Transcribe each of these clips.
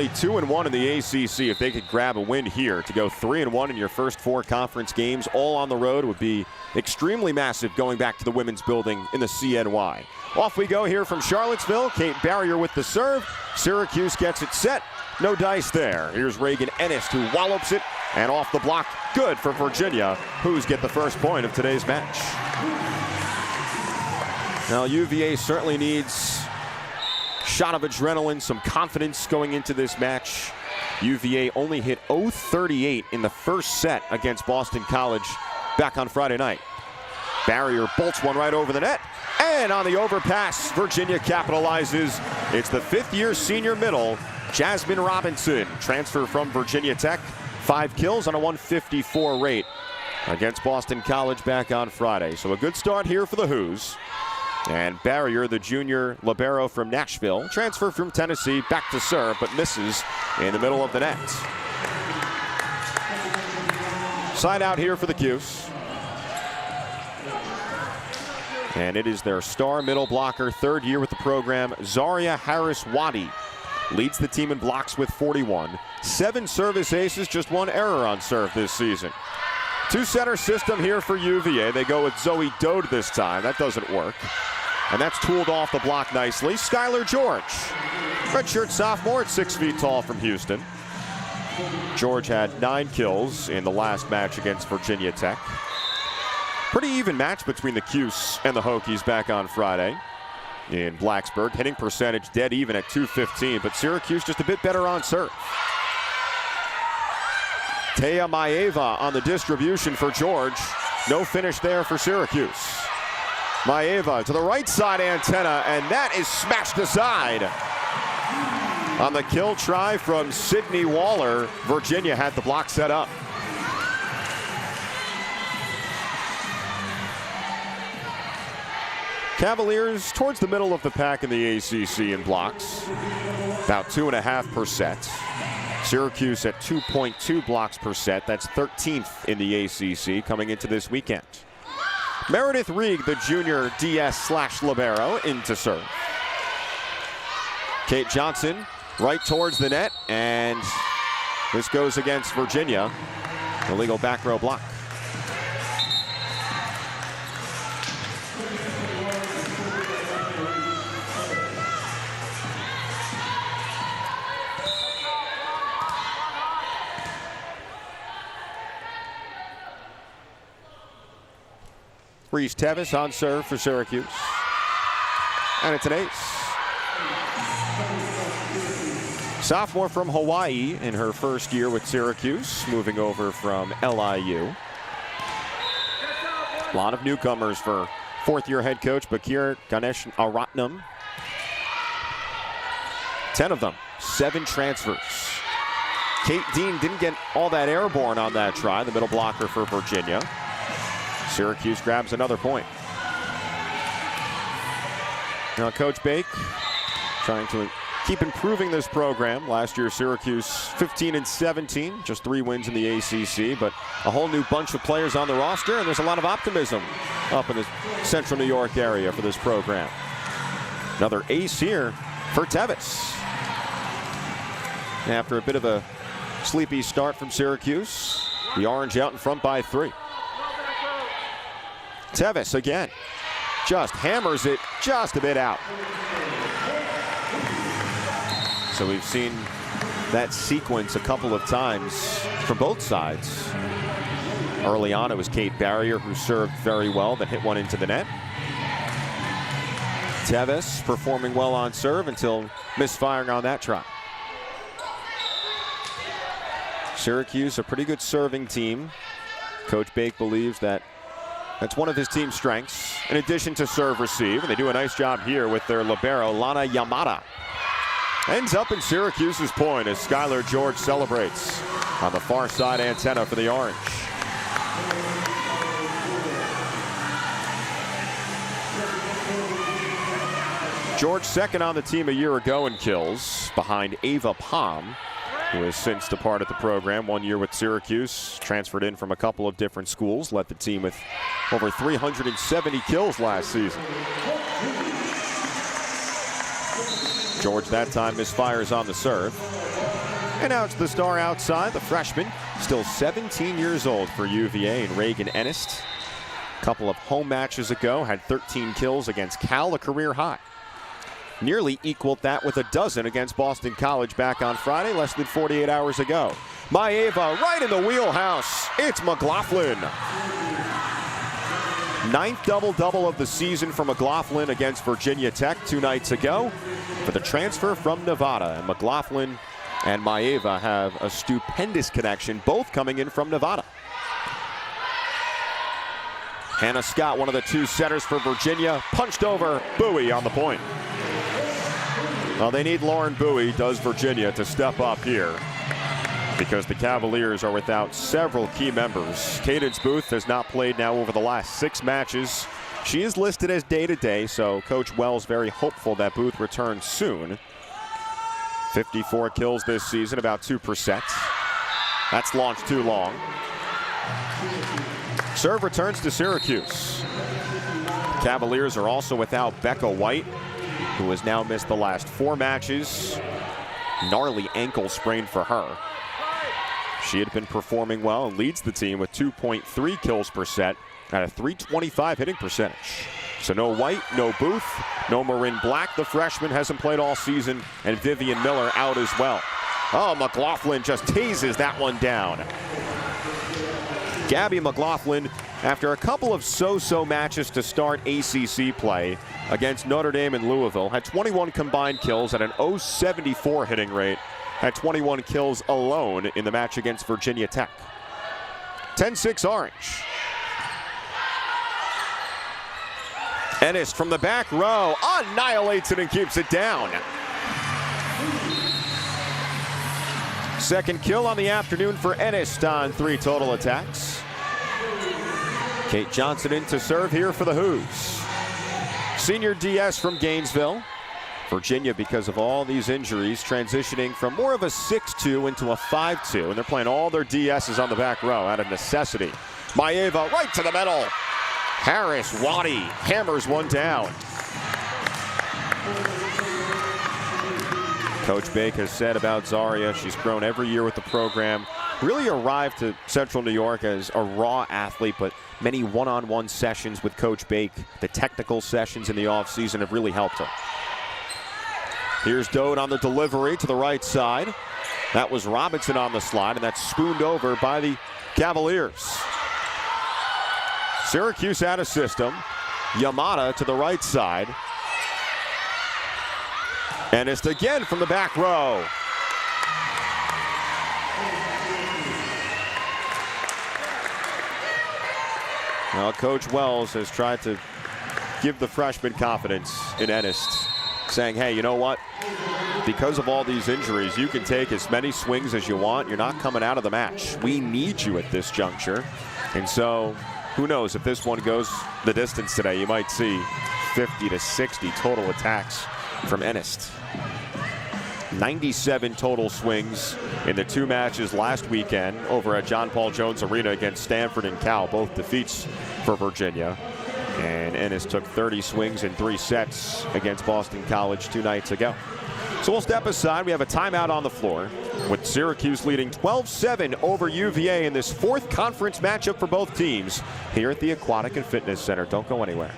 2-1 in the ACC. If they could grab a win here to go 3-1 in your first 4 conference games, all on the road, would be extremely massive going back to the women's building in the CNY. Off we go here from Charlottesville. Kate Barrier with the serve. Syracuse gets it set. No dice there. Here's Reagan Ennis who wallops it, and off the block. Good for Virginia, who's get the first point of today's match. Now UVA certainly needs shot of adrenaline, some confidence going into this match. UVA only hit 0-38 in the first set against Boston College back on Friday night. Barrier bolts one right over the net, and on the overpass, Virginia capitalizes. It's the 5th-year senior middle, Jasmine Robinson, transfer from Virginia Tech. 5 kills on a 154 rate against Boston College back on Friday. So a good start here for the Hoos. And Barrier, the junior libero from Nashville, transfer from Tennessee, back to serve, but misses in the middle of the net. Side out here for the Cuse. And it is their star middle blocker, 3rd year with the program, Zaria Harris-Wadi. Leads the team in blocks with 41. 7 service aces, just 1 error on serve this season. 2-setter system here for UVA. They go with Zoe Dode this time. That doesn't work. And that's tooled off the block nicely. Skylar George, redshirt sophomore at 6 feet tall from Houston. George had 9 kills in the last match against Virginia Tech. Pretty even match between the Cuse and the Hokies back on Friday in Blacksburg. Hitting percentage dead even at .215, but Syracuse just a bit better on serve. Taya Maeva on the distribution for George. No finish there for Syracuse. Maeva to the right side antenna, and that is smashed aside. On the kill try from Sydney Waller, Virginia had the block set up. Cavaliers towards the middle of the pack in the ACC in blocks, about 2.5%. Syracuse at 2.2 blocks per set. That's 13th in the ACC coming into this weekend. Meredith Reig, the junior DS/libero, into serve. Kate Johnson right towards the net, and this goes against Virginia. Illegal back row block. Reese Tevis on serve for Syracuse. And it's an ace. Sophomore from Hawaii in her first year with Syracuse, moving over from LIU. A lot of newcomers for 4th-year head coach Bakir Ganesh Aratnam. 10 of them, 7 transfers. Kate Dean didn't get all that airborne on that try, the middle blocker for Virginia. Syracuse grabs another point. Now Coach Bake trying to keep improving this program. Last year Syracuse 15-17, just 3 wins in the ACC, but a whole new bunch of players on the roster, and there's a lot of optimism up in the central New York area for this program. Another ace here for Tevis. After a bit of a sleepy start from Syracuse, the Orange out in front by 3. Tevis again, just hammers it just a bit out. So we've seen that sequence a couple of times from both sides. Early on it was Kate Barrier who served very well, but hit one into the net. Tevis performing well on serve until misfiring on that try. Syracuse, a pretty good serving team. Coach Bake believes that that's one of his team's strengths, in addition to serve receive. And they do a nice job here with their libero, Lana Yamada. Ends up in Syracuse's point as Skylar George celebrates on the far side antenna for the Orange. George second on the team a year ago in kills, behind Ava Palm, who has since departed the program. 1 year with Syracuse, transferred in from a couple of different schools, led the team with over 370 kills last season. George that time misfires on the serve. And now it's the star outside, the freshman, still 17 years old for UVA, and Reagan Ennis. A couple of home matches ago, had 13 kills against Cal, a career high. Nearly equaled that with a dozen against Boston College back on Friday, less than 48 hours ago. Maeva right in the wheelhouse. It's McLaughlin. 9th double-double of the season for McLaughlin against Virginia Tech 2 nights ago for the transfer from Nevada. And McLaughlin and Maeva have a stupendous connection, both coming in from Nevada. Hannah Scott, one of the 2 setters for Virginia, punched over Bowie on the point. Well, they need Lauren Bowie, does Virginia, to step up here, because the Cavaliers are without several key members. Cadence Booth has not played now over the last 6 matches. She is listed as day-to-day, so Coach Wells very hopeful that Booth returns soon. 54 kills this season, about 2%. That's launched too long. Serve returns to Syracuse. Cavaliers are also without Becca White, who has now missed the last 4 matches. Gnarly ankle sprain for her. She had been performing well and leads the team with 2.3 kills per set at a .325 hitting percentage. So no White, no Booth, no Marin Black. The freshman hasn't played all season, and Vivian Miller out as well. Oh, McLaughlin just teases that one down. Gabby McLaughlin, after a couple of so-so matches to start ACC play against Notre Dame and Louisville, had 21 combined kills at an .074 hitting rate. Had 21 kills alone in the match against Virginia Tech. 10-6 Orange. Ennis from the back row annihilates it and keeps it down. Second kill on the afternoon for Ennis on 3 total attacks. Kate Johnson in to serve here for the Hoos. Senior DS from Gainesville. Virginia, because of all these injuries, transitioning from more of a 6-2 into a 5-2, and they're playing all their DSs on the back row out of necessity. Maeva right to the middle. Harris Waddy hammers one down. Coach Bake has said about Zaria, she's grown every year with the program. Really arrived to Central New York as a raw athlete, but many one-on-one sessions with Coach Bake, the technical sessions in the offseason have really helped her. Here's Dode on the delivery to the right side. That was Robinson on the slide, and that's spooned over by the Cavaliers. Syracuse out of system. Yamada to the right side. And it's again from the back row. Well, Coach Wells has tried to give the freshman confidence in Ennis, saying, hey, you know what? Because of all these injuries, you can take as many swings as you want. You're not coming out of the match. We need you at this juncture. And so, who knows, if this one goes the distance today, you might see 50 to 60 total attacks from Ennis. 97 total swings in the 2 matches last weekend over at John Paul Jones Arena against Stanford and Cal, both defeats for Virginia. And Ennis took 30 swings in 3 sets against Boston College 2 nights ago. So we'll step aside. We have a timeout on the floor with Syracuse leading 12-7 over UVA in this 4th conference matchup for both teams here at the Aquatic and Fitness Center. Don't go anywhere.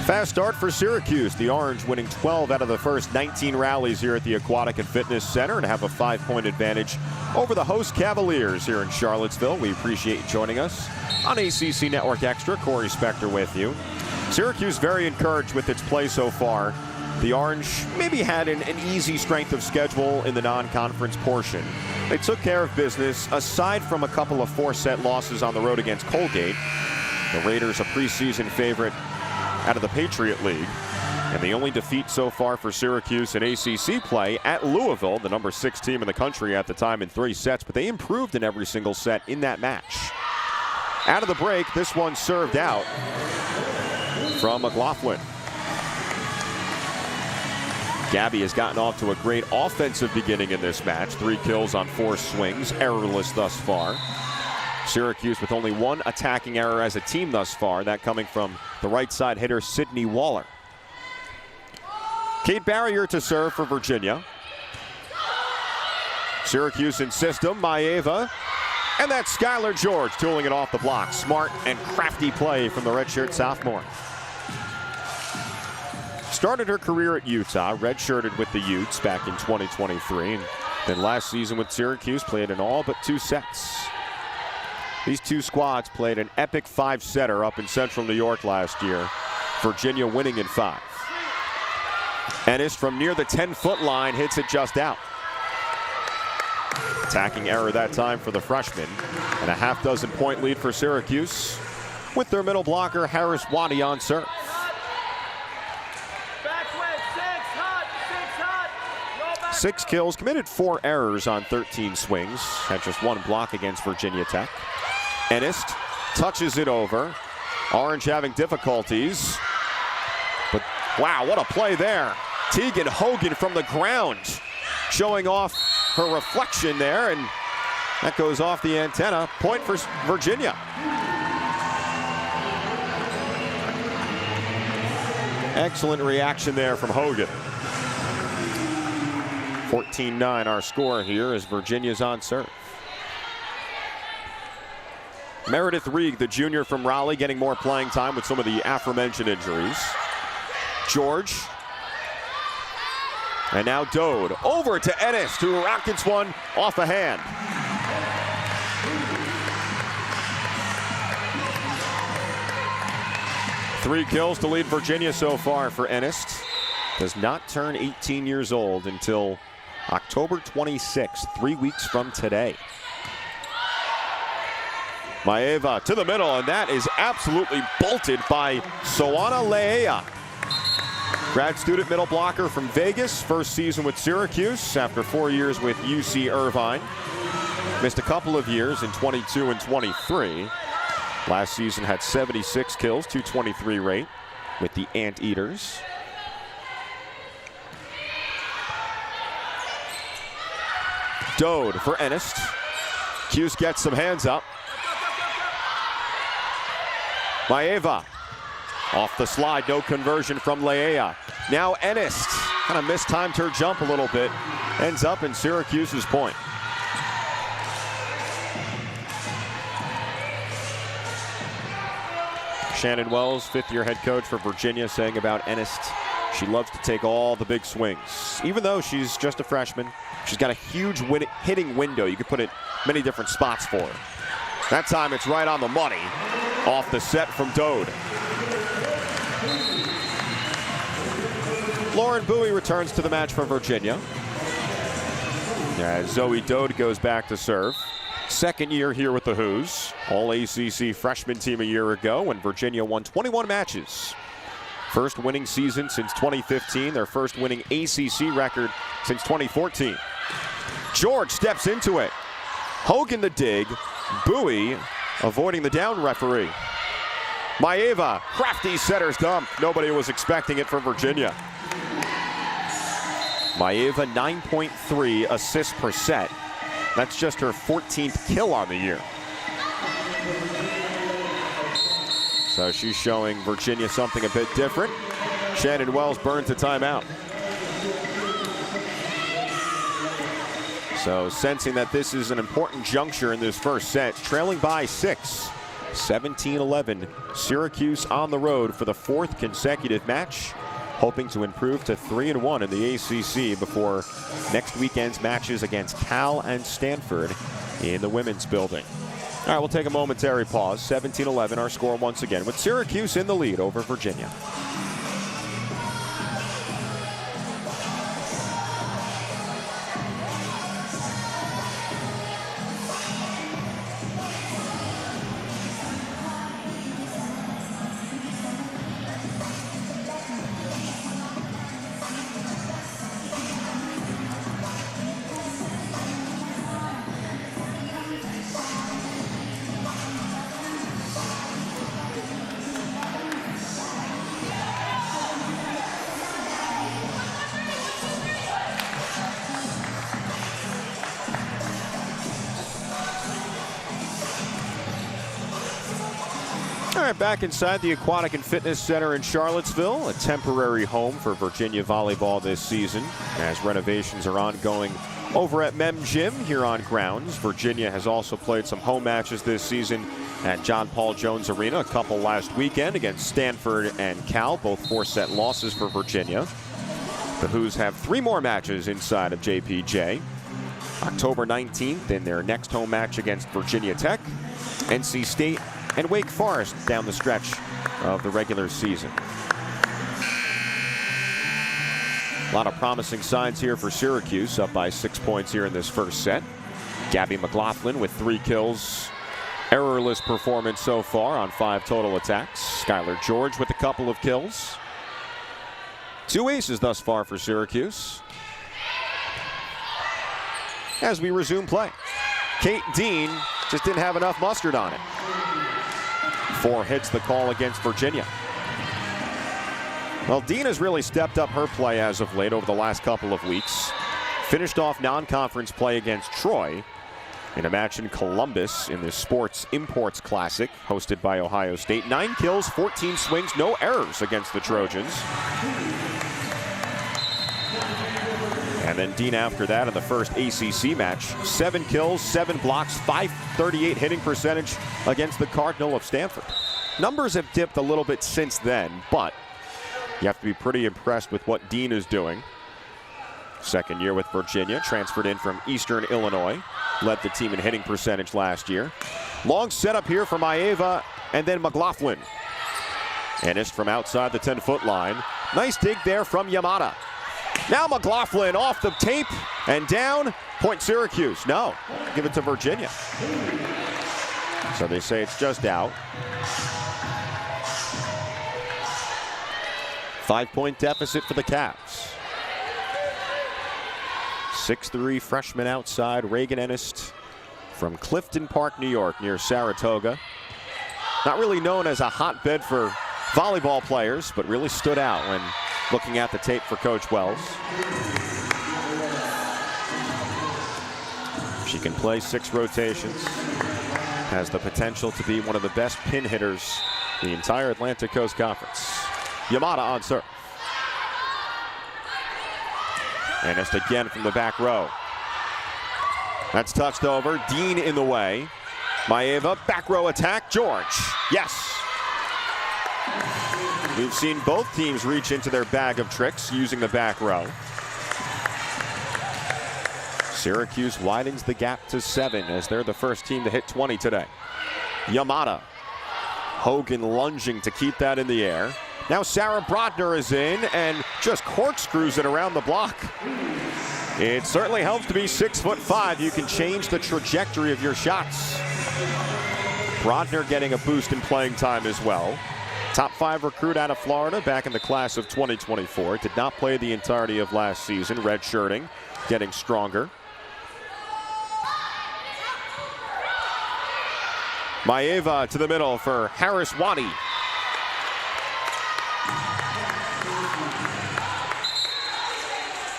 Fast start for Syracuse. The Orange winning 12 out of the first 19 rallies here at the Aquatic and Fitness Center and have a 5-point advantage over the host Cavaliers here in Charlottesville. We appreciate you joining us on ACC Network Extra. Corey Spector with you. Syracuse very encouraged with its play so far. The Orange maybe had an easy strength of schedule in the non-conference portion. They took care of business aside from a couple of 4-set losses on the road against Colgate. The Raiders, a preseason favorite out of the Patriot League. And the only defeat so far for Syracuse in ACC play at Louisville, the number 6 team in the country at the time, in 3 sets. But they improved in every single set in that match. Out of the break, this one served out from McLaughlin. Gabby has gotten off to a great offensive beginning in this match. 3 kills on 4 swings, errorless thus far. Syracuse with only 1 attacking error as a team thus far, that coming from the right side hitter Sydney Waller. Kate Barrier to serve for Virginia. Syracuse in system, Maeva. And that's Skylar George tooling it off the block. Smart and crafty play from the redshirt sophomore. Started her career at Utah, redshirted with the Utes back in 2023. And then last season with Syracuse, played in all but 2 sets. These 2 squads played an epic 5-setter up in Central New York last year. Virginia winning in 5. Ennis from near the 10-foot line hits it just out. Attacking error that time for the freshman. And a half-dozen-point lead for Syracuse with their middle blocker Harris Waddy on serve. 6 kills, committed 4 errors on 13 swings. Had just 1 block against Virginia Tech. Ennis touches it over. Orange having difficulties. But wow, what a play there. Tegan Hogan from the ground, showing off her reflection there, and that goes off the antenna. Point for Virginia. Excellent reaction there from Hogan. 14-9 our score here as Virginia's on serve. Meredith Reed, the junior from Raleigh, getting more playing time with some of the aforementioned injuries. George. And now Dode over to Ennis, who rockets one off a hand. Three kills to lead Virginia so far for Ennis. Does not turn 18 years old until October 26th, 3 weeks from today. Maeva to the middle, and that is absolutely bolted by Soana Leea. Grad student middle blocker from Vegas, first season with Syracuse after 4 years with UC Irvine. Missed a couple of years in 22 and 23. Last season had 76 kills, 223 rate with the Anteaters. Dode for Ennis. Hughes gets some hands up. Maeva off the slide, no conversion from Leea. Now Ennis kind of mistimed her jump a little bit. Ends up in Syracuse's point. Shannon Wells, fifth-year head coach for Virginia, saying about Ennis, she loves to take all the big swings. Even though she's just a freshman, she's got a huge hitting window. You could put it many different spots for her. That time it's right on the money. Off the set from Dode. Lauren Bowie returns to the match for Virginia. As Zoe Dode goes back to serve. Second year here with the Hoos. All ACC freshman team a year ago when Virginia won 21 matches. First winning season since 2015. Their first winning ACC record since 2014. George steps into it. Hogan the dig. Bowie avoiding the down referee. Maeva, crafty setter's dump. Nobody was expecting it from Virginia. Maeva, 9.3 assists per set. That's just her 14th kill on the year. So she's showing Virginia something a bit different. Shannon Wells burns a timeout. So sensing that this is an important juncture in this first set, trailing by 6, 17-11. Syracuse on the road for the 4th consecutive match, hoping to improve to 3-1 in the ACC before next weekend's matches against Cal and Stanford in the women's building. All right, we'll take a momentary pause. 17-11 our score once again with Syracuse in the lead over Virginia. right, back inside the Aquatic and Fitness Center in Charlottesville, a temporary home for Virginia Volleyball this season as renovations are ongoing over at Mem Gym here on grounds. Virginia has also played some home matches this season at John Paul Jones Arena, a couple last weekend against Stanford and Cal, both 4-set losses for Virginia. The Hoos have 3 more matches inside of JPJ. October 19th in their next home match against Virginia Tech, NC State, and Wake Forest down the stretch of the regular season. A lot of promising signs here for Syracuse, up by 6 points here in this first set. Gabby McLaughlin with 3 kills. Errorless performance so far on 5 total attacks. Skylar George with a couple of kills. 2 aces thus far for Syracuse. As we resume play, Kate Dean just didn't have enough mustard on it. 4 hits the call against Virginia. Well, Dean has really stepped up her play as of late over the last couple of weeks. Finished off non-conference play against Troy in a match in Columbus in the Sports Imports Classic hosted by Ohio State. 9 kills, 14 swings, no errors against the Trojans. And then Dean after that in the first ACC match, 7 kills, 7 blocks, .538 hitting percentage against the Cardinal of Stanford. Numbers have dipped a little bit since then, but you have to be pretty impressed with what Dean is doing. Second year with Virginia, transferred in from Eastern Illinois, led the team in hitting percentage last year. Long setup here for Maeva and then McLaughlin. Ennis from outside the 10-foot line. Nice dig there from Yamada. Now McLaughlin off the tape and down. Point Syracuse. No, give it to Virginia. So they say it's just out. 5-point deficit for the Cavs. 6'3" freshman outside, Reagan Ennis from Clifton Park, New York, near Saratoga. Not really known as a hotbed for volleyball players, but really stood out when looking at the tape for Coach Wells. She can play 6 rotations. Has the potential to be one of the best pin hitters in the entire Atlantic Coast Conference. Yamada on serve. And just again from the back row. That's touched over. Dean in the way. Maeva, back row attack. George. Yes. We've seen both teams reach into their bag of tricks using the back row. Syracuse widens the gap to 7 as they're the first team to hit 20 today. Yamada. Hogan lunging to keep that in the air. Now Sarah Brodner is in and just corkscrews it around the block. It certainly helps to be 6'5". You can change the trajectory of your shots. Brodner getting a boost in playing time as well. Top 5 recruit out of Florida back in the class of 2024. Did not play the entirety of last season. Redshirting, getting stronger. Maeva to the middle for Harris Wadi.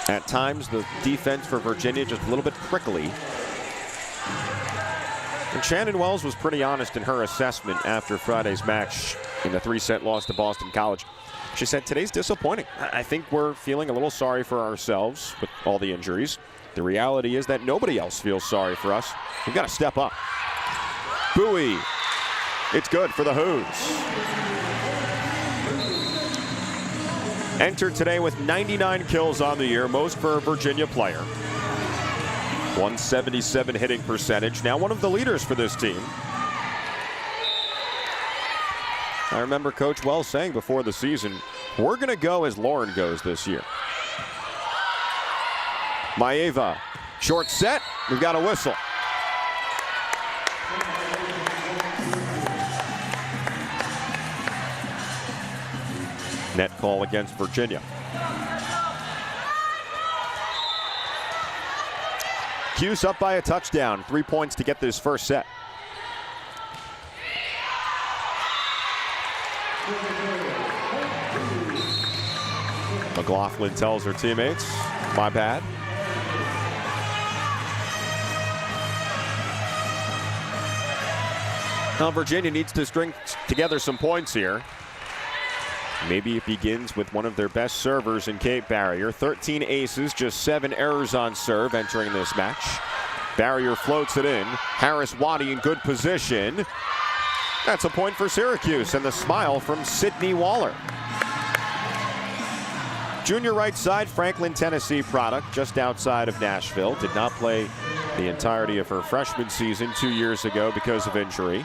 At times, the defense for Virginia just a little bit prickly. And Shannon Wells was pretty honest in her assessment after Friday's match in the 3-set loss to Boston College. She said, today's disappointing. I think we're feeling a little sorry for ourselves with all the injuries. The reality is that nobody else feels sorry for us. We've got to step up. Bowie. It's good for the Hoos. Entered today with 99 kills on the year, most for a Virginia player. 177 hitting percentage. Now one of the leaders for this team. I remember Coach Wells saying before the season, we're going to go as Lauren goes this year. Maeva, short set. We've got a whistle. Net call against Virginia. Cuse up by a touchdown. 3 points to get this first set. McLaughlin tells her teammates, my bad. Well, Virginia needs to string together some points here. Maybe it begins with one of their best servers in Kate Barrier. 13 aces, just 7 errors on serve entering this match. Barrier floats it in. Harris Waddy in good position. That's a point for Syracuse, and the smile from Sydney Waller. Junior right side, Franklin, Tennessee product, just outside of Nashville. Did not play the entirety of her freshman season 2 years ago because of injury.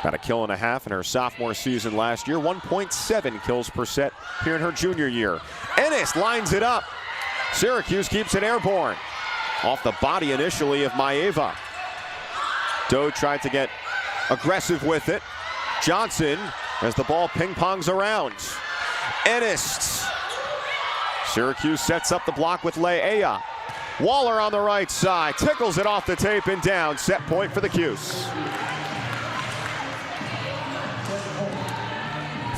About a kill and a half in her sophomore season last year. 1.7 kills per set here in her junior year. Ennis lines it up. Syracuse keeps it airborne. Off the body initially of Maeva. Doe tried to get aggressive with it. Johnson as the ball ping-pongs around. Ennis. Syracuse sets up the block with Leia. Waller on the right side. Tickles it off the tape and down. Set point for the Cuse.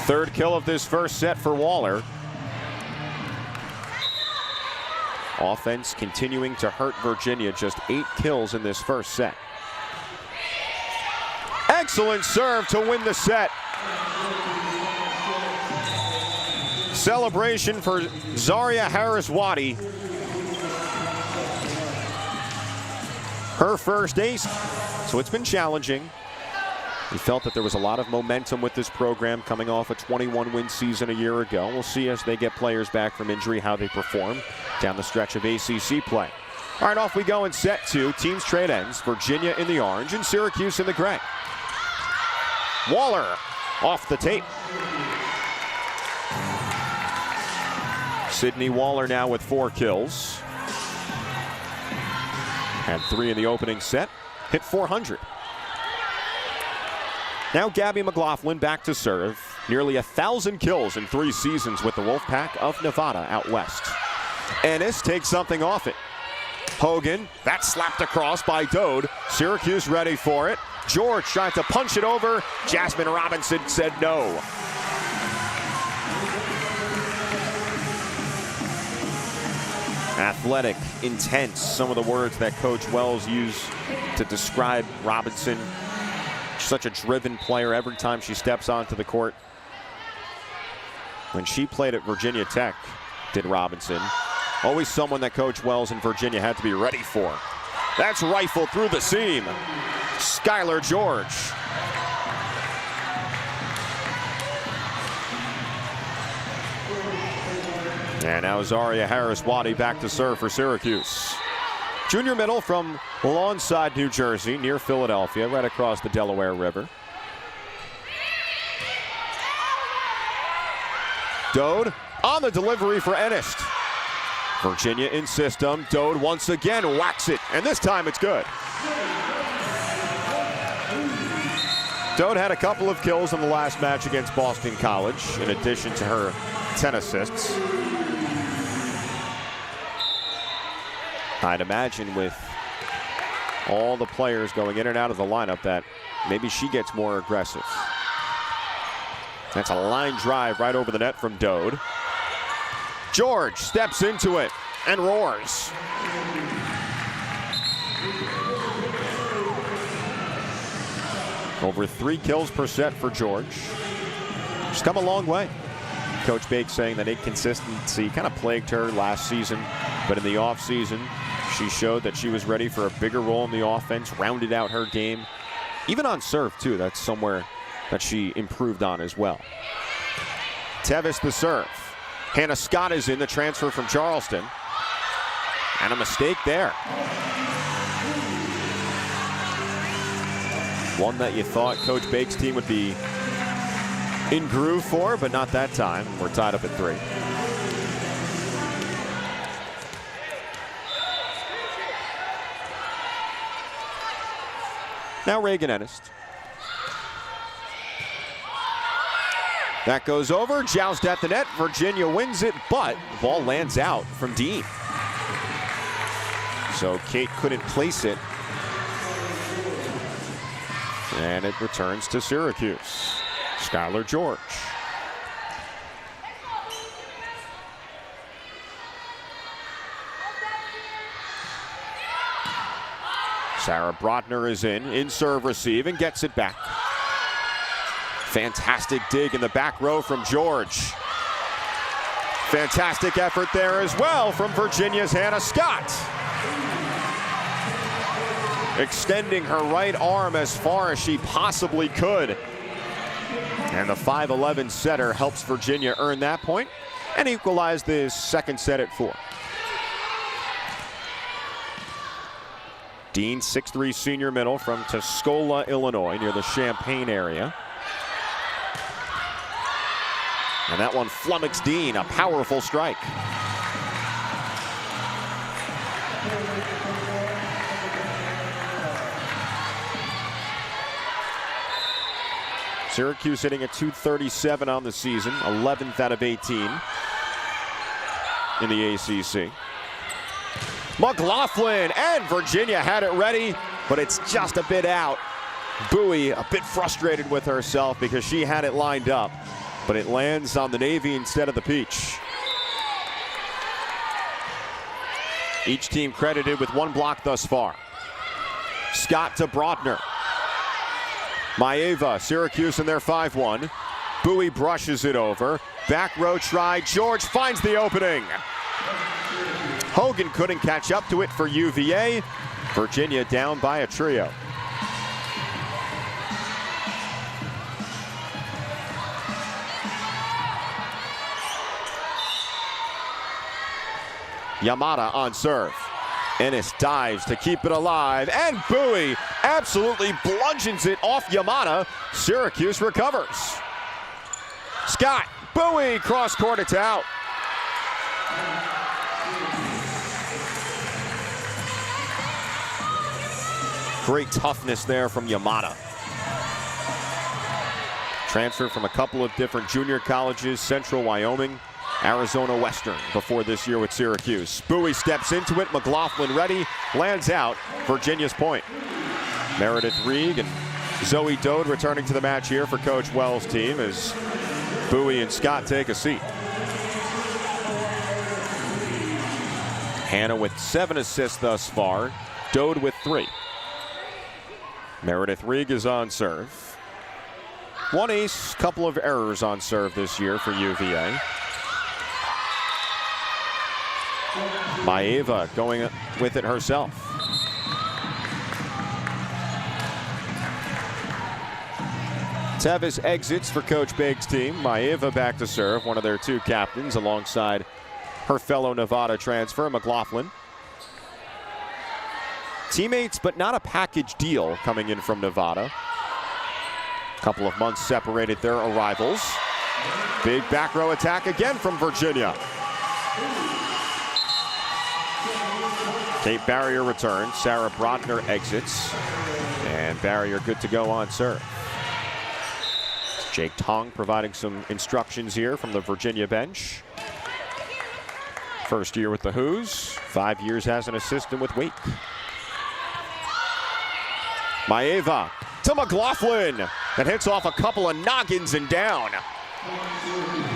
Third kill of this first set for Waller. Offense continuing to hurt Virginia. Just 8 kills in this first set. Excellent serve to win the set. Celebration for Zaria Harris-Waddy. Her first ace. So it's been challenging. We felt that there was a lot of momentum with this program coming off a 21-win season a year ago. We'll see as they get players back from injury how they perform down the stretch of ACC play. All right, off we go in set 2. Teams trade ends. Virginia in the orange and Syracuse in the gray. Waller off the tape. Sydney Waller now with 4 kills. Had 3 in the opening set. Hit 400. Now Gabby McLaughlin back to serve. Nearly 1,000 kills in 3 seasons with the Wolfpack of Nevada out west. Ennis takes something off it. Hogan, that's slapped across by Dode. Syracuse ready for it. George tried to punch it over. Jasmine Robinson said no. Athletic, intense, some of the words that Coach Wells used to describe Robinson. Such a driven player every time she steps onto the court. When she played at Virginia Tech, did Robinson. Always someone that Coach Wells in Virginia had to be ready for. That's rifled through the seam. Skylar George. And now Zaria Harris-Waddy back to serve for Syracuse. Junior middle from Lawnside, New Jersey, near Philadelphia, right across the Delaware River. Dode on the delivery for Ennis. Virginia in system. Dode once again whacks it, and this time it's good. Dode had a couple of kills in the last match against Boston College, in addition to her 10 assists. I'd imagine with all the players going in and out of the lineup that maybe she gets more aggressive. That's a line drive right over the net from Dode. George steps into it and roars. Over 3 kills per set for George. She's come a long way. Coach Bates saying that inconsistency kind of plagued her last season, but in the offseason, she showed that she was ready for a bigger role in the offense, rounded out her game. Even on serve, too, that's somewhere that she improved on as well. Tevis the serve. Hannah Scott is in, the transfer from Charleston. And a mistake there. One that you thought Coach Bates' team would be in groove for, but not that time. We're tied up at 3. Now Reagan Ennis. That goes over, joust at the net. Virginia wins it, but the ball lands out from Dean. So Kate couldn't place it. And it returns to Syracuse. Skylar George. Sarah Brotner is in serve receive, and gets it back. Fantastic dig in the back row from George. Fantastic effort there as well from Virginia's Hannah Scott. Extending her right arm as far as she possibly could. And the 5'11" setter helps Virginia earn that point and equalize the second set at 4. Dean, 6'3" senior middle from Tuscola, Illinois, near the Champaign area. And that one flummoxed Dean, a powerful strike. Syracuse hitting a .237 on the season, 11th out of 18 in the ACC. McLaughlin, and Virginia had it ready, but it's just a bit out. Bowie a bit frustrated with herself because she had it lined up, but it lands on the Navy instead of the Peach. Each team credited with 1 block thus far. Scott to Brotner. Maeva, Syracuse in their 5-1. Bowie brushes it over. Back row try. George finds the opening. Hogan couldn't catch up to it for UVA. Virginia down by a trio. Yamada on serve. Ennis dives to keep it alive, and Bowie absolutely bludgeons it off Yamada. Syracuse recovers. Scott, Bowie, cross court, it's out. Great toughness there from Yamada. Transferred from a couple of different junior colleges, Central Wyoming, Arizona Western, before this year with Syracuse. Bowie steps into it, McLaughlin ready, lands out, Virginia's point. Meredith Reeg and Zoe Dode returning to the match here for Coach Wells' team as Bowie and Scott take a seat. Hannah with 7 assists thus far, Dode with 3. Meredith Reeg is on serve. 1 ace, couple of errors on serve this year for UVA. Maeva going with it herself. Tevis exits for Coach Baig's team. Maeva back to serve, one of their 2 captains, alongside her fellow Nevada transfer, McLaughlin. Teammates, but not a package deal coming in from Nevada. Couple of months separated their arrivals. Big back row attack again from Virginia. Kate Barrier returns. Sarah Brotner exits. And Barrier good to go on serve. Jake Tong providing some instructions here from the Virginia bench. First year with the Hoos. 5 years as an assistant with Wake. Maeva to McLaughlin. That hits off a couple of noggins and down.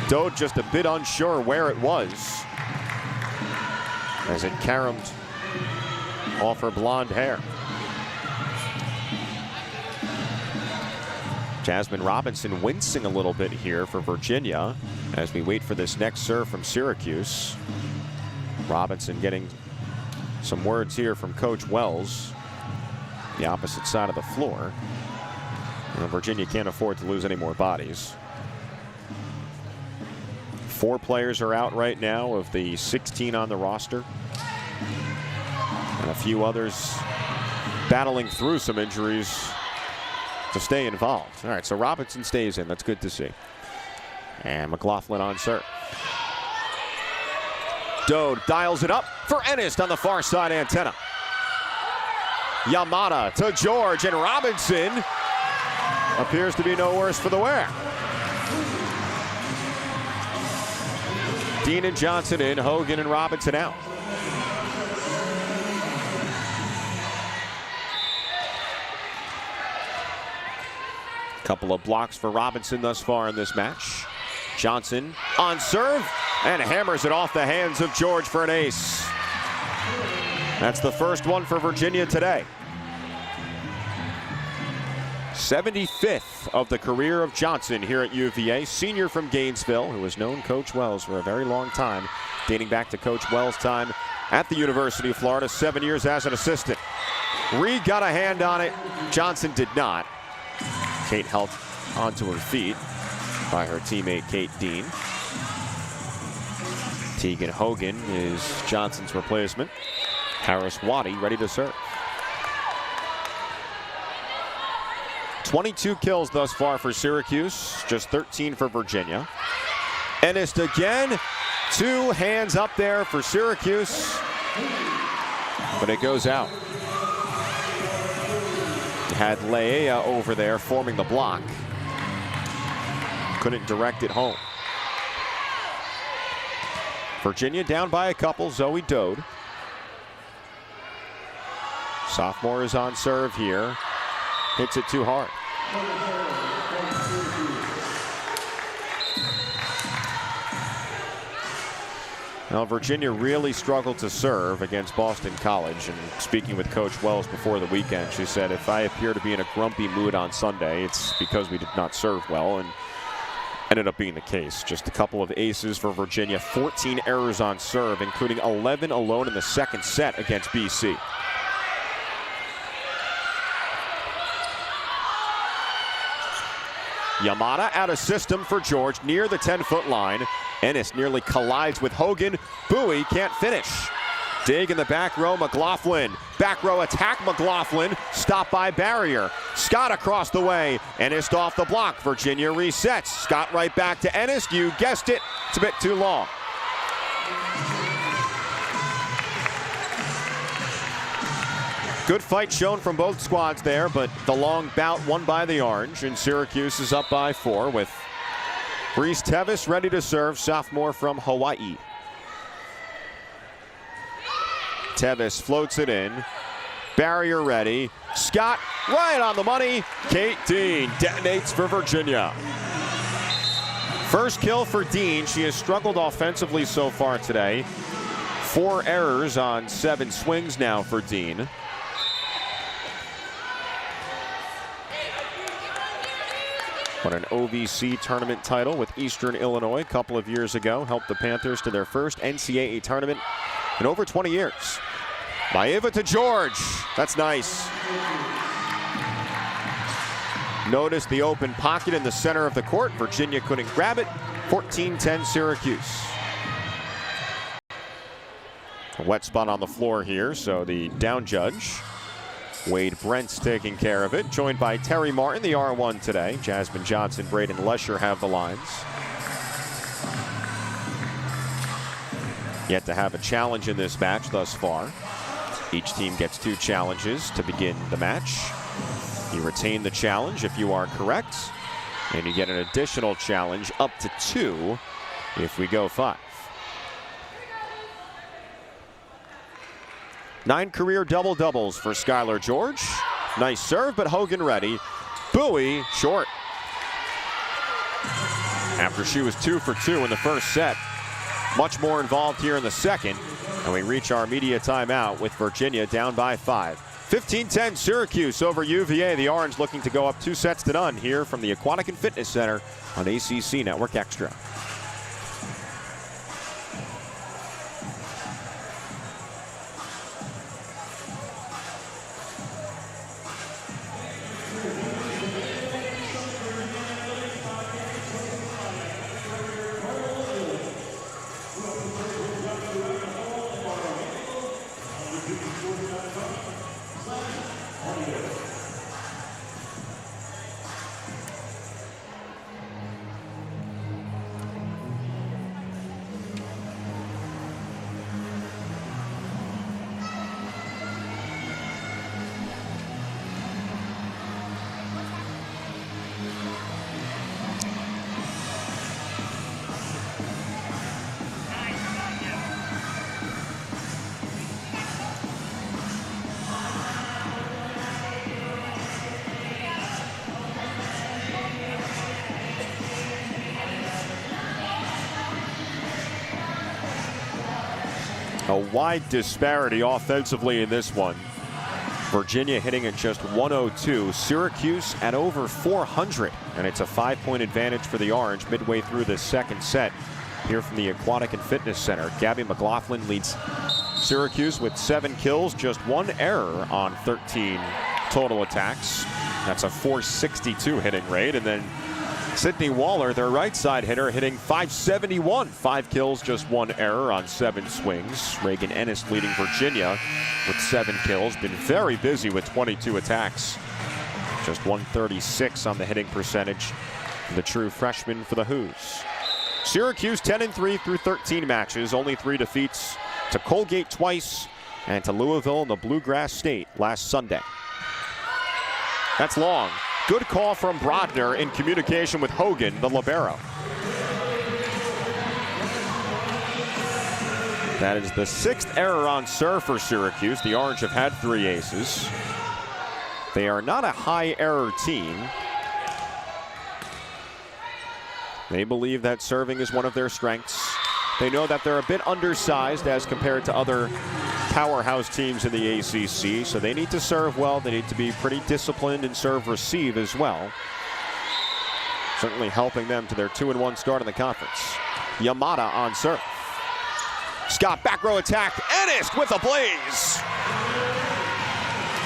Dode just a bit unsure where it was as it caromed off her blonde hair. Jasmine Robinson wincing a little bit here for Virginia as we wait for this next serve from Syracuse. Robinson getting some words here from Coach Wells, the opposite side of the floor. And Virginia can't afford to lose any more bodies. 4 players are out right now of the 16 on the roster. And a few others battling through some injuries to stay involved. All right, so Robinson stays in. That's good to see. And McLaughlin on serve. Dode dials it up for Ennis on the far side antenna. Yamada to George, and Robinson appears to be no worse for the wear. Dean and Johnson in, Hogan and Robinson out. Couple of blocks for Robinson thus far in this match. Johnson on serve and hammers it off the hands of George for an ace. That's the first one for Virginia today. 75th of the career of Johnson here at UVA. Senior from Gainesville, who has known Coach Wells for a very long time, dating back to Coach Wells' time at the University of Florida, 7 years as an assistant. Reed got a hand on it. Johnson did not. Kate helped onto her feet by her teammate Kate Dean. Tegan Hogan is Johnson's replacement. Harris Waddy ready to serve. 22 kills thus far for Syracuse, just 13 for Virginia. Ennis again, 2 hands up there for Syracuse, but it goes out. Had Leia over there forming the block. Couldn't direct it home. Virginia down by a couple. Zoe Dode. Sophomore is on serve here. Hits it too hard. Now, Virginia really struggled to serve against Boston College. And speaking with Coach Wells before the weekend, she said, if I appear to be in a grumpy mood on Sunday, it's because we did not serve well. And ended up being the case. Just a couple of aces for Virginia. 14 errors on serve, including 11 alone in the second set against BC. Yamada out of system for George near the 10-foot line. Ennis nearly collides with Hogan. Bowie can't finish. Dig in the back row, McLaughlin. Back row attack, McLaughlin. Stopped by barrier. Scott across the way. Ennis off the block. Virginia resets. Scott right back to Ennis. You guessed it. It's a bit too long. Good fight shown from both squads there, but the long bout won by the Orange, and Syracuse is up by 4 with Reese Tevis ready to serve, sophomore from Hawaii. Tevis floats it in. Barrier ready. Scott right on the money. Kate Dean detonates for Virginia. First kill for Dean. She has struggled offensively so far today. 4 errors on 7 swings now for Dean. Won an OVC tournament title with Eastern Illinois a couple of years ago. Helped the Panthers to their first NCAA tournament in over 20 years. Maeva to George. That's nice. Notice the open pocket in the center of the court. Virginia couldn't grab it. 14-10 Syracuse. A wet spot on the floor here, so the down judge, Wade Brent's taking care of it, joined by Terry Martin, the R1 today. Jasmine Johnson, Braden Lesher have the lines. Yet to have a challenge in this match thus far. Each team gets 2 challenges to begin the match. You retain the challenge if you are correct, and you get an additional challenge up to 2 if we go 5. 9 career double-doubles for Skylar George. Nice serve, but Hogan ready. Bowie short. After she was 2 for 2 in the first set. Much more involved here in the second. And we reach our media timeout with Virginia down by 5. 15-10 Syracuse over UVA. The Orange looking to go up 2-0 here from the Aquatic and Fitness Center on ACC Network Extra. A wide disparity offensively in this one. Virginia hitting at just 102. Syracuse at over 400. And it's a 5-point advantage for the Orange midway through the second set. Here from the Aquatic and Fitness Center, Gabby McLaughlin leads Syracuse with 7 kills, just 1 error on 13 total attacks. That's a .462 hitting rate. And then Sydney Waller, their right side hitter, hitting .571. 5 kills, just 1 error on 7 swings. Reagan Ennis leading Virginia with 7 kills. Been very busy with 22 attacks. Just .136 on the hitting percentage. The true freshman for the Hoos. Syracuse 10-3 through 13 matches. Only 3 defeats to Colgate twice and to Louisville in the Bluegrass State last Sunday. That's long. Good call from Brodner in communication with Hogan, the libero. That is the 6th error on serve for Syracuse. The Orange have had 3 aces. They are not a high error team. They believe that serving is one of their strengths. They know that they're a bit undersized as compared to other powerhouse teams in the ACC, so they need to serve well. They need to be pretty disciplined and serve-receive as well. Certainly helping them to their 2-1 start in the conference. Yamada on serve. Scott back row attack. Ennis with a blaze.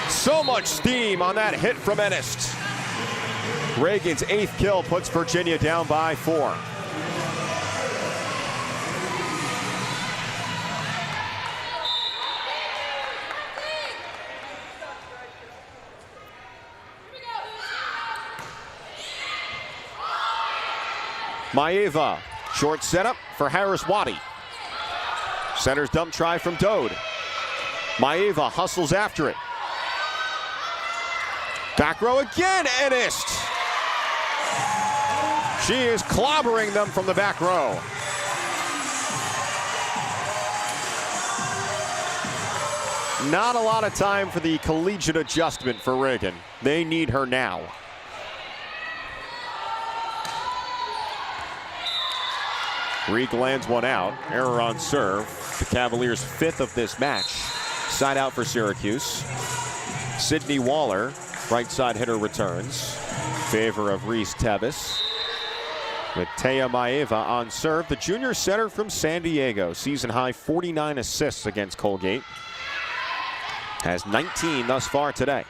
So much steam on that hit from Ennis. Reagan's 8th kill puts Virginia down by 4. Maeva, short setup for Harris Waddy. Center's dump try from Dode. Maeva hustles after it. Back row again, Ennis. She is clobbering them from the back row. Not a lot of time for the collegiate adjustment for Reagan. They need her now. Reek lands one out. Error on serve. The Cavaliers' 5th of this match. Side out for Syracuse. Sydney Waller, right side hitter, returns. Favor of Reese Tevis. With Taya Maeva on serve. The junior setter from San Diego. Season high 49 assists against Colgate. Has 19 thus far today.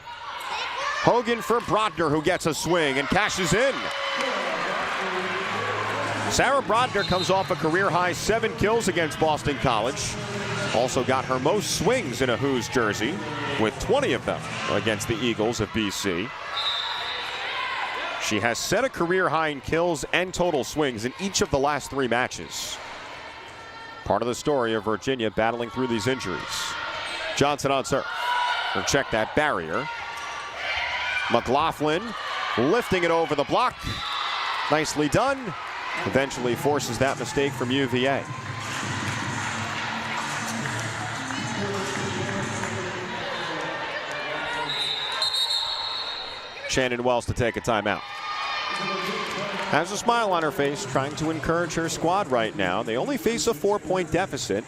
Hogan for Brodner, who gets a swing and cashes in. Sarah Brodner comes off a career-high 7 kills against Boston College. Also got her most swings in a Hoos jersey, with 20 of them against the Eagles of BC. She has set a career-high in kills and total swings in each of the last 3 matches. Part of the story of Virginia battling through these injuries. Johnson on serve. Or check that barrier. McLaughlin lifting it over the block. Nicely done. Eventually forces that mistake from UVA. Shannon Wells to take a timeout. Has a smile on her face, trying to encourage her squad right now. They only face a 4-point deficit,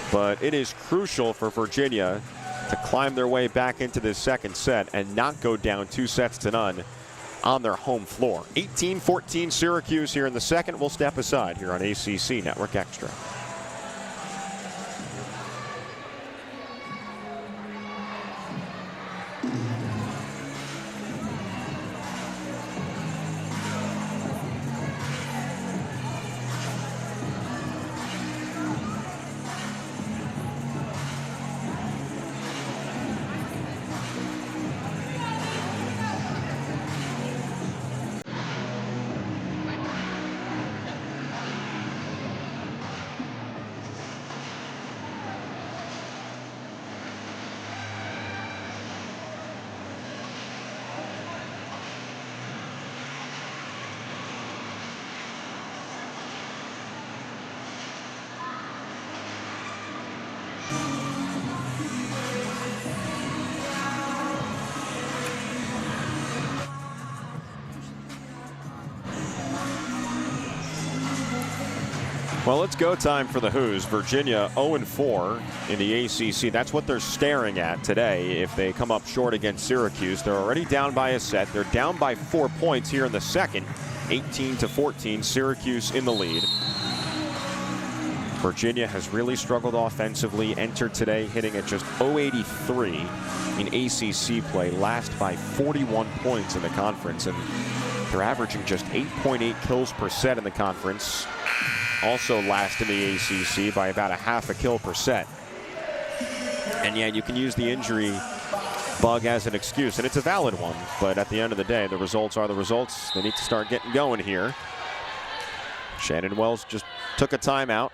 but it is crucial for Virginia to climb their way back into this second set and not go down 2-0 on their home floor. 18-14 Syracuse here in the second. We'll step aside here on ACC Network Extra. Well, it's go time for the Hoos. Virginia 0-4 in the ACC. That's what they're staring at today. If they come up short against Syracuse, they're already down by a set. They're down by 4 points here in the second. 18-14, Syracuse in the lead. Virginia has really struggled offensively. Entered today hitting at just .083 in ACC play. Last by 41 points in the conference. And they're averaging just 8.8 kills per set in the conference. Also last in the ACC by about a half a kill per set. And yeah, you can use the injury bug as an excuse, and it's a valid one. But at the end of the day, the results are the results. They need to start getting going here. Shannon Wells just took a timeout.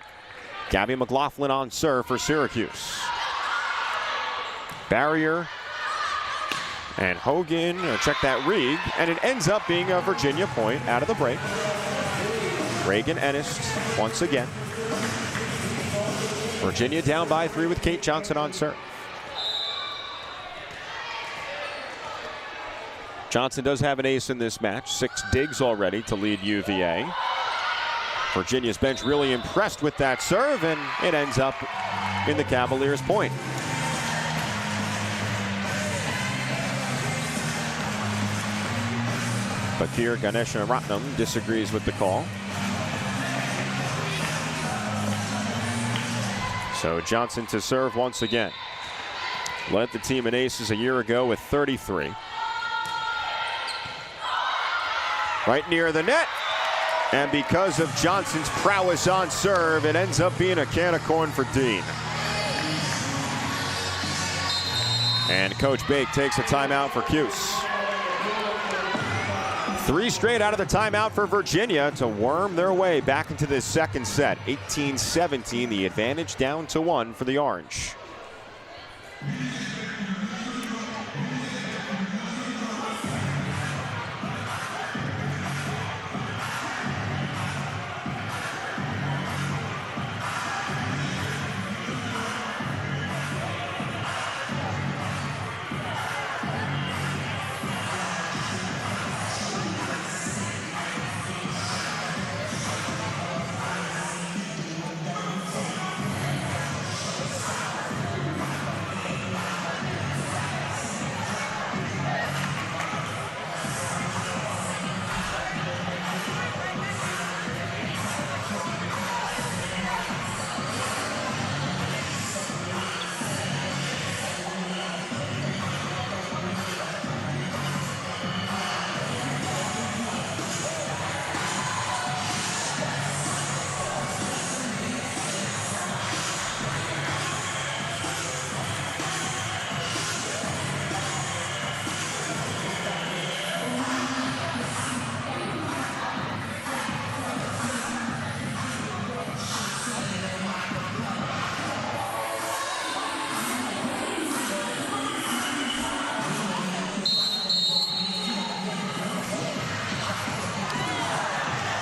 Gabby McLaughlin on serve for Syracuse. Barrier. And Hogan, check that Reig, and it ends up being a Virginia point out of the break. Reagan Ennis once again. Virginia down by 3 with Kate Johnson on serve. Johnson does have an ace in this match. 6 digs already to lead UVA. Virginia's bench really impressed with that serve, and it ends up in the Cavaliers' point. Bakir Ganesharatnam disagrees with the call. So Johnson to serve once again. Led the team in aces a year ago with 33. Right near the net. And because of Johnson's prowess on serve, it ends up being a can of corn for Dean. And Coach Bake takes a timeout for Cuse. 3 straight out of the timeout for Virginia to worm their way back into this second set. 18-17, the advantage down to 1 for the Orange.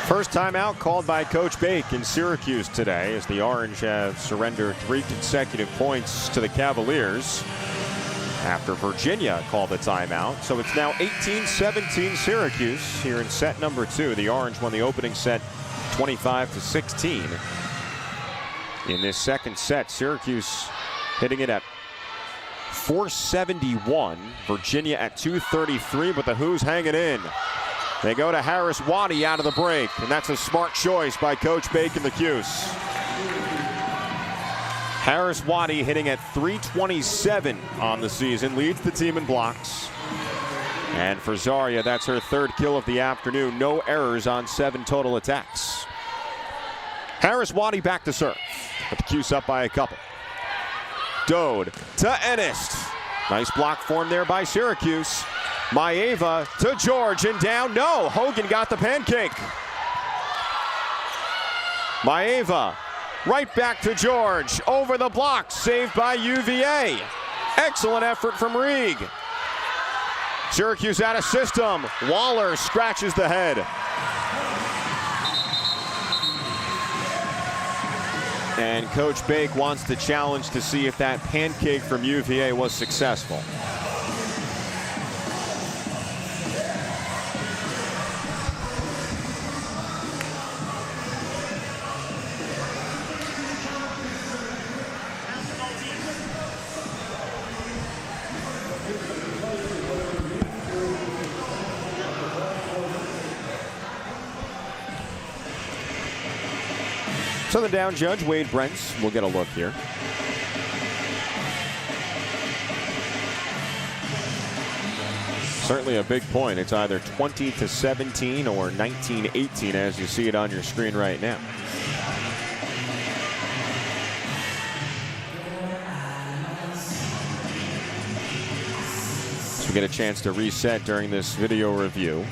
First timeout called by Coach Bake in Syracuse today, as the Orange have surrendered 3 consecutive points to the Cavaliers after Virginia called the timeout. So it's now 18-17 Syracuse here in set number 2. The Orange won the opening set 25-16. In this second set, Syracuse hitting it at 471. Virginia at 233, but the Hoos hanging in. They go to Harris Waddy out of the break, and that's a smart choice by Coach Bake and the Cuse. Harris Waddy hitting at 327 on the season, leads the team in blocks. And for Zaria, that's her 3rd kill of the afternoon. No errors on 7 total attacks. Harris Waddy back to serve, but the Cuse up by a couple. Dode to Ennis. Nice block form there by Syracuse. Maeva to George, and down. No, Hogan got the pancake. Maeva right back to George. Over the block, saved by UVA. Excellent effort from Reig. Syracuse out of system. Waller scratches the head. And Coach Bake wants to challenge to see if that pancake from UVA was successful. So the down judge, Wade Brents, will get a look here. Certainly a big point. It's either 20-17 or 19-18 as you see it on your screen right now. So we get a chance to reset during this video review.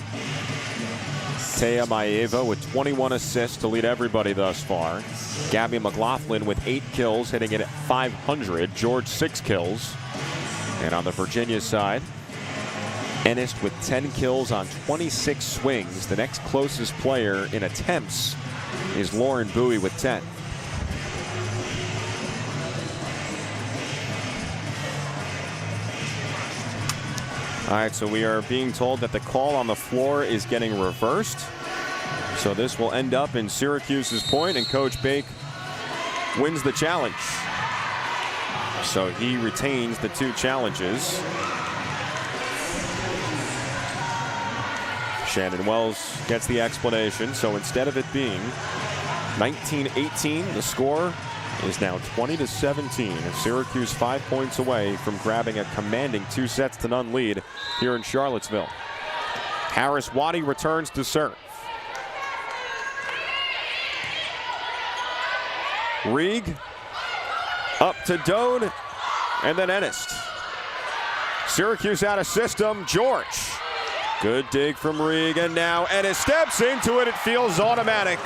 Thea Maeva with 21 assists to lead everybody thus far. Gabby McLaughlin with 8 kills, hitting it at 500. George 6 kills. And on the Virginia side, Ennis with 10 kills on 26 swings. The next closest player in attempts is Lauren Bowie with 10. All right, so we are being told that the call on the floor is getting reversed. So this will end up in Syracuse's point, and Coach Bake wins the challenge. So he retains the 2 challenges. Shannon Wells gets the explanation. So instead of it being 19-18, the score is now 20-17. Syracuse 5 points away from grabbing a commanding 2-0 lead here in Charlottesville. Harris Waddy returns to serve. Rieg up to Dode, and then Ennis. Syracuse out of system. George. Good dig from Rieg, and now Ennis steps into it. It feels automatic.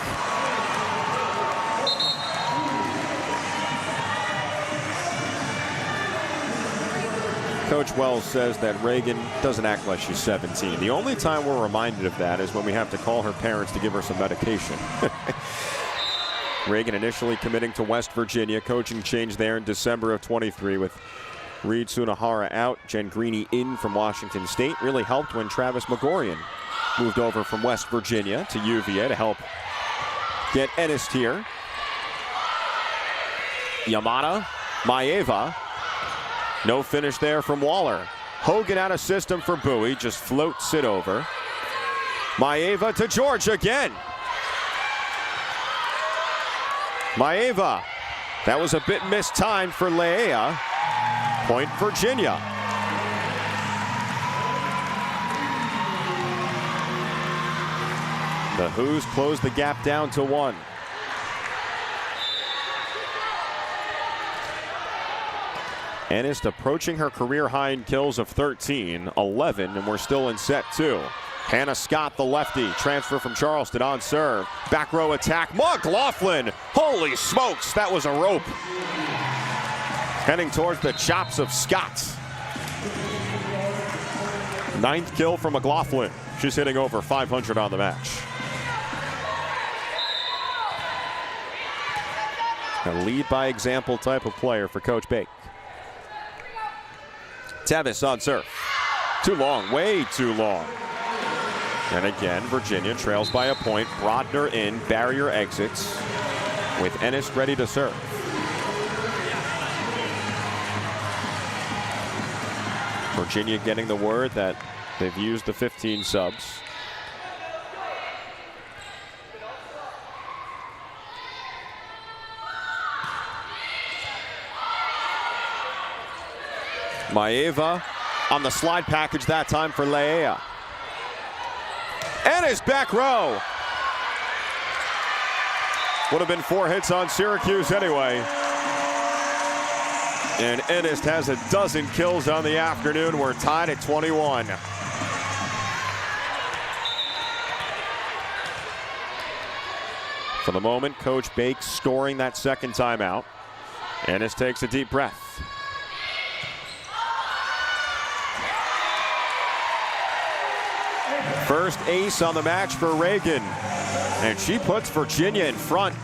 Coach Wells says that Reagan doesn't act like she's 17. The only time we're reminded of that is when we have to call her parents to give her some medication. Reagan initially committing to West Virginia. Coaching change there in December of 23 with Reed Sunahara out, Jen Greeny in from Washington State. Really helped when Travis McGorian moved over from West Virginia to UVA to help get Ennis here. Yamada, Maeva. No finish there from Waller. Hogan out of system for Bowie. Just floats it over. Maeva to George again. Maeva. That was a bit mistimed for Leia. Point Virginia. The Who's close the gap down to 1. Ennis approaching her career high in kills of 13, 11, and we're still in set 2. Hannah Scott, the lefty, transfer from Charleston on serve. Back row attack, McLaughlin. Holy smokes, that was a rope. Heading towards the chops of Scott. 9th kill for McLaughlin. She's hitting over 500 on the match. A lead by example type of player for Coach Bake. Tevis on serve. Too long, way too long. And again, Virginia trails by a point. Brodner in, barrier exits with Ennis ready to serve. Virginia getting the word that they've used the 15 subs. Maeva on the slide package that time for Leia. Ennis back row. Would have been 4 hits on Syracuse anyway. And Ennis has a dozen kills on the afternoon. We're tied at 21. For the moment, Coach Bake scoring that second timeout. Ennis takes a deep breath. First ace on the match for Reagan. And she puts Virginia in front.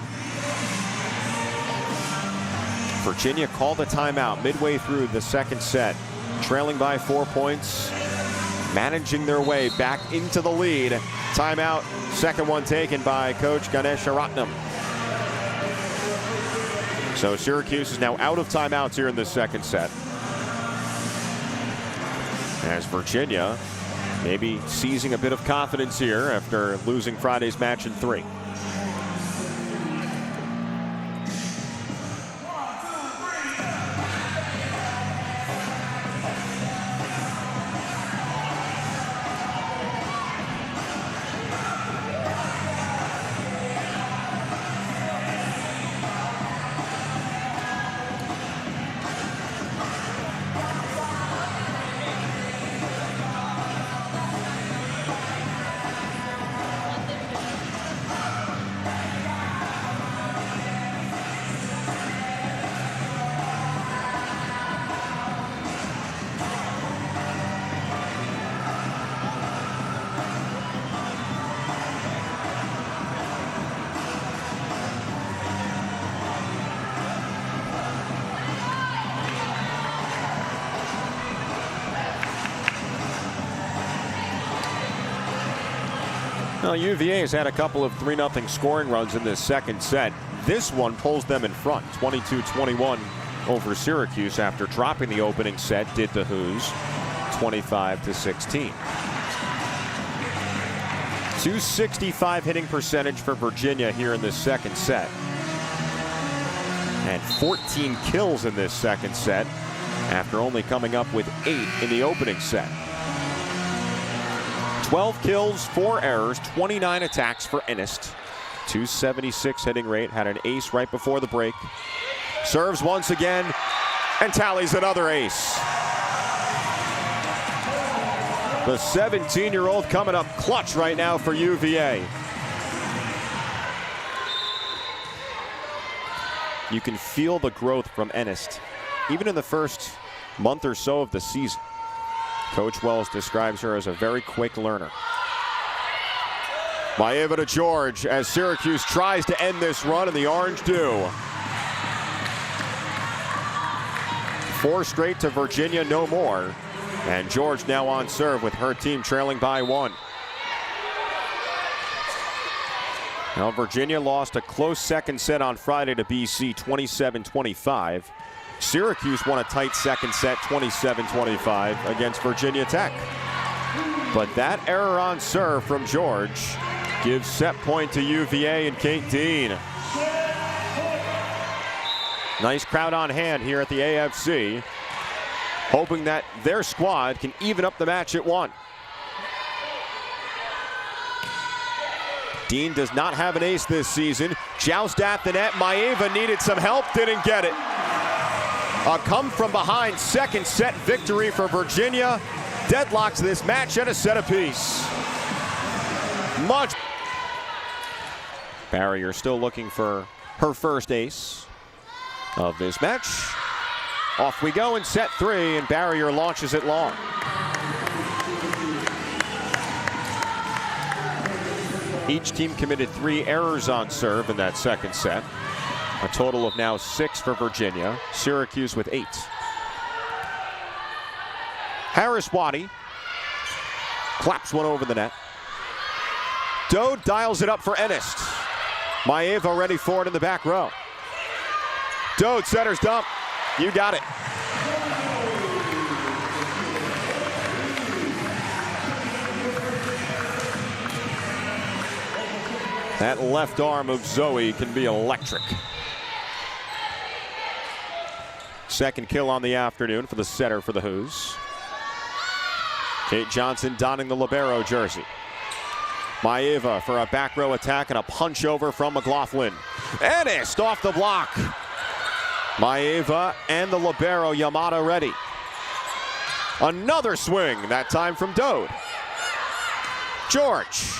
Virginia called a timeout midway through the second set. Trailing by 4 points. Managing their way back into the lead. Timeout, second one taken by Coach Ganesh Ratnam. So Syracuse is now out of timeouts here in the second set. As Virginia maybe seizing a bit of confidence here after losing Friday's match in 3. Well, UVA has had a couple of 3-0 scoring runs in this second set. This one pulls them in front, 22-21 over Syracuse after dropping the opening set, did the Hoos, 25-16. .265 hitting percentage for Virginia here in this second set. And 14 kills in this second set after only coming up with 8 in the opening set. 12 kills, 4 errors, 29 attacks for Ennist. .276 hitting rate, had an ace right before the break. Serves once again and tallies another ace. The 17-year-old coming up clutch right now for UVA. You can feel the growth from Ennist, even in the first month or so of the season. Coach Wells describes her as a very quick learner. Maeva to George as Syracuse tries to end this run, and the Orange do. 4 straight to Virginia, no more. And George now on serve with her team trailing by 1. Now Virginia lost a close second set on Friday to BC, 27-25. Syracuse won a tight second set, 27-25 against Virginia Tech. But that error on serve from George gives set point to UVA and Kate Dean. Nice crowd on hand here at the AFC, hoping that their squad can even up the match at 1. Dean does not have an ace this season. Joust at the net. Maeva needed some help, didn't get it. A come from behind second set victory for Virginia. Deadlocks this match at a set apiece. Much. Barrier still looking for her first ace of this match. Off we go in set 3, and Barrier launches it long. Each team committed 3 errors on serve in that second set. A total of now 6 for Virginia. Syracuse with 8. Harris-Waddy claps one over the net. Dode dials it up for Ennist. Maeva ready for it in the back row. Dode setter's dump. You got it. That left arm of Zoe can be electric. Second kill on the afternoon for the setter for the Hoos. Kate Johnson donning the libero jersey. Maeva for a back row attack and a punch over from McLaughlin. Ennist off the block. Maeva and the libero Yamada ready. Another swing, that time from Dode. George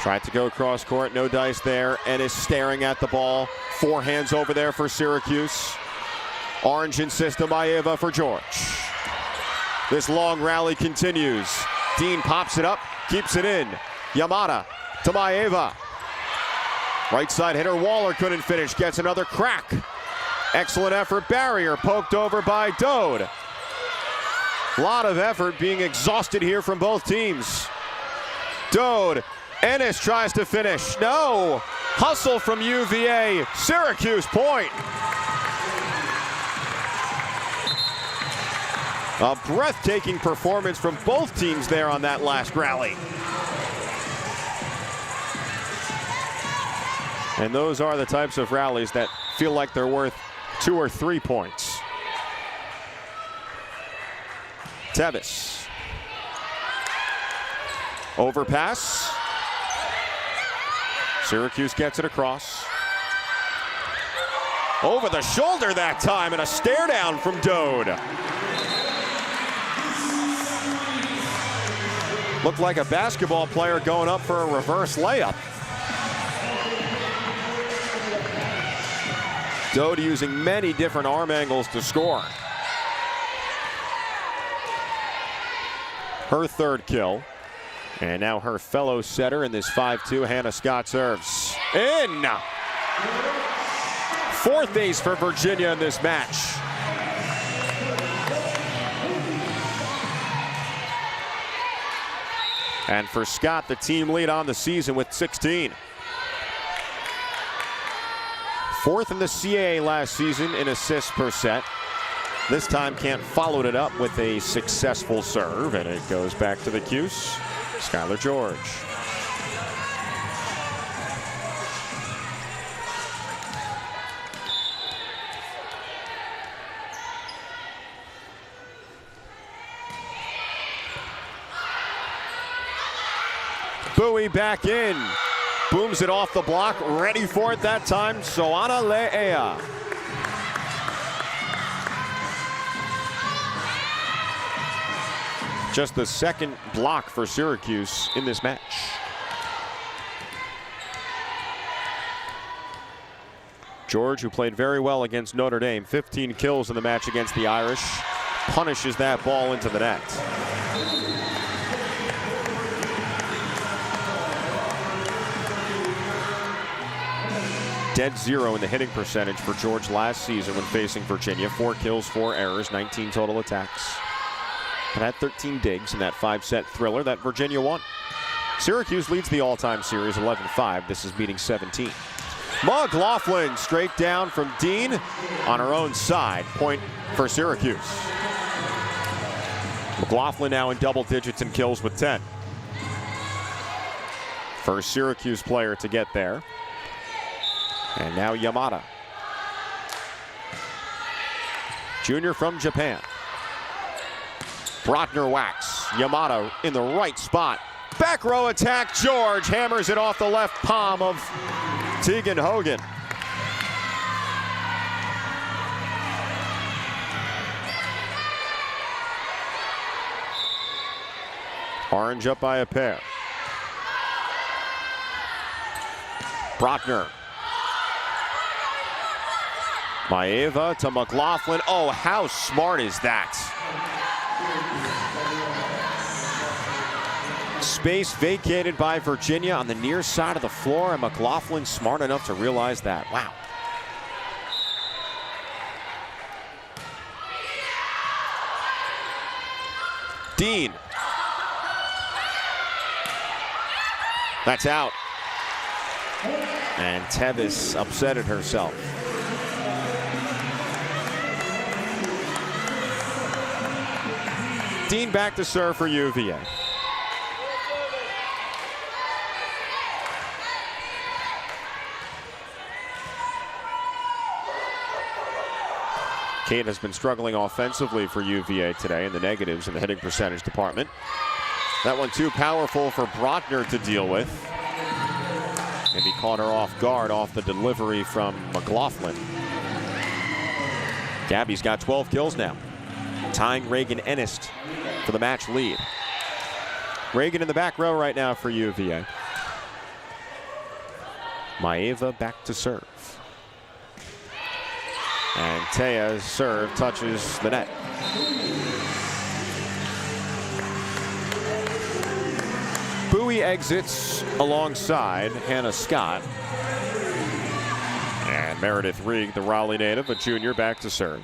tried to go cross court, no dice there, and is staring at the ball. 4 hands over there for Syracuse. Orange insists to Maeva for George. This long rally continues. Dean pops it up, keeps it in. Yamada to Maeva. Right side hitter Waller couldn't finish, gets another crack. Excellent effort, Barrier poked over by Dode. A lot of effort being exhausted here from both teams. Dode, Ennist tries to finish. No, hustle from UVA, Syracuse point. A breathtaking performance from both teams there on that last rally. And those are the types of rallies that feel like they're worth 2 or 3 points. Tevis. Overpass. Syracuse gets it across. Over the shoulder that time, and a stare down from Dode. Looked like a basketball player going up for a reverse layup. Dode using many different arm angles to score. Her 3rd kill. And now her fellow setter in this 5-2, Hannah Scott serves. In! 4th ace for Virginia in this match. And for Scott, the team lead on the season with 16. Fourth in the CAA last season in assists per set. This time can't follow it up with a successful serve, and it goes back to the Cuse. Skylar George. Bowie back in. Booms it off the block. Ready for it that time. Soana Le'ea. Just the second block for Syracuse in this match. George, who played very well against Notre Dame, 15 kills in the match against the Irish, punishes that ball into the net. Dead zero in the hitting percentage for George last season when facing Virginia. 4 kills, 4 errors, 19 total attacks. But had 13 digs in that 5-set thriller that Virginia won. Syracuse leads the all-time series 11-5. This is meeting 17. McLaughlin straight down from Dean on her own side. Point for Syracuse. McLaughlin now in double digits in kills with 10. First Syracuse player to get there. And now Yamada. Junior from Japan. Brockner whacks. Yamada in the right spot. Back row attack. George hammers it off the left palm of Tegan Hogan. Orange up by a pair. Brockner. Maeva to McLaughlin. Oh, how smart is that? Space vacated by Virginia on the near side of the floor, and McLaughlin smart enough to realize that. Wow. Dean. That's out. And Tevis upsetted herself. Dean back to serve for UVA. Kate has been struggling offensively for UVA today in the negatives in the hitting percentage department. That one too powerful for Brockner to deal with. And he caught her off guard off the delivery from McLaughlin. Gabby's got 12 kills now, tying Reagan Ennist for the match lead. Reagan in the back row right now for UVA. Maeva back to serve. And Tea's serve touches the net. Bowie exits alongside Hannah Scott. And Meredith Reig, the Raleigh native, a junior, back to serve.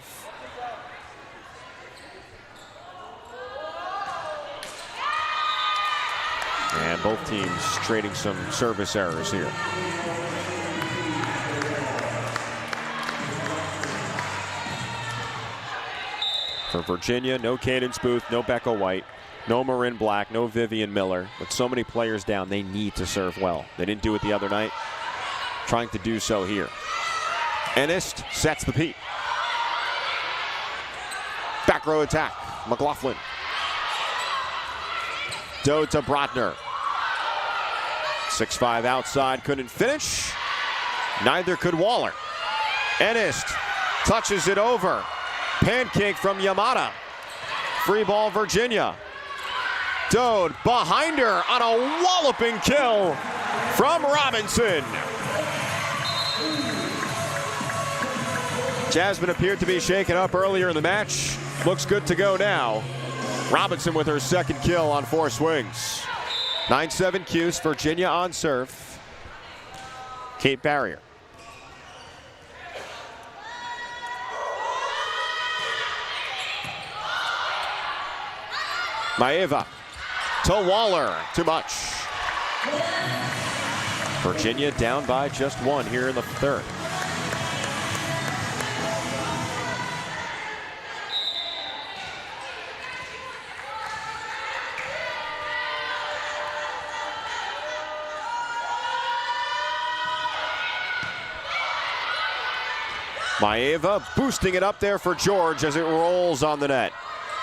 And both teams trading some service errors here. For Virginia, no Cadence Booth, no Becca White, no Marin Black, no Vivian Miller. With so many players down, they need to serve well. They didn't do it the other night. Trying to do so here. Ennist sets the peak. Back row attack. McLaughlin. Doe to Brockner. 6-5 outside, couldn't finish. Neither could Waller. Ennist touches it over. Pancake from Yamada. Free ball, Virginia. Dode behind her on a walloping kill from Robinson. Jasmine appeared to be shaken up earlier in the match. Looks good to go now. Robinson with her second kill on 4 swings. 9-7 Cuse, Virginia on serve. Kate Barrier. Maeva to Waller. Too much. Virginia down by just one here in the third. Maeva boosting it up there for George as it rolls on the net.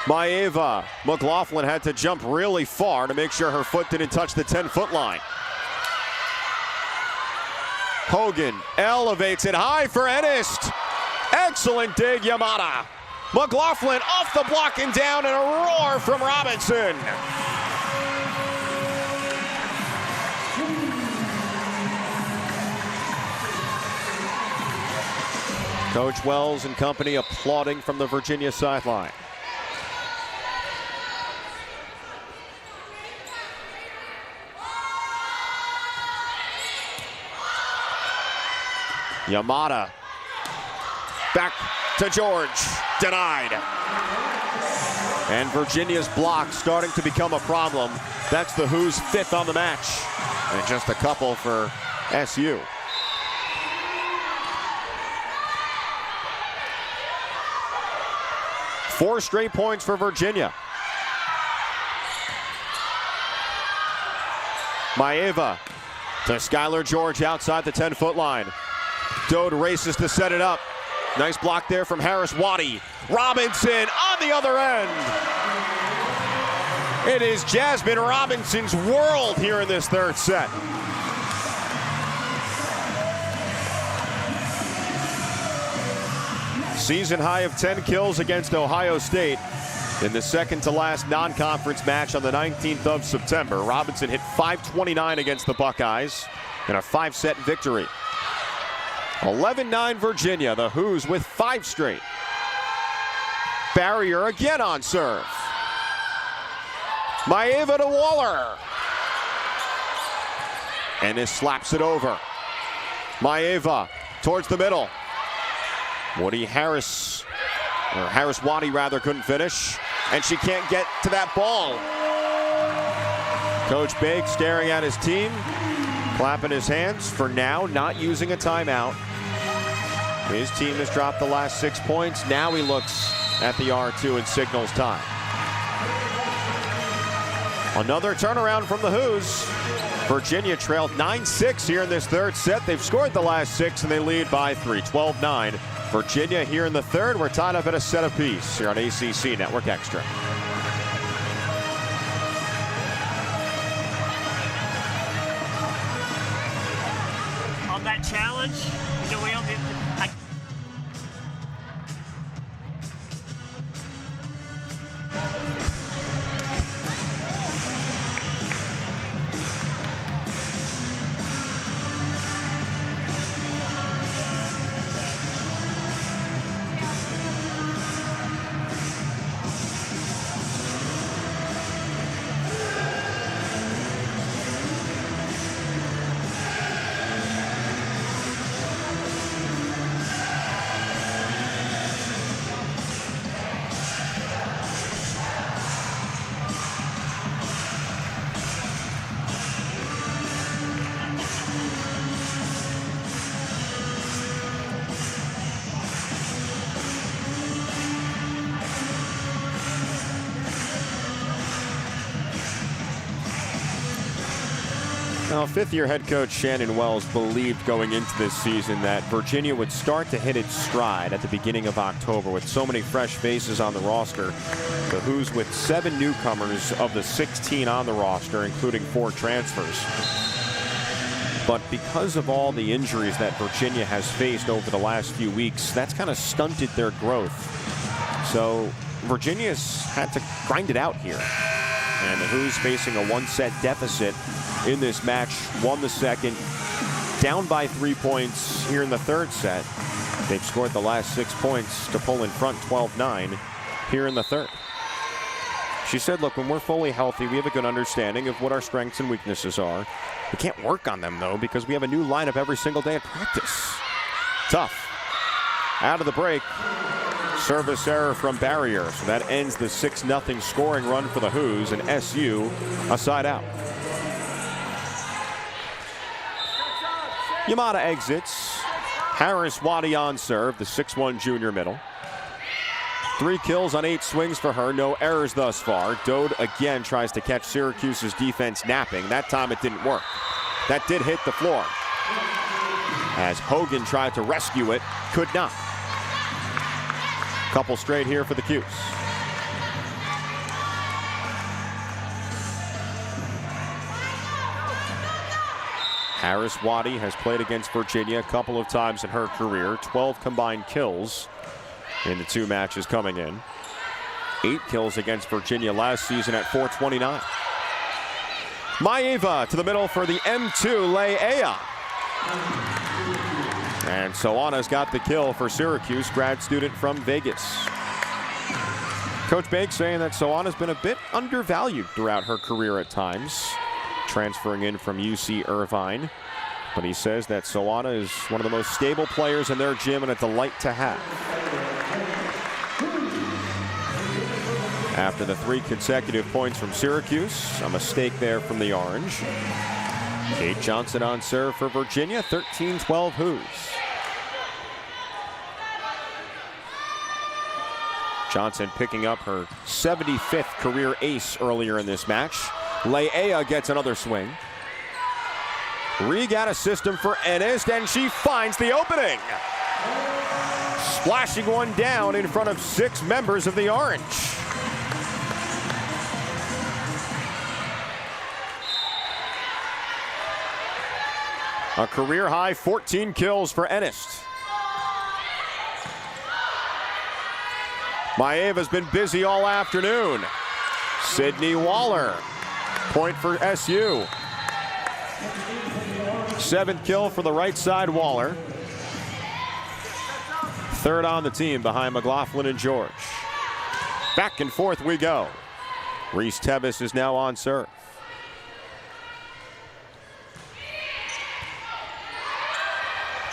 Maeva, McLaughlin had to jump really far to make sure her foot didn't touch the 10-foot line. Hogan elevates it high for Ennist. Excellent dig, Yamada. McLaughlin off the block and down, and a roar from Robinson. Coach Wells and company applauding from the Virginia sideline. Yamada back to George, denied. And Virginia's block starting to become a problem. That's the Who's fifth on the match, and just a couple for SU. Four straight points for Virginia. Maeva to Skylar George outside the 10-foot line. Dode races to set it up. Nice block there from Harris Waddy. Robinson on the other end. It is Jasmine Robinson's world here in this third set. Season high of 10 kills against Ohio State in the second to last non-conference match on the 19th of September. Robinson hit .529 against the Buckeyes in a 5-set victory. 11-9 Virginia, the Who's with 5 straight. Barrier again on serve. Maeva to Waller. Ennis slaps it over. Maeva towards the middle. Harris Waddy rather, couldn't finish, and she can't get to that ball. Coach Baig staring at his team, clapping his hands for now, not using a timeout. His team has dropped the last 6 points. Now he looks at the R2 and signals time. Another turnaround from the Who's. Virginia trailed 9-6 here in this third set. They've scored the last 6 and they lead by 3, 12-9. Virginia here in the third. We're tied up at a set apiece here on ACC Network Extra. On that challenge, Now, fifth-year head coach Shannon Wells believed going into this season that Virginia would start to hit its stride at the beginning of October with so many fresh faces on the roster. The Who's with 7 newcomers of the 16 on the roster, including 4 transfers. But because of all the injuries that Virginia has faced over the last few weeks, that's kind of stunted their growth. So Virginia's had to grind it out here. And the Who's facing a 1-set deficit in this match, won the second, down by 3 points here in the third set. They've scored the last 6 points to pull in front 12-9 here in the third. She said, look, when we're fully healthy, we have a good understanding of what our strengths and weaknesses are. We can't work on them, though, because we have a new lineup every single day at practice. Tough. Out of the break, service error from Barrier. So that ends the 6-0 scoring run for the Hoos, and SU a side out. Yamada exits. Harris Waddy on serve, the 6'1 junior middle. 3 kills on 8 swings for her, no errors thus far. Dode again tries to catch Syracuse's defense napping. That time it didn't work. That did hit the floor. As Hogan tried to rescue it, could not. Couple straight here for the Cuse. Harris Waddy has played against Virginia a couple of times in her career. 12 combined kills in the 2 matches coming in. 8 kills against Virginia last season at .429. Maeva to the middle for the M2, Leia. And Soana's got the kill for Syracuse, grad student from Vegas. Coach Bake saying that Soana's been a bit undervalued throughout her career at times, transferring in from UC Irvine. But he says that Soana is one of the most stable players in their gym and a delight to have. After the 3 consecutive points from Syracuse, a mistake there from the Orange. Kate Johnson on serve for Virginia, 13-12 Hoos. Johnson picking up her 75th career ace earlier in this match. Leia gets another swing. Reed got a system for Ennis, and she finds the opening. Splashing one down in front of 6 members of the Orange. A career-high 14 kills for Ennis. Maeva's been busy all afternoon. Sydney Waller, point for SU. 7th kill for the right side Waller. 3rd on the team behind McLaughlin and George. Back and forth we go. Reese Tevis is now on serve.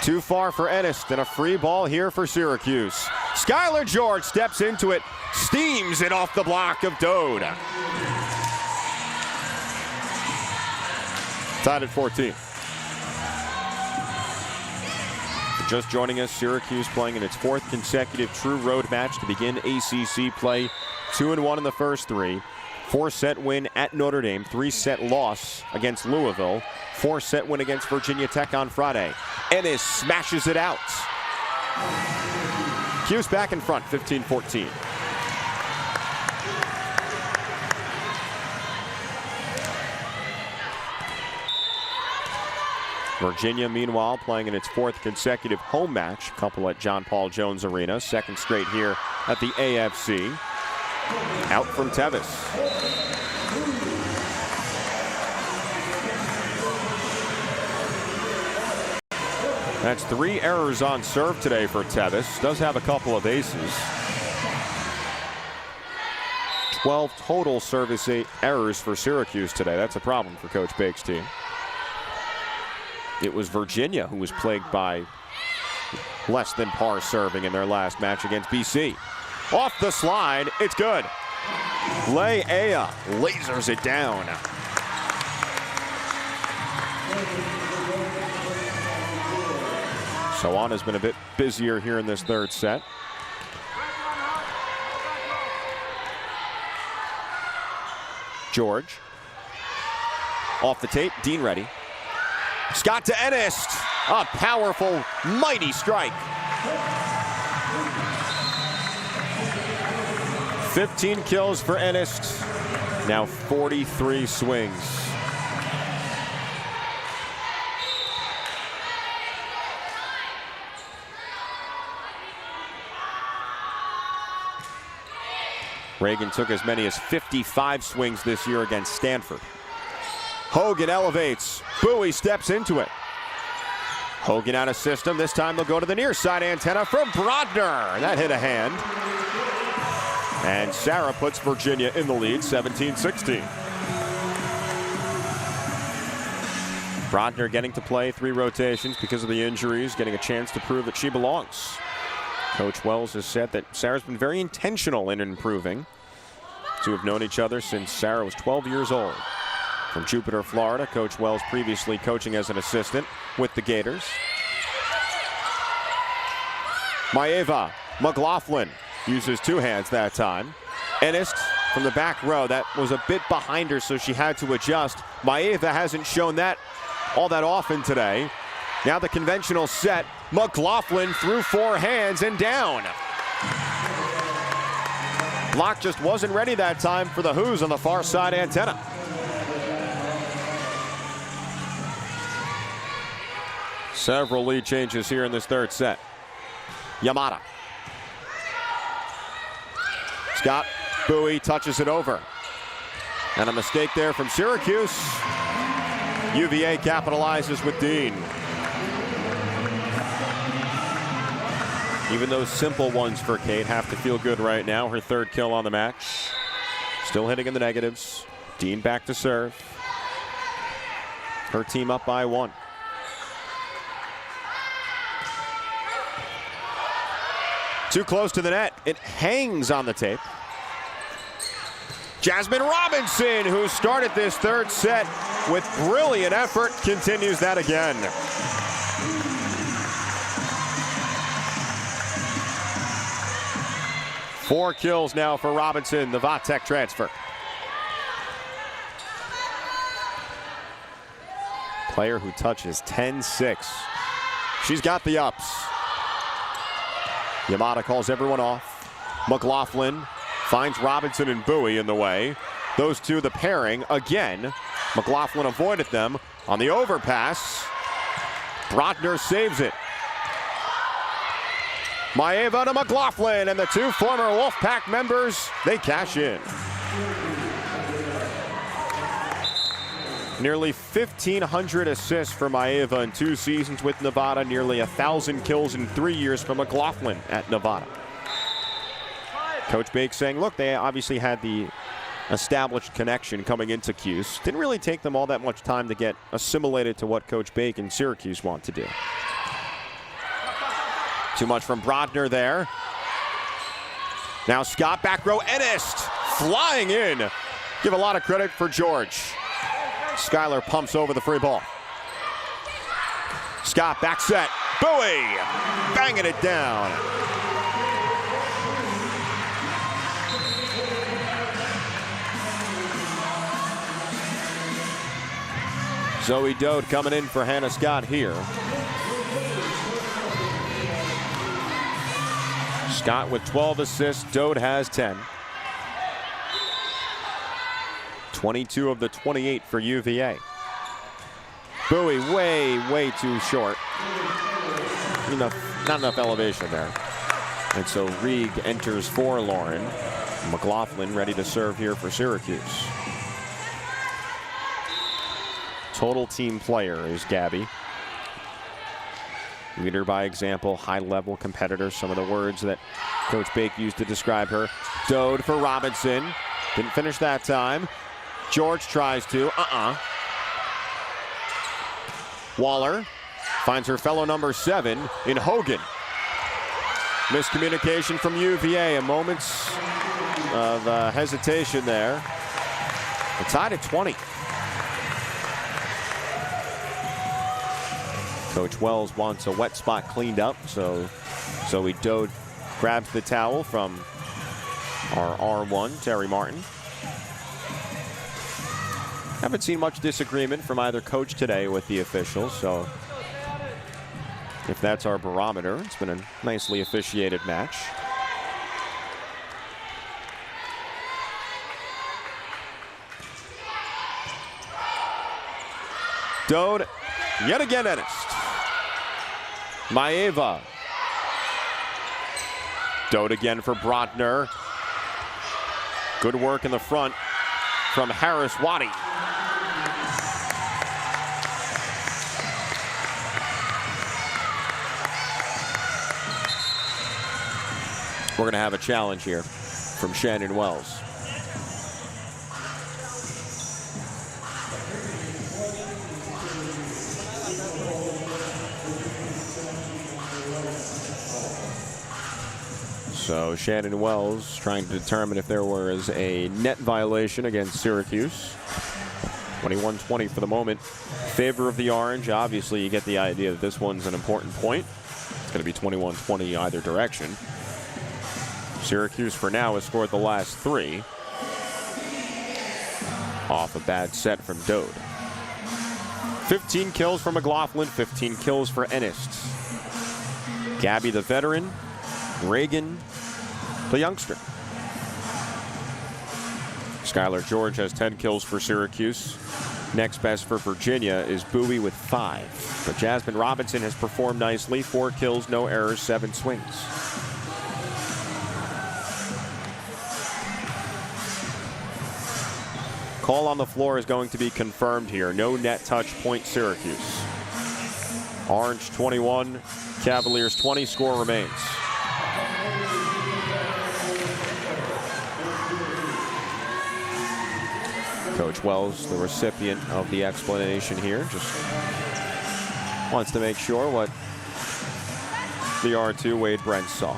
Too far for Ennis, and a free ball here for Syracuse. Skylar George steps into it, steams it off the block of Dode. Tied at 14. Just joining us, Syracuse playing in its 4th consecutive true road match to begin ACC play. 2-1 in the first 3. 4-set win at Notre Dame, 3-set loss against Louisville, 4-set win against Virginia Tech on Friday. Ennis smashes it out. Cuse back in front, 15-14. Virginia, meanwhile, playing in its 4th consecutive home match, couple at John Paul Jones Arena, 2nd straight here at the AFC. Out from Tevis. That's 3 errors on serve today for Tevis. Does have a couple of aces. 12 total service errors for Syracuse today. That's a problem for Coach Bake's team. It was Virginia who was plagued by less than par serving in their last match against BC. Off the slide, it's good. Leia lasers it down. Soana's been a bit busier here in this 3rd set. George. Off the tape, Dean ready. Scott to Ennis. A powerful, mighty strike. 15 kills for Ennis. Now 43 swings. Reagan took as many as 55 swings this year against Stanford. Hogan elevates. Bowie steps into it. Hogan out of system. This time they'll go to the near side antenna from Brodner. That hit a hand. And Sarah puts Virginia in the lead, 17-16. Brodner getting to play 3 rotations because of the injuries, getting a chance to prove that she belongs. Coach Wells has said that Sarah's been very intentional in improving. Two have known each other since Sarah was 12 years old. From Jupiter, Florida, Coach Wells previously coaching as an assistant with the Gators. Maeva McLaughlin uses two hands that time. Ennis from the back row. That was a bit behind her, so she had to adjust. Maeva hasn't shown that all that often today. Now the conventional set. McLaughlin through four hands and down. Block just wasn't ready that time for the Who's on the far side antenna. Several lead changes here in this third set. Yamada. Scott Bowie touches it over. And a mistake there from Syracuse. UVA capitalizes with Dean. Even those simple ones for Kate have to feel good right now. Her third kill on the match. Still hitting in the negatives. Dean back to serve. Her team up by one. Too close to the net. It hangs on the tape. Jasmine Robinson, who started this third set with brilliant effort, continues that again. Four kills now for Robinson, the Vatek transfer. Player who touches 10-6. She's got the ups. Yamada calls everyone off. McLaughlin finds Robinson and Bowie in the way. Those two, the pairing again. McLaughlin avoided them on the overpass. Brodner saves it. Maeva to McLaughlin, and the two former Wolfpack members, they cash in. Nearly 1,500 assists for Maeva in 2 seasons with Nevada. Nearly 1,000 kills in 3 years for McLaughlin at Nevada. Coach Bake saying, look, they obviously had the established connection coming into Cuse. Didn't really take them all that much time to get assimilated to what Coach Bake and Syracuse want to do. Too much from Brodner there. Now Scott, back row, Ennis flying in. Give a lot of credit for George. Skylar pumps over the free ball. Scott, back set. Bowie banging it down. Zoe Dode coming in for Hannah Scott here. Scott with 12 assists. Dode has 10. 22 of the 28 for UVA. Bowie way too short. Not enough elevation there. And so Reeg enters for Lauren. McLaughlin ready to serve here for Syracuse. Total team player is Gabby. Leader by example, high-level competitor. Some of the words that Coach Bake used to describe her. Dode for Robinson. Didn't finish that time. George tries to. Waller finds her fellow number 7 in Hogan. Miscommunication from UVA. A moment's of hesitation there. It's tied at 20. Coach Wells wants a wet spot cleaned up, so Zoe Dode grabs the towel from our R1, Terry Martin. Haven't seen much disagreement from either coach today with the officials, so if that's our barometer, it's been a nicely officiated match. Dode, yet again Ennis. Maeva. Dode again for Brodner. Good work in the front from Harris Waddy. We're going to have a challenge here from Shannon Wells. So Shannon Wells trying to determine if there was a net violation against Syracuse. 21-20 for the moment. Favor of the Orange. Obviously, you get the idea that this one's an important point. It's going to be 21-20 either direction. Syracuse, for now, has scored the last 3. Off a bad set from Dode. 15 kills for McLaughlin, 15 kills for Ennis. Gabby, the veteran. Reagan, the youngster. Skylar George has 10 kills for Syracuse. Next best for Virginia is Bowie with 5. But Jasmine Robinson has performed nicely. 4 kills, no errors, 7 swings. Call on the floor is going to be confirmed here. No net touch, point Syracuse. Orange 21, Cavaliers 20, score remains. Coach Wells, the recipient of the explanation here, just wants to make sure what the R2 Wade Brent saw.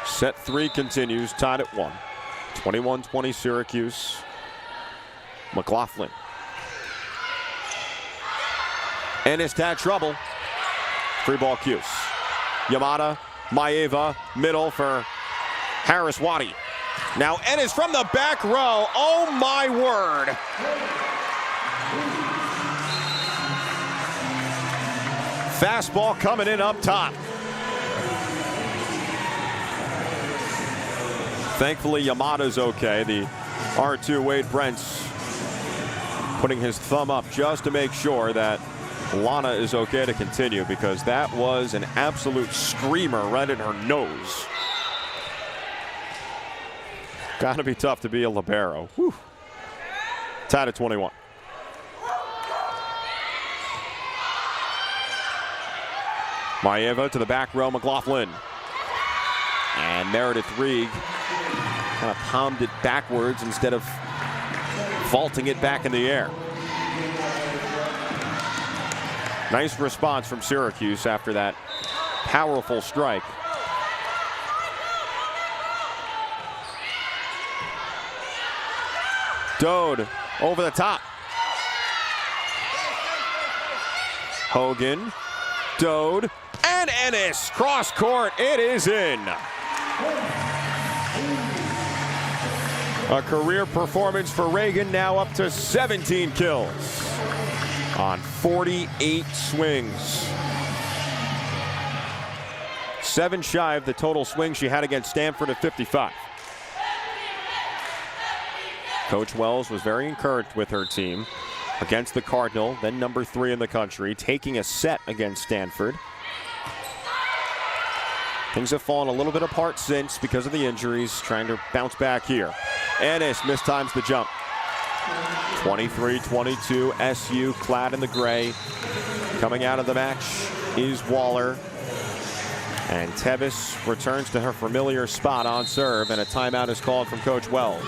Set 3 continues, tied at 1. 21-20 Syracuse. McLaughlin. Ennis had trouble. Free ball Cuse. Yamada, Maeva, middle for Harris Waddy. Now Ennis from the back row. Oh my word. Fastball coming in up top. Thankfully, Yamada's okay. The R2 Wade Brent's putting his thumb up just to make sure that Lana is okay to continue, because that was an absolute screamer right in her nose. Gotta be tough to be a libero. Whew. Tied at 21. Maeva to the back row, McLaughlin. And Meredith Reed kind of palmed it backwards instead of vaulting it back in the air. Nice response from Syracuse after that powerful strike. Dode over the top. Hogan, Dode, and Ennis. Cross court, it is in. A career performance for Reagan, now up to 17 kills on 48 swings. 7 shy of the total swing she had against Stanford at 55. Coach Wells was very encouraged with her team against the Cardinal, then number 3 in the country, taking a set against Stanford. Things have fallen a little bit apart since because of the injuries, trying to bounce back here. Ennis mistimes the jump. 23-22, SU clad in the gray. Coming out of the match is Waller. And Tevis returns to her familiar spot on serve, and a timeout is called from Coach Wells.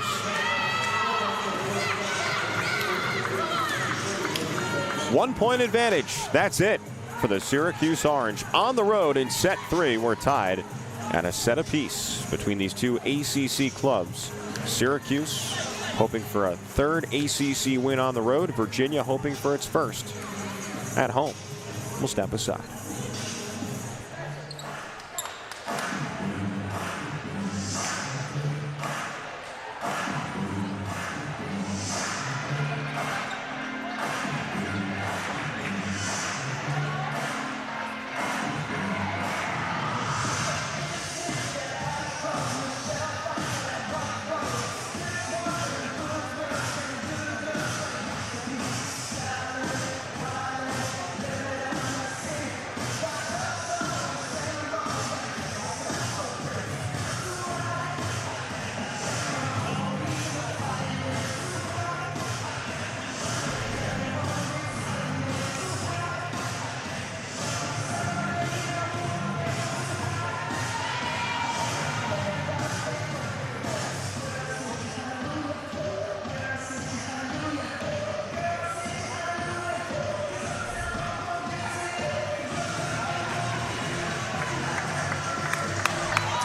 One-point advantage. That's it for the Syracuse Orange. On the road in set 3, we're tied at a set apiece between these two ACC clubs. Syracuse hoping for a 3rd ACC win on the road. Virginia hoping for its 1st at home. We'll step aside.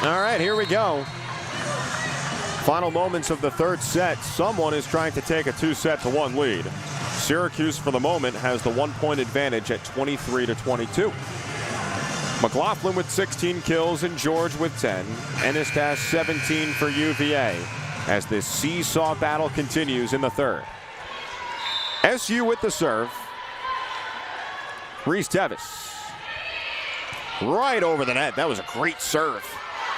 All right, here we go. Final moments of the third set. Someone is trying to take a 2-1 lead. Syracuse, for the moment, has the 1-point advantage at 23-22. McLaughlin with 16 kills and George with 10. Ennis has 17 for UVA as this seesaw battle continues in the third. SU with the serve. Reese Tevis. Right over the net. That was a great serve.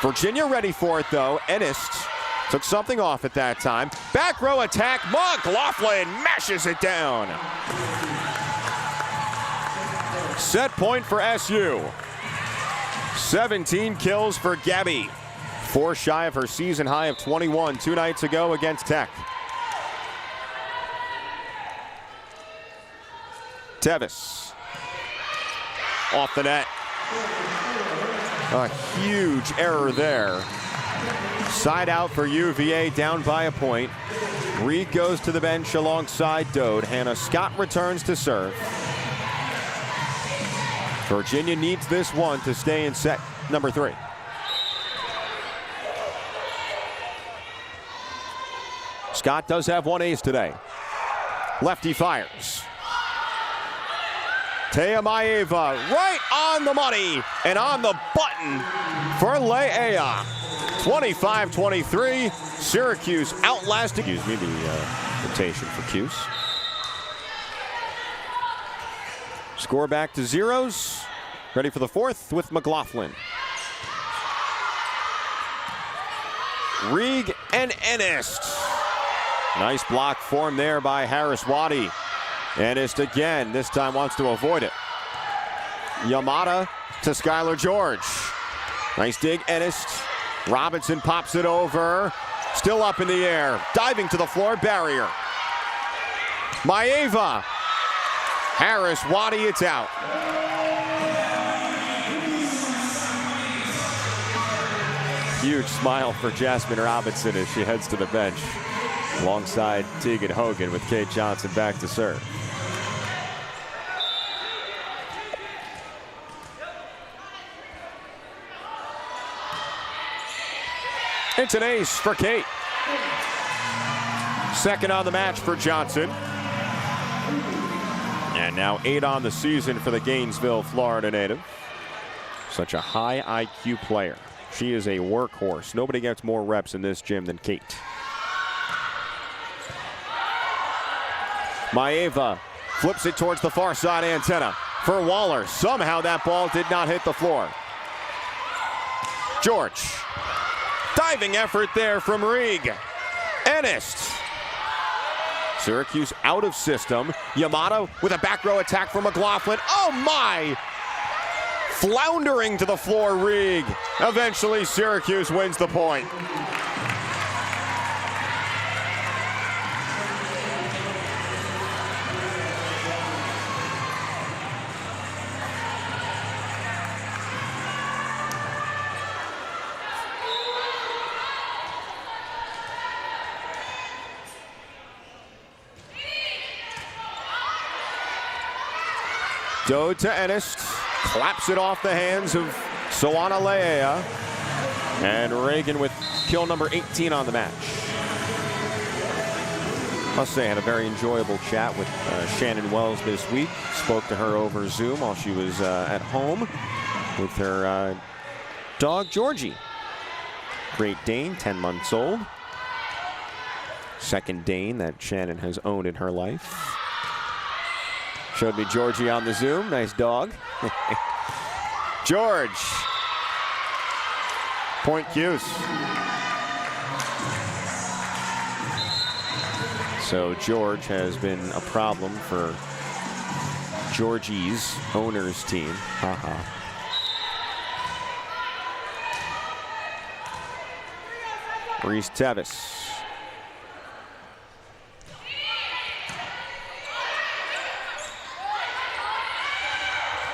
Virginia ready for it, though. Ennis took something off at that time. Back row attack. McLaughlin mashes it down. Set point for SU. 17 kills for Gabby. 4 shy of her season high of 21 2 nights ago against Tech. Tevis. Off the net. A huge error there. Side out for UVA, down by a point. Reed goes to the bench alongside Dode. Hannah Scott returns to serve. Virginia needs this one to stay in set number 3. Scott does have 1 ace today. Lefty fires. Taya Maeva right on the money and on the button for Leia. 25-23. Syracuse outlasting. Excuse me, the rotation for Cuse. Score back to zeros. Ready for the fourth with McLaughlin. Reeg and Ennis. Nice block form there by Harris Waddy. Ennis again, this time wants to avoid it. Yamada to Skylar George. Nice dig, Ennis. Robinson pops it over. Still up in the air. Diving to the floor, barrier. Maeva. Harris Waddy, it's out. Huge smile for Jasmine Robinson as she heads to the bench alongside Tegan Hogan with Kate Johnson back to serve. It's an ace for Kate. Second on the match for Johnson. And now 8 on the season for the Gainesville, Florida native. Such a high IQ player. She is a workhorse. Nobody gets more reps in this gym than Kate. Maeva flips it towards the far side antenna for Waller. Somehow that ball did not hit the floor. George. Diving effort there from Reeg. Ennis. Syracuse out of system. Yamada with a back row attack from McLaughlin. Oh my! Floundering to the floor, Reeg. Eventually Syracuse wins the point. Dode to Ennis, claps it off the hands of Soana Leia, and Reagan with kill number 18 on the match. Must say I had a very enjoyable chat with Shannon Wells this week. Spoke to her over Zoom while she was at home with her dog Georgie. Great Dane, 10 months old. Second Dane that Shannon has owned in her life. Showed me Georgie on the Zoom. Nice dog. George. Point Cuse. So George has been a problem for Georgie's owner's team. Haha. Reese Tevis.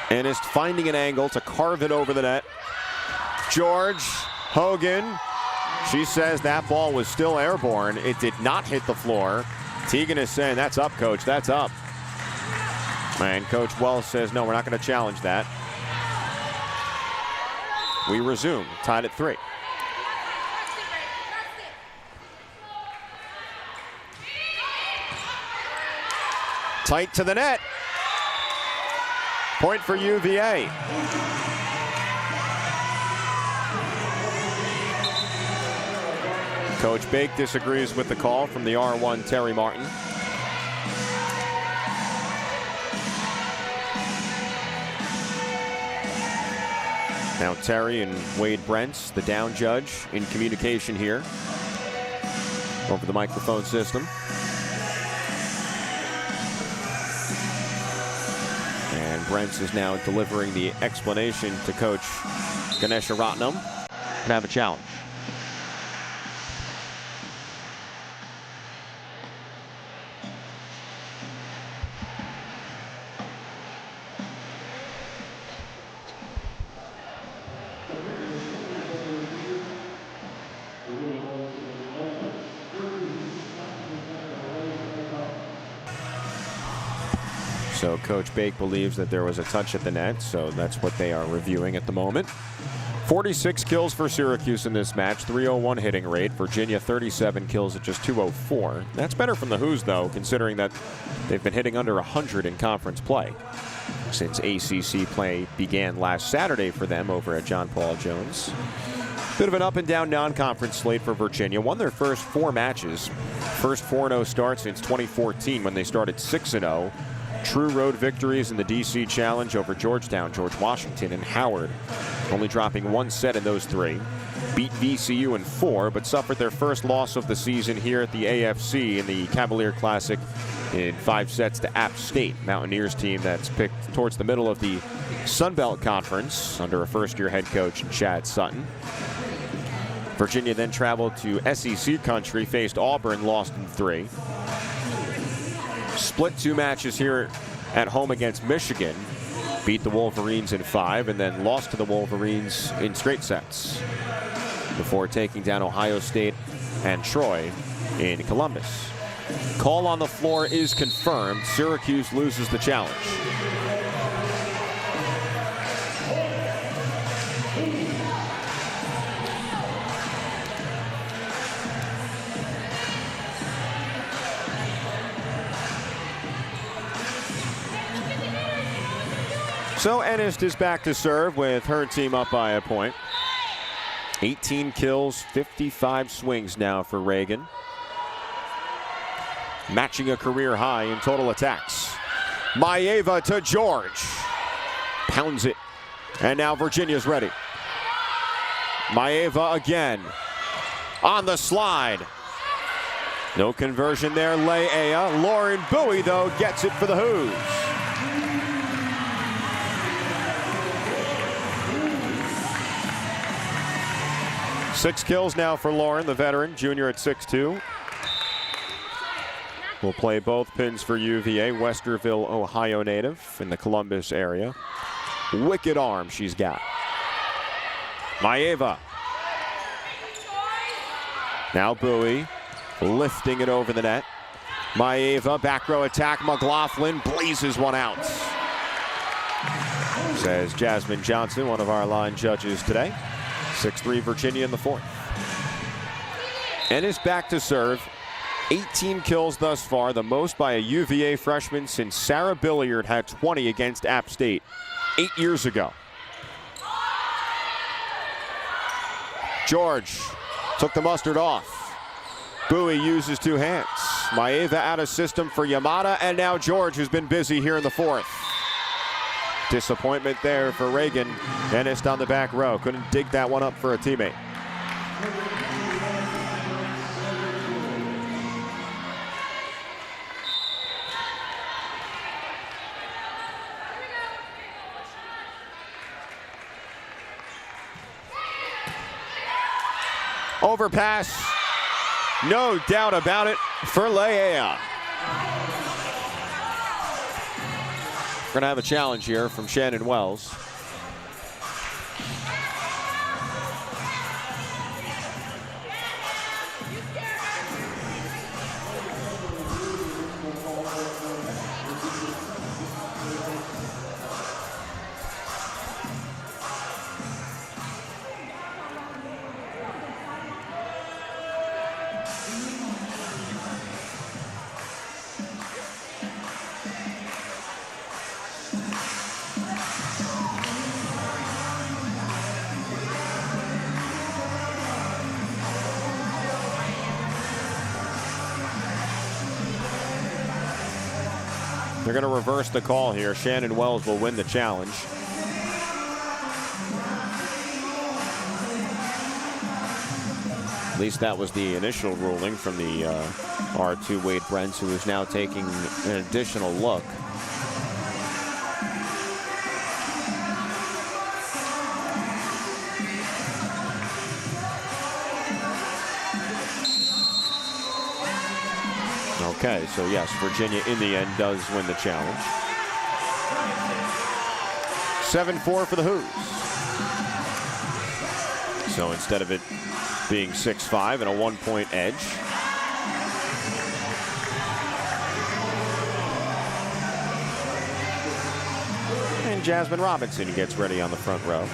Ennis finding an angle to carve it over the net. George, Hogan. She says that ball was still airborne. It did not hit the floor. Tegan is saying, that's up, coach, that's up. And Coach Wells says, no, we're not going to challenge that. We resume, tied at 3. Tight to the net. Point for UVA. Coach Bake disagrees with the call from the R1 Terry Martin. Now Terry and Wade Brents, the down judge, in communication here over the microphone system. And Brents is now delivering the explanation to Coach Ganesha Ratnam. Can have a challenge. So Coach Bake believes that there was a touch at the net, so that's what they are reviewing at the moment. 46 kills for Syracuse in this match, 301 hitting rate. Virginia 37 kills at just 204. That's better from the Who's, though, considering that they've been hitting under 100 in conference play since ACC play began last Saturday for them over at John Paul Jones. Bit of an up and down non-conference slate for Virginia. Won their first 4 matches. First 4-0 start since 2014 when they started 6-0. True road victories in the DC Challenge over Georgetown, George Washington, and Howard, only dropping 1 set in those 3. Beat VCU in 4, but suffered their first loss of the season here at the AFC in the Cavalier Classic in 5 sets to App State, Mountaineers team that's picked towards the middle of the Sun Belt Conference under a first-year head coach, Chad Sutton. Virginia then traveled to SEC country, faced Auburn, lost in 3. Split 2 matches here at home against Michigan. Beat the Wolverines in 5 and then lost to the Wolverines in straight sets before taking down Ohio State and Troy in Columbus. Call on the floor is confirmed. Syracuse loses the challenge. So Ennis is back to serve with her team up by a point. 18 kills, 55 swings now for Reagan. Matching a career high in total attacks. Maeva to George. Pounds it. And now Virginia's ready. Maeva again. On the slide. No conversion there, Leia. Lauren Bowie, though, gets it for the Who's. Six kills now for Lauren, the veteran, junior at 6'2". Will play both pins for UVA, Westerville, Ohio native in the Columbus area. Wicked arm she's got. Maeva. Now Bowie lifting it over the net. Maeva, back row attack. McLaughlin blazes one out. Says Jasmine Johnson, one of our line judges today. 6-3 Virginia in the 4th. Ennis back to serve. 18 kills thus far, the most by a UVA freshman since Sarah Billiard had 20 against App State 8 years ago. George took the mustard off. Bowie uses 2 hands. Maeva out of system for Yamada, and now George has been busy here in the 4th. Disappointment there for Reagan. Ennis down the back row. Couldn't dig that one up for a teammate. Overpass. No doubt about it for Leia. We're going to have a challenge here from Shannon Wells. They're going to reverse the call here. Shannon Wells will win the challenge. At least that was the initial ruling from the R2 Wade Brents, who is now taking an additional look. Okay, so yes, Virginia in the end does win the challenge. 7-4 for the Hoos. So instead of it being 6-5 and a 1-point edge, and Jasmine Robinson gets ready on the front row.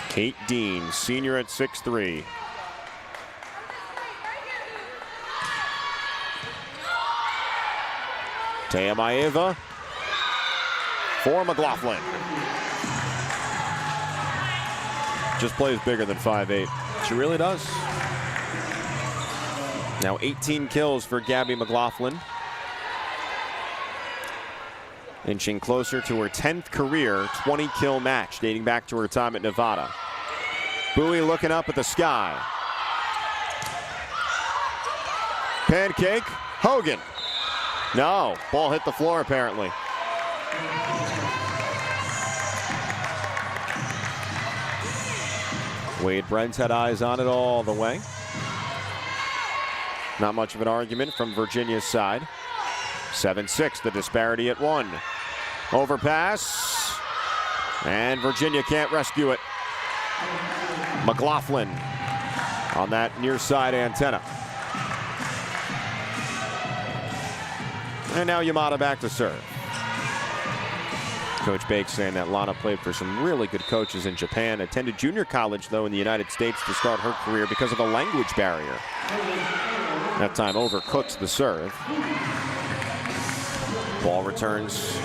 Kate Dean, senior at 6'3". Taya Maeva for McLaughlin. Just plays bigger than 5'8". She really does. Now 18 kills for Gabby McLaughlin. Inching closer to her 10th career 20-kill match dating back to her time at Nevada. Bowie looking up at the sky. Pancake, Hogan. No, ball hit the floor apparently. Wade Brents had eyes on it all the way. Not much of an argument from Virginia's side. 7-6, the disparity at 1. Overpass, and Virginia can't rescue it. McLaughlin on that near side antenna. And now Yamada back to serve. Coach Bake saying that Lana played for some really good coaches in Japan, attended junior college though in the United States to start her career because of a language barrier. That time overcooks the serve. Ball returns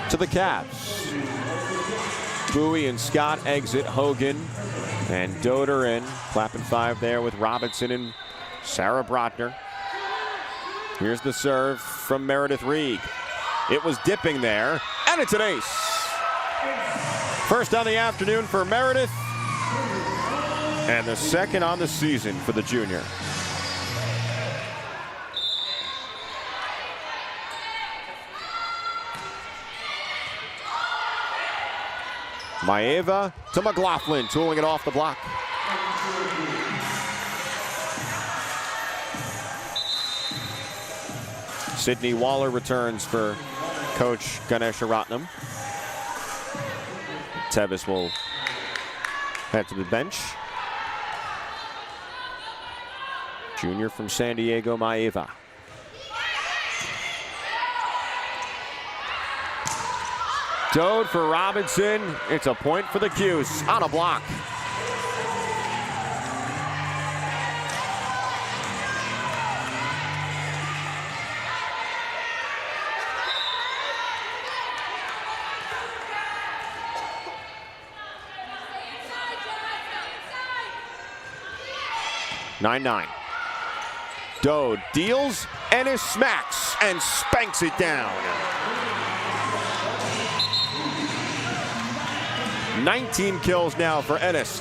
to the Cavs. Bowie and Scott exit. Hogan and Doder in. Clapping 5 there with Robinson and Sarah Brotner. Here's the serve from Meredith Reed. It was dipping there, and it's an ace. First on the afternoon for Meredith, and the second on the season for the junior. Maeva to McLaughlin, tooling it off the block. Sydney Waller returns for Coach Ganesha Ratnam. Tevis will head to the bench. Junior from San Diego, Maeva. Dode for Robinson. It's a point for the Cuse on a block. (9-9). Dode deals, Ennis smacks and spanks it down. 19 kills now for Ennis.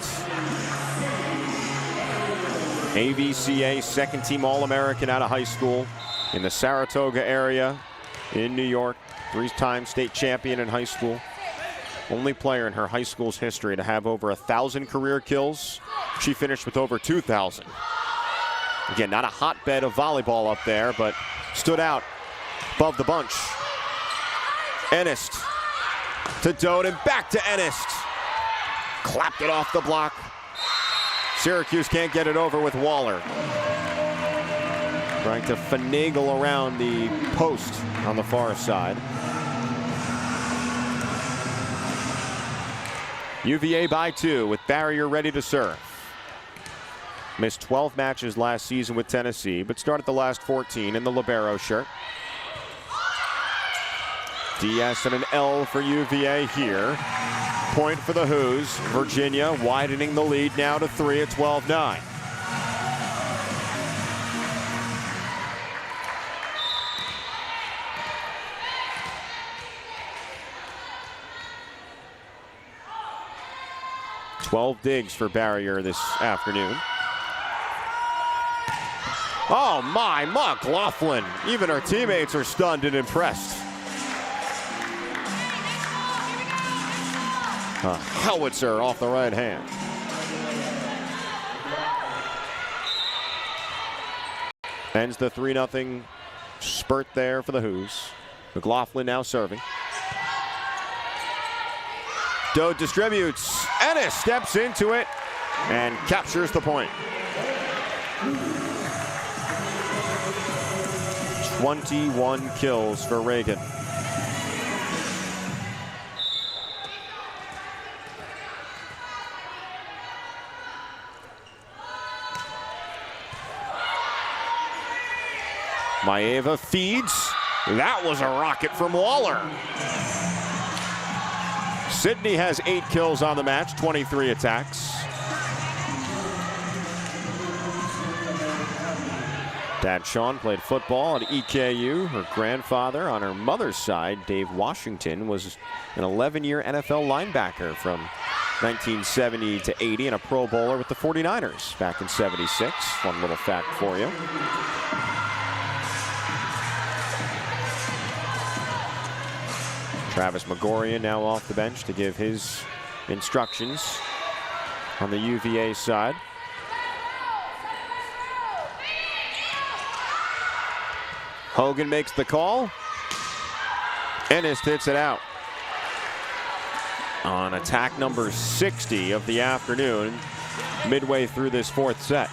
AVCA second-team All-American out of high school in the Saratoga area in New York. 3-time state champion in high school. Only player in her high school's history to have over 1,000 career kills. She finished with over 2,000. Again, not a hotbed of volleyball up there, but stood out above the bunch. Ennis to Dode and back to Ennis. Clapped it off the block. Syracuse can't get it over with Waller. Trying to finagle around the post on the far side. UVA by 2 with Barrier ready to serve. Missed 12 matches last season with Tennessee, but started the last 14 in the libero shirt. DS and an L for UVA here. Point for the Hoos. Virginia widening the lead now to 3 at 12-9. 12 digs for Barrier this afternoon. Oh my, McLaughlin. Even her teammates are stunned and impressed. A howitzer off the right hand. Ends the 3-0 spurt there for the Hoos. McLaughlin now serving. Dode distributes. Ennis steps into it and captures the point. 21 kills for Reagan. Maeva feeds. That was a rocket from Waller. Sydney has 8 kills on the match, 23 attacks. Dad Sean played football at EKU. Her grandfather on her mother's side, Dave Washington, was an 11-year NFL linebacker from 1970 to 80 and a Pro Bowler with the 49ers back in 76. Fun little fact for you. Travis Megorian now off the bench to give his instructions on the UVA side. Hogan makes the call. Ennis hits it out. On attack number 60 of the afternoon, midway through this 4th set.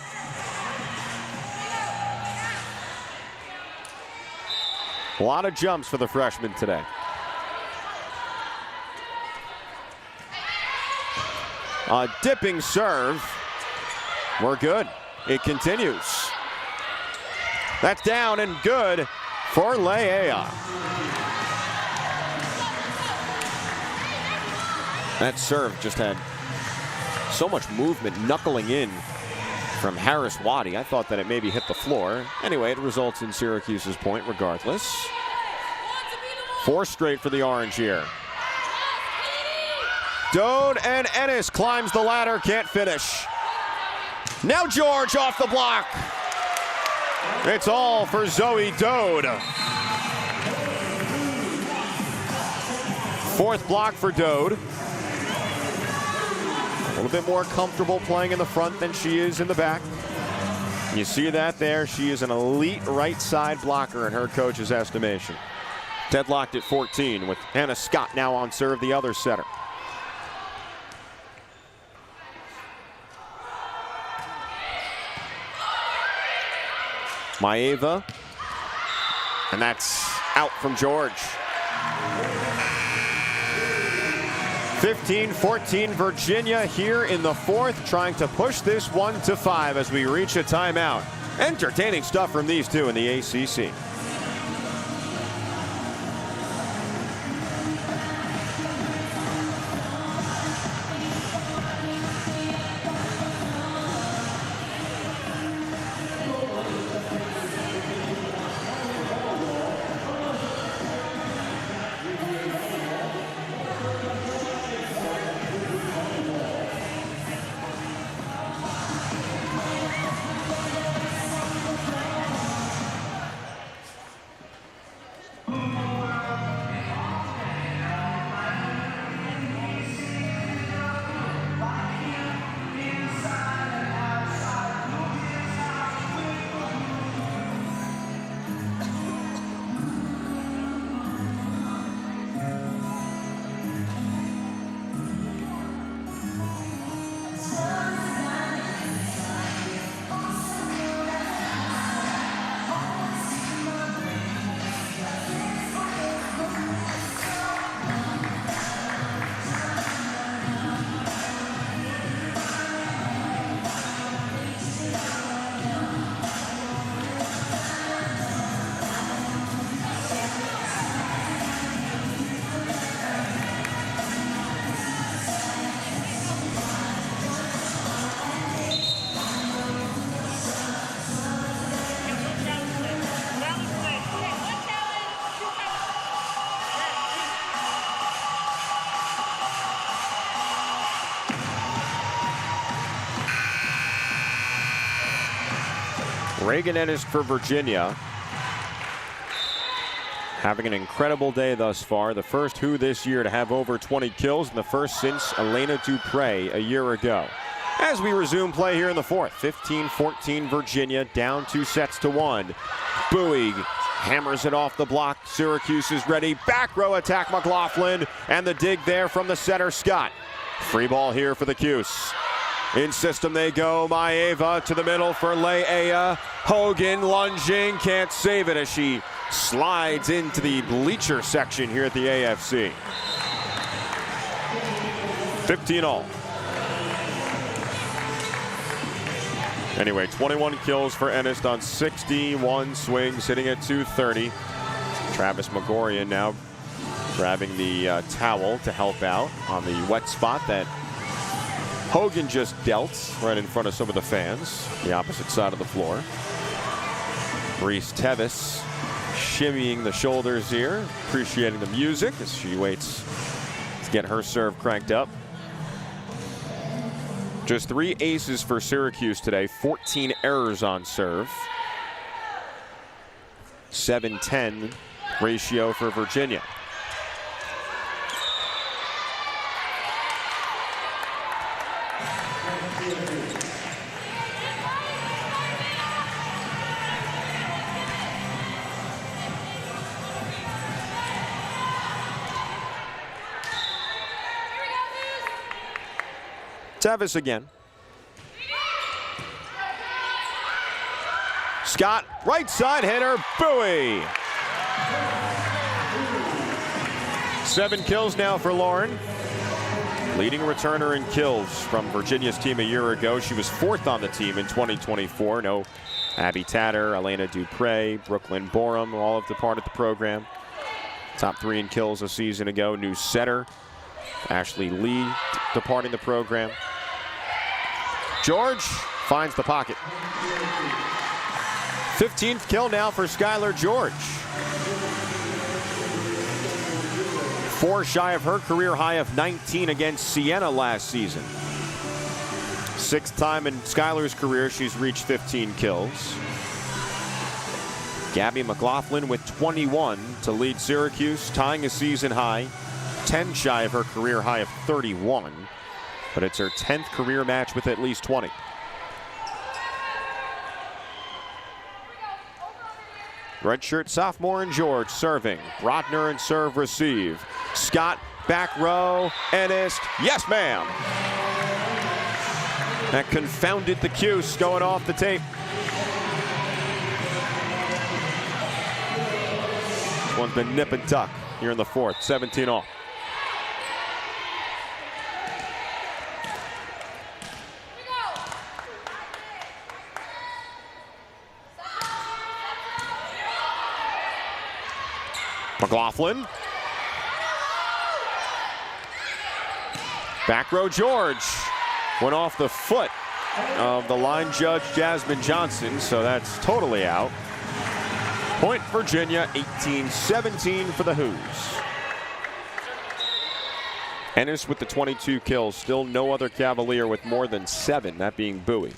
A lot of jumps for the freshman today. A dipping serve. We're good. It continues. That's down and good for Leia. That serve just had so much movement knuckling in from Harris Waddy. I thought that it maybe hit the floor. Anyway, it results in Syracuse's point regardless. 4 straight for the Orange here. Dode and Ennis climbs the ladder, can't finish. Now George off the block. It's all for Zoe Dode. 4th block for Dode. A little bit more comfortable playing in the front than she is in the back. You see that there. She is an elite right side blocker in her coach's estimation. Deadlocked at 14 with Hannah Scott now on serve, the other setter. Maeva, and that's out from George. 15-14 Virginia here in the 4th, trying to push this one to 5 as we reach a timeout. Entertaining stuff from these two in the ACC. Reagan Ennis for Virginia. Having an incredible day thus far. The first who this year to have over 20 kills, and the first since Elena Dupre a year ago. As we resume play here in the fourth, 15-14 Virginia, down 2-1. Bowie hammers it off the block. Syracuse is ready. Back row attack, McLaughlin, and the dig there from the setter, Scott. Free ball here for the Cuse. In system they go. Maeva to the middle for Leia. Hogan lunging, can't save it as she slides into the bleacher section here at the AFC. 15-all. Anyway, 21 kills for Ennis on 61 swings, hitting at 230. Travis Megorian now grabbing the towel to help out on the wet spot that Hogan just dealt right in front of some of the fans, the opposite side of the floor. Reese Tevis shimmying the shoulders here, appreciating the music as she waits to get her serve cranked up. Just 3 aces for Syracuse today, 14 errors on serve. 7-10 ratio for Virginia. Tevis again. Scott, right side hitter, Bowie. 7 kills now for Lauren. Leading returner in kills from Virginia's team a year ago. She was 4th on the team in 2024. No Abby Tatter, Elena Dupre, Brooklyn Borum, all have departed the program. Top 3 in kills a season ago. New setter, Ashley Lee, departing the program. George finds the pocket. 15th kill now for Skylar George. 4 shy of her career high of 19 against Siena last season. 6th time in Skylar's career she's reached 15 kills. Gabby McLaughlin with 21 to lead Syracuse, tying a season high. 10 shy of her career high of 31. But it's her 10th career match with at least 20. Redshirt sophomore and George serving. Brodner and serve receive. Scott back row. Ennis. Yes, ma'am. That confounded the Cuse going off the tape. This one's been nip and tuck here in the fourth. 17-all. McLaughlin. Back row George. Went off the foot of the line judge Jasmine Johnson, so that's totally out. Point Virginia, 18-17 for the Hoos. Ennis with the 22 kills. Still no other Cavalier with more than 7, that being Bowie.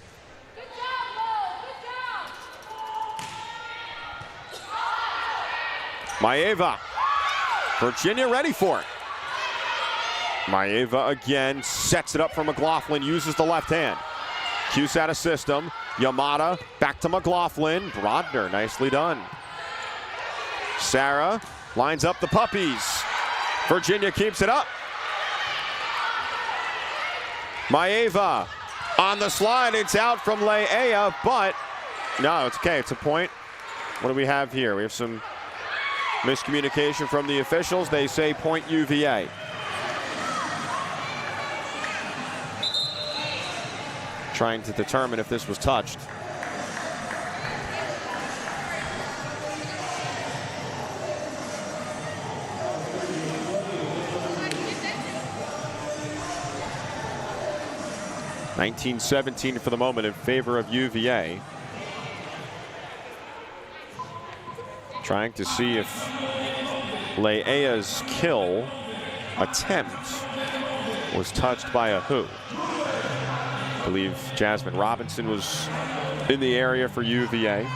Maeva. Virginia ready for it. Maeva again sets it up for McLaughlin, uses the left hand. Cuse out of system. Yamada back to McLaughlin. Brodner, nicely done. Sarah lines up the puppies. Virginia keeps it up. Maeva on the slide. It's out from Leia, but no, it's okay. It's a point. What do we have here? We have some miscommunication from the officials. They say point UVA. Trying to determine if this was touched. (19-17) for the moment in favor of UVA. Trying to see if Leia's kill attempt was touched by a who. I believe Jasmine Robinson was in the area for UVA.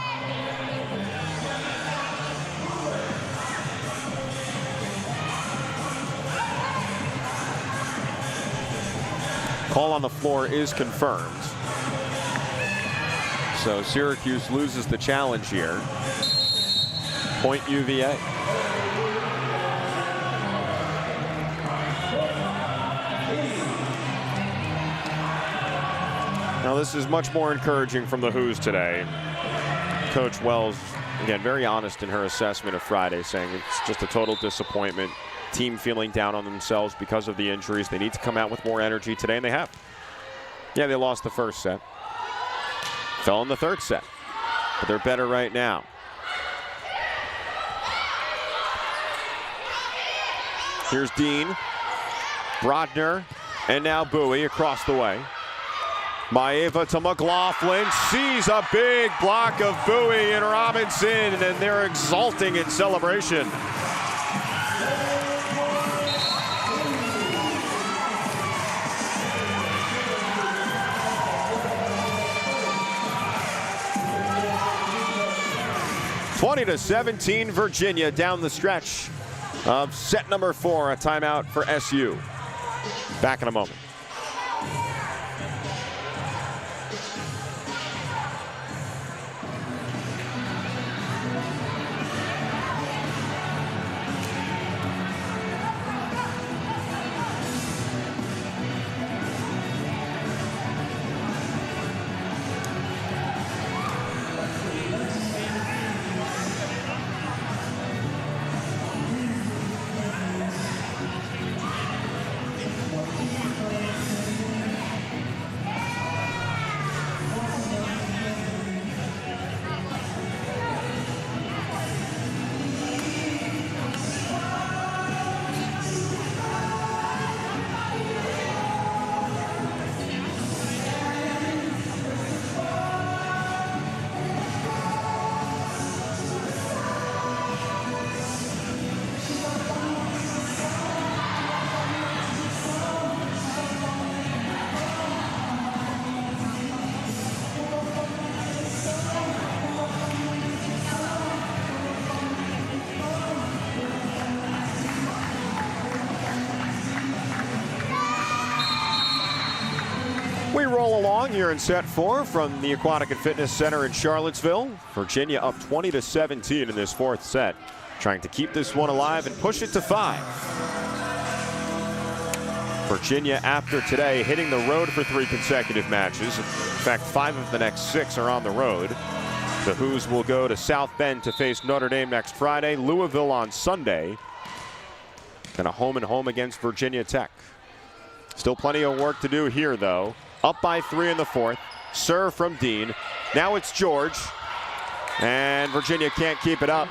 Call on the floor is confirmed. So Syracuse loses the challenge here. Point UVA. Now this is much more encouraging from the Hoos today. Coach Wells, again, very honest in her assessment of Friday, saying it's just a total disappointment. Team feeling down on themselves because of the injuries. They need to come out with more energy today, and they have. Yeah, they lost the first set. Fell in the third set, but they're better right now. Here's Dean, Brodner, and now Bowie across the way. Maeva to McLaughlin, sees a big block of Bowie and Robinson, and they're exulting in celebration. (20-17) Virginia down the stretch of set number 4. A timeout for SU. Back in a moment. We roll along here in set 4 from the Aquatic and Fitness Center in Charlottesville. Virginia up 20-17 in this 4th set, trying to keep this one alive and push it to 5. Virginia, after today, hitting the road for 3 consecutive matches. In fact, 5 of the next 6 are on the road. The Hoos will go to South Bend to face Notre Dame next Friday, Louisville on Sunday, and a home and home against Virginia Tech. Still plenty of work to do here, though. Up by 3 in the 4th. Serve from Dean. Now it's George. And Virginia can't keep it up.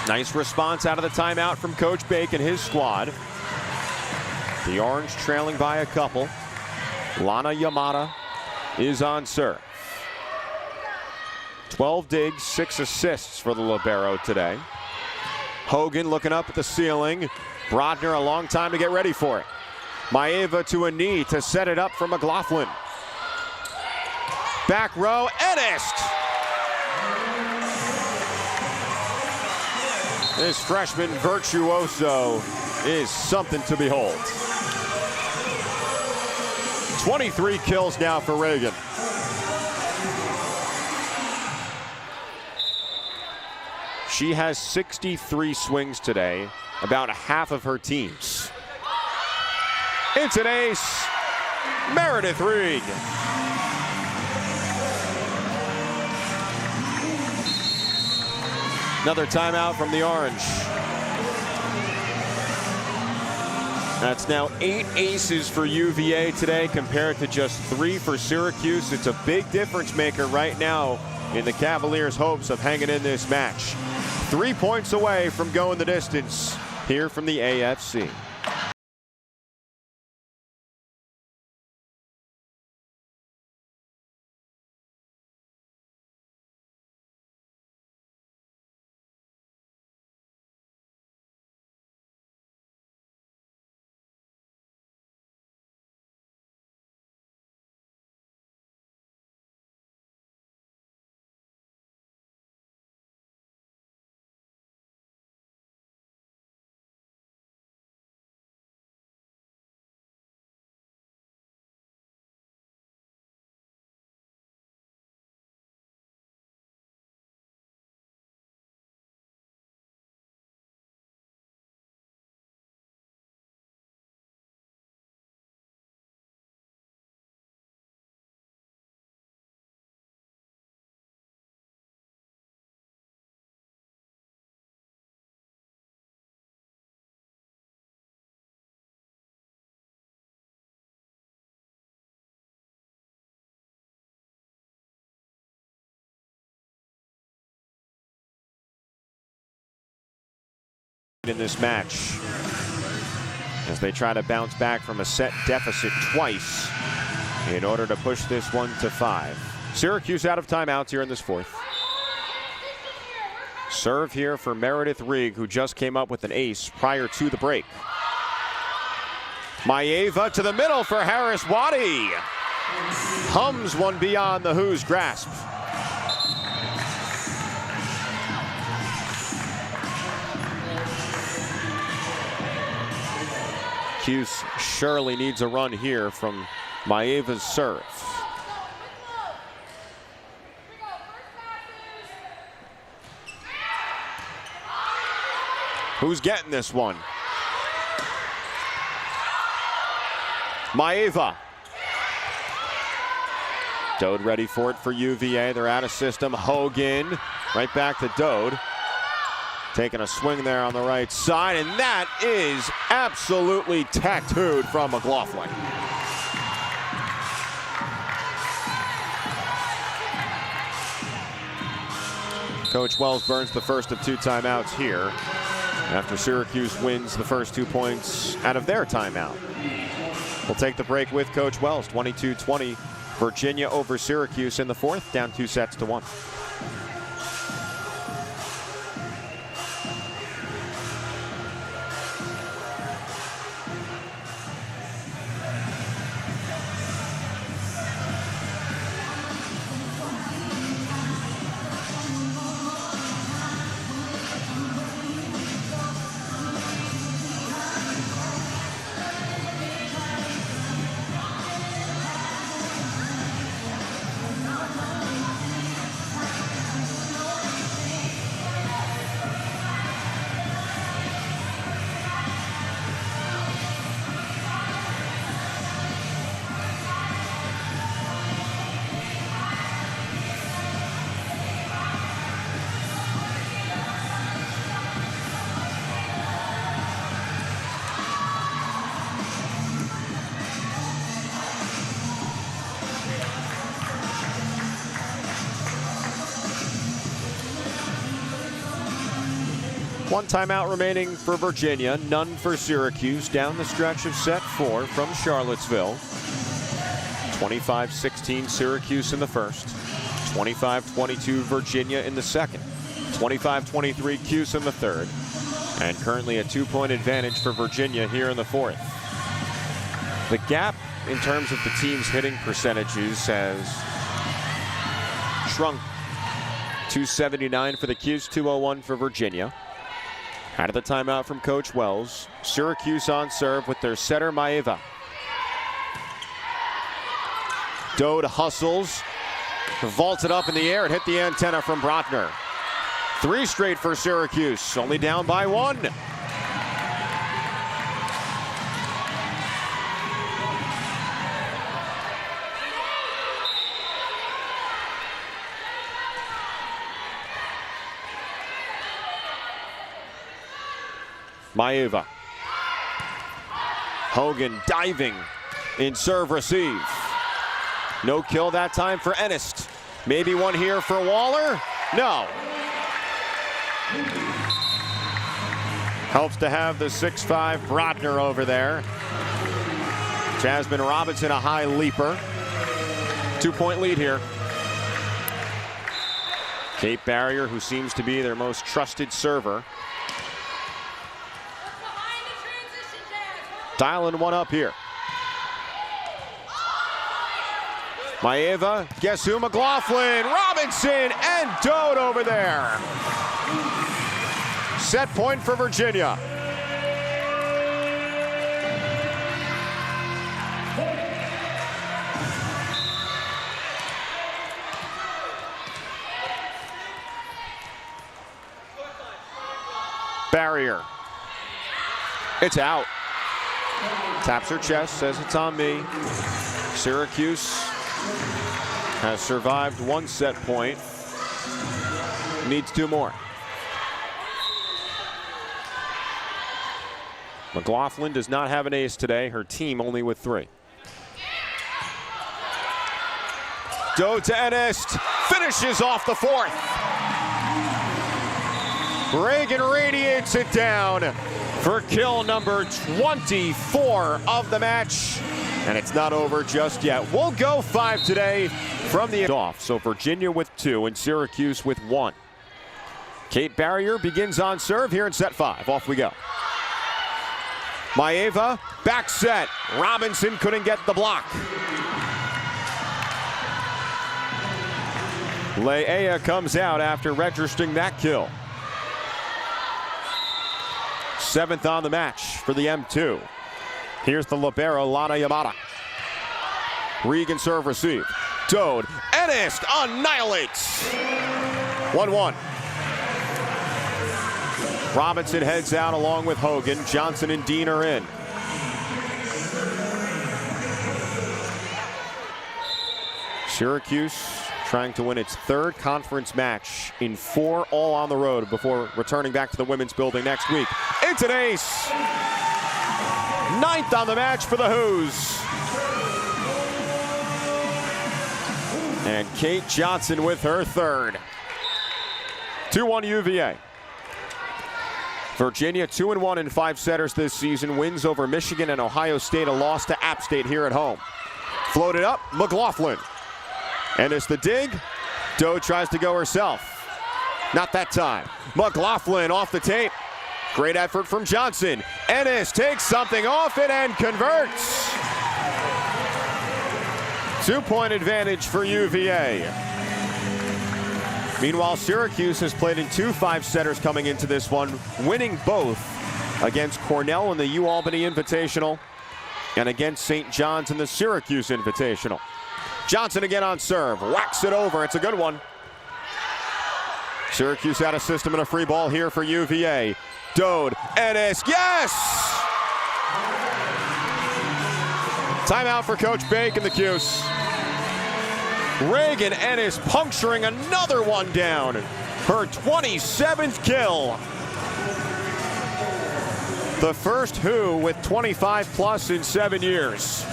Nice response out of the timeout from Coach Bake and his squad. The Orange trailing by a couple. Lana Yamada is on serve. 12 digs, 6 assists for the libero today. Hogan looking up at the ceiling. Brodner a long time to get ready for it. Maeva to a knee to set it up for McLaughlin. Back row, Ennis. This freshman virtuoso is something to behold. 23 kills now for Reagan. She has 63 swings today, about half of her team's. It's an ace, Meredith Reed. Another timeout from the Orange. That's now 8 aces for UVA today compared to just 3 for Syracuse. It's a big difference maker right now in the Cavaliers' hopes of hanging in this match. 3 points away from going the distance here from the AFC. in this match as they try to bounce back from a set deficit twice in order to push this one to 5. Syracuse out of timeouts here in this fourth. Serve here for Meredith Rigg, who just came up with an ace prior to the break. Maeva to the middle for Harris Waddy. Hums one beyond the Who's grasp. Cuse surely needs a run here from Maeva's serve. Who's getting this one? Maeva. Dode ready for it for UVA. They're out of system. Hogan right back to Dode. Taking a swing there on the right side, and that is absolutely tattooed from McLaughlin. Coach Wells burns the first of 2 timeouts here after Syracuse wins the first 2 points out of their timeout. We'll take the break with Coach Wells. 22-20, Virginia over Syracuse in the fourth, down 2 sets to 1. One timeout remaining for Virginia, none for Syracuse. Down the stretch of set 4 from Charlottesville. 25-16 Syracuse in the first. 25-22 Virginia in the second. 25-23 Cuse in the third. And currently a 2-point advantage for Virginia here in the fourth. The gap in terms of the team's hitting percentages has shrunk. 279 for the Cuse, 201 for Virginia. Out of the timeout from Coach Wells. Syracuse on serve with their setter Maeva. Dode hustles, vaulted up in the air and hit the antenna from Brockner. 3 straight for Syracuse, only down by 1. Maeva. Hogan diving in serve receive. No kill that time for Ennist. Maybe one here for Waller? No. Helps to have the 6'5" Brodner over there. Jasmine Robinson, a high leaper. 2-point lead here. Kate Barrier, who seems to be their most trusted server. Dialing one up here. Maeva, guess who? McLaughlin, Robinson, and Dode over there. Set point for Virginia. Barrier. It's out. Taps her chest, says it's on me. Syracuse has survived 1 set point. Needs 2 more. McLaughlin does not have an ace today. Her team only with 3. Dode to Ennist. Finishes off the fourth. Reagan radiates it down for kill number 24 of the match. And it's not over just yet. We'll go 5 today from the off. So Virginia with 2 and Syracuse with 1. Kate Barrier begins on serve here in set 5. Off we go. Maeva, back set. Robinson couldn't get the block. Leia comes out after registering that kill. 7th on the match for the M2. Here's the libero, Lana Yamada. Regan serve receive. Dode, Ennis annihilates. 1-1. Robinson heads out along with Hogan. Johnson and Dean are in. Syracuse trying to win its 3rd conference match in 4 all on the road before returning back to the women's building next week. It's an ace. 9th on the match for the Hoos. And Kate Johnson with her 3rd. 2-1 UVA. Virginia 2-1 in 5 setters this season. Wins over Michigan and Ohio State. A loss to App State here at home. Floated up, McLaughlin. And it's the dig. Doe tries to go herself. Not that time. McLaughlin off the tape. Great effort from Johnson. Ennis takes something off it and converts. 2-point advantage for UVA. Meanwhile, Syracuse has played in 2 5-setters coming into this one, winning both against Cornell in the UAlbany Invitational and against St. John's in the Syracuse Invitational. Johnson again on serve, whacks it over, it's a good one. Syracuse out of system and a free ball here for UVA. Dode, Ennis, yes! Timeout for Coach Bake and the Cuse. Reagan Ennis puncturing another one down. Her 27th kill. The first Who with 25 plus in 7 years.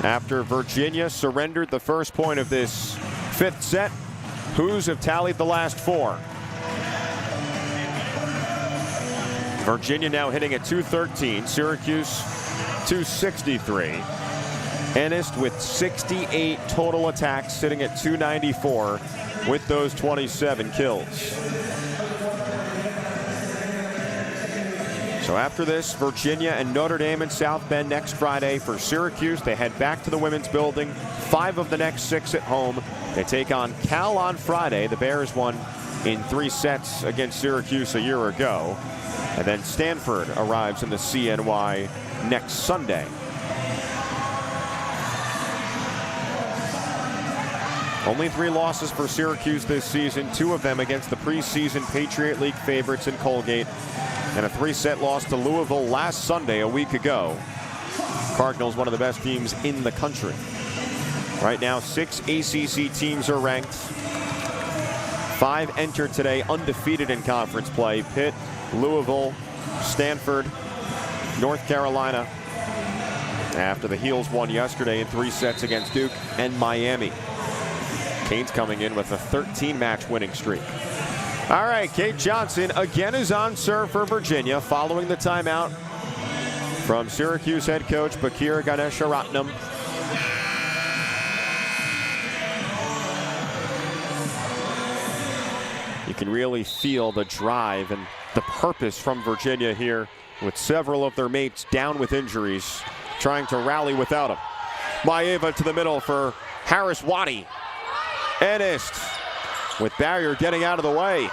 After Virginia surrendered the first point of this 5th set, Hoos have tallied the last 4. Virginia now hitting at 213, Syracuse 263. Ennis with 68 total attacks, sitting at 294 with those 27 kills. So after this, Virginia and Notre Dame in South Bend next Friday. For Syracuse, they head back to the women's building. 5 of the next 6 at home. They take on Cal on Friday. The Bears won in 3 sets against Syracuse a year ago. And then Stanford arrives in the CNY next Sunday. Only 3 losses for Syracuse this season, 2 of them against the preseason Patriot League favorites in Colgate, and a 3-set loss to Louisville last Sunday a week ago. Cardinals, one of the best teams in the country. Right now, 6 ACC teams are ranked. 5 entered today undefeated in conference play. Pitt, Louisville, Stanford, North Carolina. After the Heels won yesterday in 3 sets against Duke and Miami. Canes coming in with a 13-match winning streak. All right, Kate Johnson again is on serve for Virginia following the timeout from Syracuse head coach Bakir Ganesharatnam. You can really feel the drive and the purpose from Virginia here, with several of their mates down with injuries, trying to rally without them. Maeva to the middle for Harris Waddy. Ennis with Barrier getting out of the way.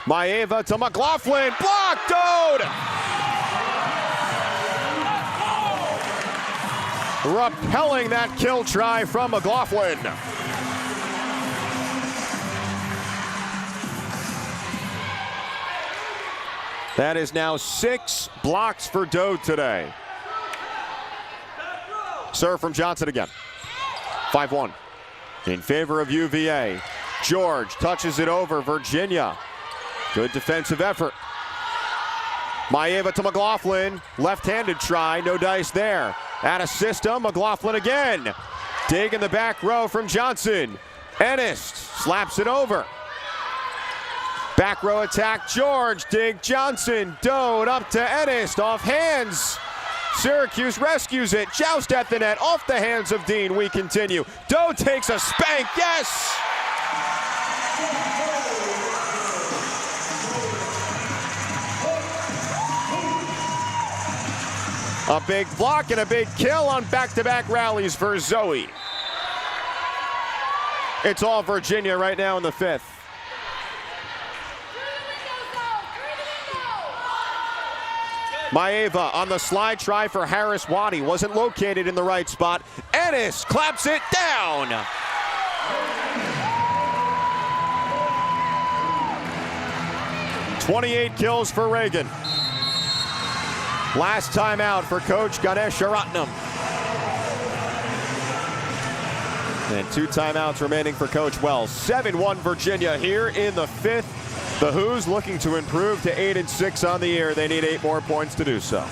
Maeva to McLaughlin, blocked, Dode! Repelling that kill try from McLaughlin. That is now 6 blocks for Dode today. Serve from Johnson again. 5-1 in favor of UVA. George touches it over. Virginia. Good defensive effort. Maeva to McLaughlin. Left-handed try. No dice there. Out of system. McLaughlin again. Dig in the back row from Johnson. Ennis slaps it over. Back row attack, George. Dig, Johnson. Dode up to Ennis. Off hands. Syracuse rescues it. Joust at the net. Off the hands of Dean. We continue. Dode takes a spank. Yes! A big block and a big kill on back-to-back rallies for Zoe. It's all Virginia right now in the fifth. Maeva on the slide try for Harris Waddy. Wasn't located in the right spot. Ennis claps it down. "28 kills for Reagan. Last time out for Coach Ganesh Ratnam. And 2 timeouts remaining for Coach Wells. 7-1 Virginia here in the fifth. The Hoos looking to improve to 8-6 on the year. They need 8 more points to do so.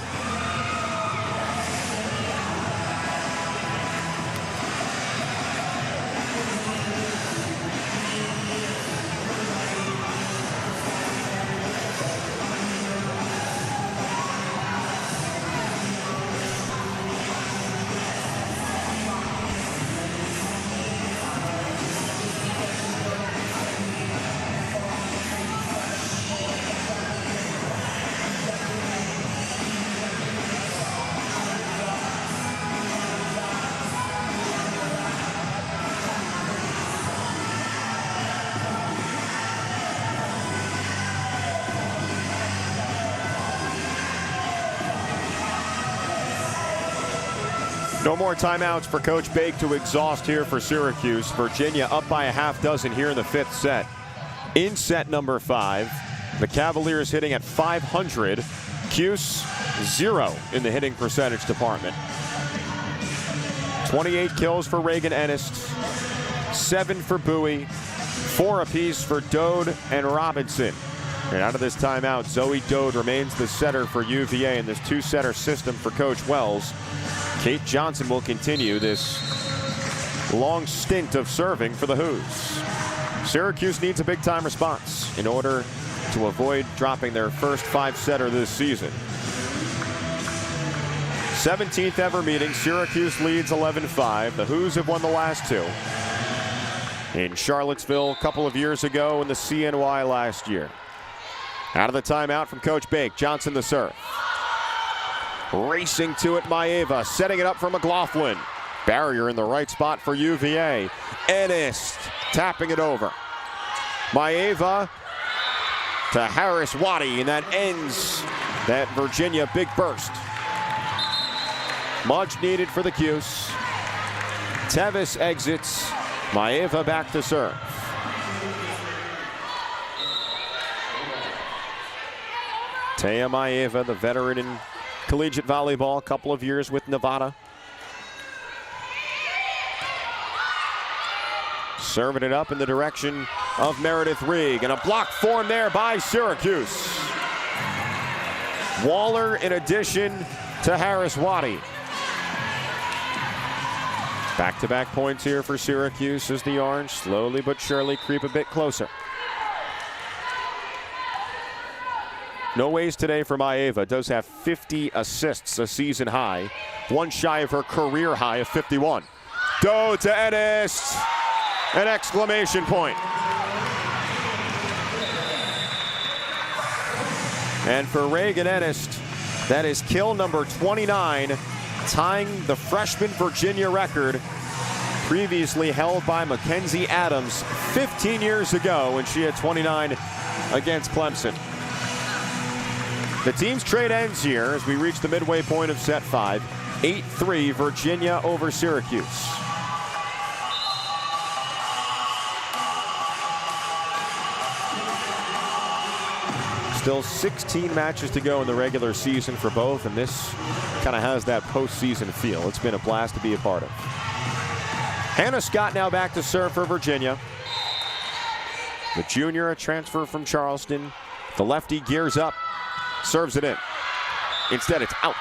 No more timeouts for Coach Bake to exhaust here for Syracuse. Virginia up by a half dozen here in the fifth set. In set number 5, the Cavaliers hitting at .500. Cuse 0 in the hitting percentage department. 28 kills for Reagan Ennis, 7 for Bowie, 4 apiece for Dode and Robinson. And out of this timeout, Zoe Dode remains the setter for UVA in this 2-setter system for Coach Wells. Kate Johnson will continue this long stint of serving for the Hoos. Syracuse needs a big-time response in order to avoid dropping their first 5-setter this season. 17th ever meeting. Syracuse leads 11-5. The Hoos have won the last 2. In Charlottesville a couple of years ago and the CNY last year. Out of the timeout from Coach Bake. Johnson the serve. Racing to it, Maeva, setting it up for McLaughlin. Barrier in the right spot for UVA. Ennis tapping it over. Maeva to Harris Waddy, and that ends that Virginia big burst. Much needed for the Cuse. Tevis exits. Maeva back to serve. Taya Maeva, the veteran in collegiate volleyball, a couple of years with Nevada. Serving it up in the direction of Meredith Reig, and a block formed there by Syracuse. Waller in addition to Harris Waddy. Back-to-back points here for Syracuse as the Orange slowly but surely creep a bit closer. No ways today for Maeva. Does have 50 assists, a season high. One shy of her career high of 51. Dode to Ennis. An exclamation point. And for Reagan Ennis, that is kill number 29, tying the freshman Virginia record previously held by Mackenzie Adams 15 years ago when she had 29 against Clemson. The team's trade ends here as we reach the midway point of set 5. 8-3 Virginia over Syracuse. Still 16 matches to go in the regular season for both, and this kind of has that postseason feel. It's been a blast to be a part of. Hannah Scott now back to serve for Virginia. The junior, a transfer from Charleston. The lefty gears up. Serves it in. Instead, it's out.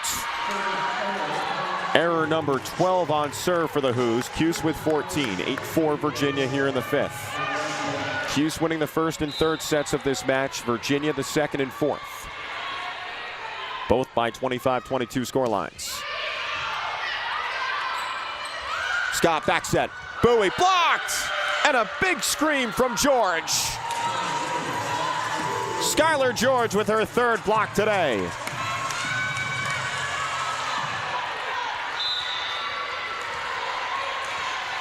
Error number 12 on serve for the Hoos. Cuse with 14. 8-4 Virginia here in the fifth. Cuse winning the first and third sets of this match. Virginia the second and fourth. Both by 25-22 score lines. Scott back set. Bowie blocked! And a big scream from George. Skylar George with her third block today.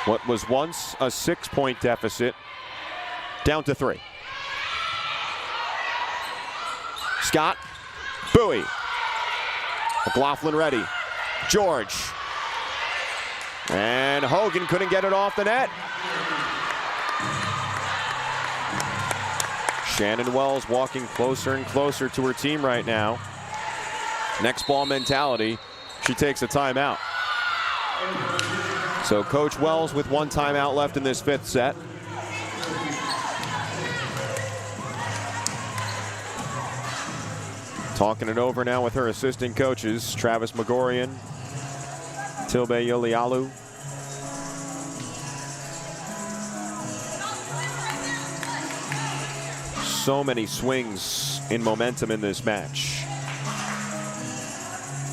What was once a 6-point deficit, down to 3. Scott, Bowie. McLaughlin ready. George. And Hogan couldn't get it off the net. Shannon Wells walking closer and closer to her team right now. Next ball mentality. She takes a timeout. So Coach Wells with 1 timeout left in this fifth set. Talking it over now with her assistant coaches, Travis Magorian, Tilbe Yolialu. So many swings in momentum in this match.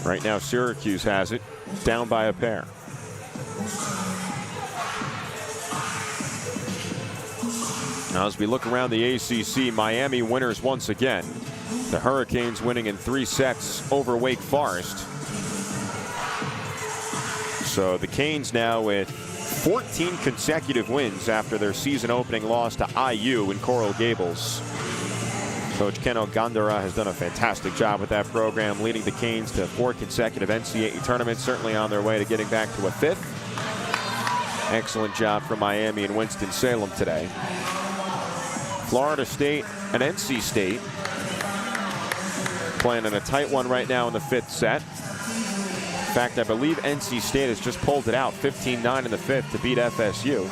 Right now Syracuse has it, down by a pair. Now as we look around the ACC, Miami winners once again. The Hurricanes winning in 3 sets over Wake Forest. So the Canes now with 14 consecutive wins after their season opening loss to IU in Coral Gables. Coach Ken Ogandara has done a fantastic job with that program, leading the Canes to 4 consecutive NCAA tournaments, certainly on their way to getting back to a 5th. Excellent job from Miami and Winston-Salem today. Florida State and NC State playing in a tight one right now in the 5th set. In fact, I believe NC State has just pulled it out 15-9 in the 5th to beat FSU.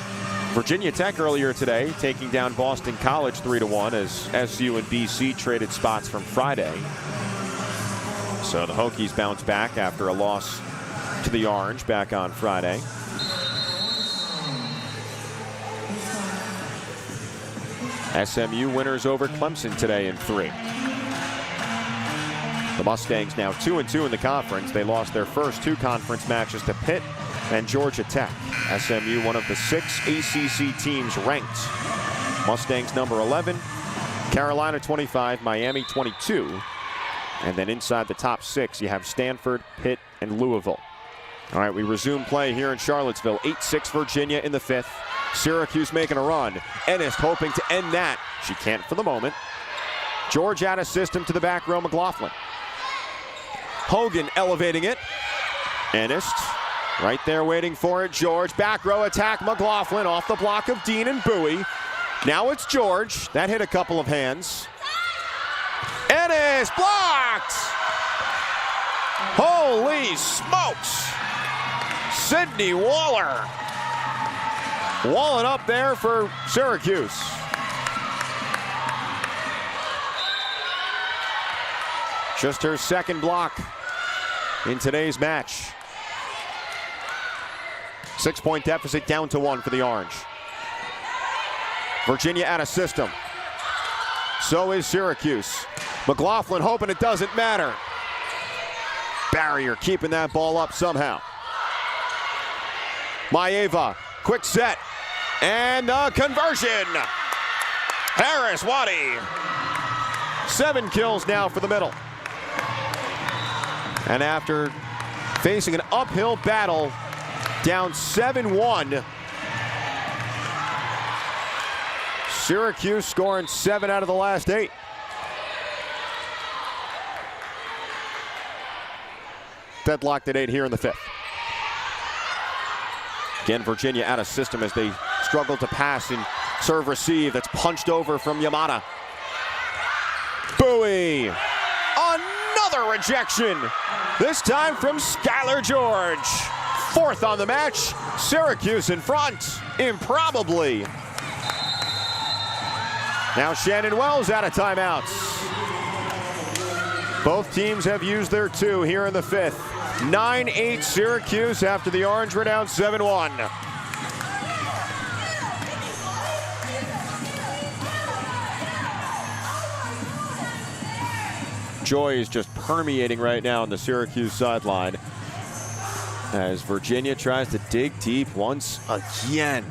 Virginia Tech earlier today taking down Boston College 3-1 as SU and BC traded spots from Friday. So the Hokies bounce back after a loss to the Orange back on Friday. SMU winners over Clemson today in 3. The Mustangs now 2-2 in the conference. They lost their first 2 conference matches to Pitt and Georgia Tech. SMU, one of the 6 ACC teams ranked. Mustangs number 11, Carolina 25, Miami 22. And then inside the top 6, you have Stanford, Pitt, and Louisville. All right, we resume play here in Charlottesville. 8-6 Virginia in the 5th. Syracuse making a run. Ennis hoping to end that. She can't for the moment. George out of system to the back row, McLaughlin. Hogan elevating it. Ennis right there waiting for it. George, back row attack, McLaughlin off the block of Dean and Bowie. Now it's George. That hit a couple of hands. Ennis blocked! Holy smokes! Sydney Waller walling up there for Syracuse. Just her second block in today's match. 6-point deficit down to 1 for the Orange. Virginia out of system. So is Syracuse. McLaughlin hoping it doesn't matter. Barrier keeping that ball up somehow. Maeva, quick set. And a conversion. Harris Waddy. 7 kills now for the middle. And after facing an uphill battle, down 7-1. Syracuse scoring 7 out of the last 8. Deadlocked at 8 here in the 5th. Again, Virginia out of system as they struggle to pass and serve receive. That's punched over from Yamada. Bowie. Another rejection. This time from Skylar George. 4th on the match. Syracuse in front. Improbably. Now Shannon Wells out of timeouts. Both teams have used their 2 here in the 5th. 9-8 Syracuse after the Orange were down 7-1. Joy is just permeating right now on the Syracuse sideline as Virginia tries to dig deep once again.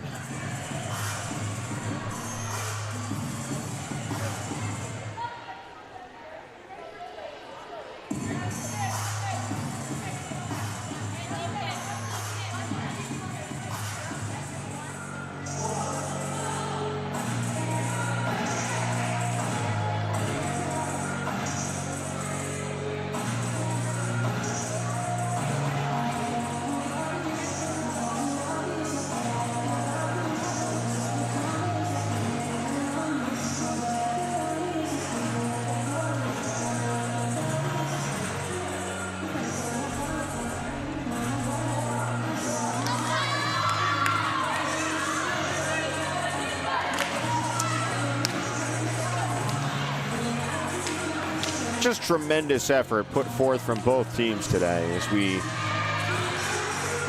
Just tremendous effort put forth from both teams today as we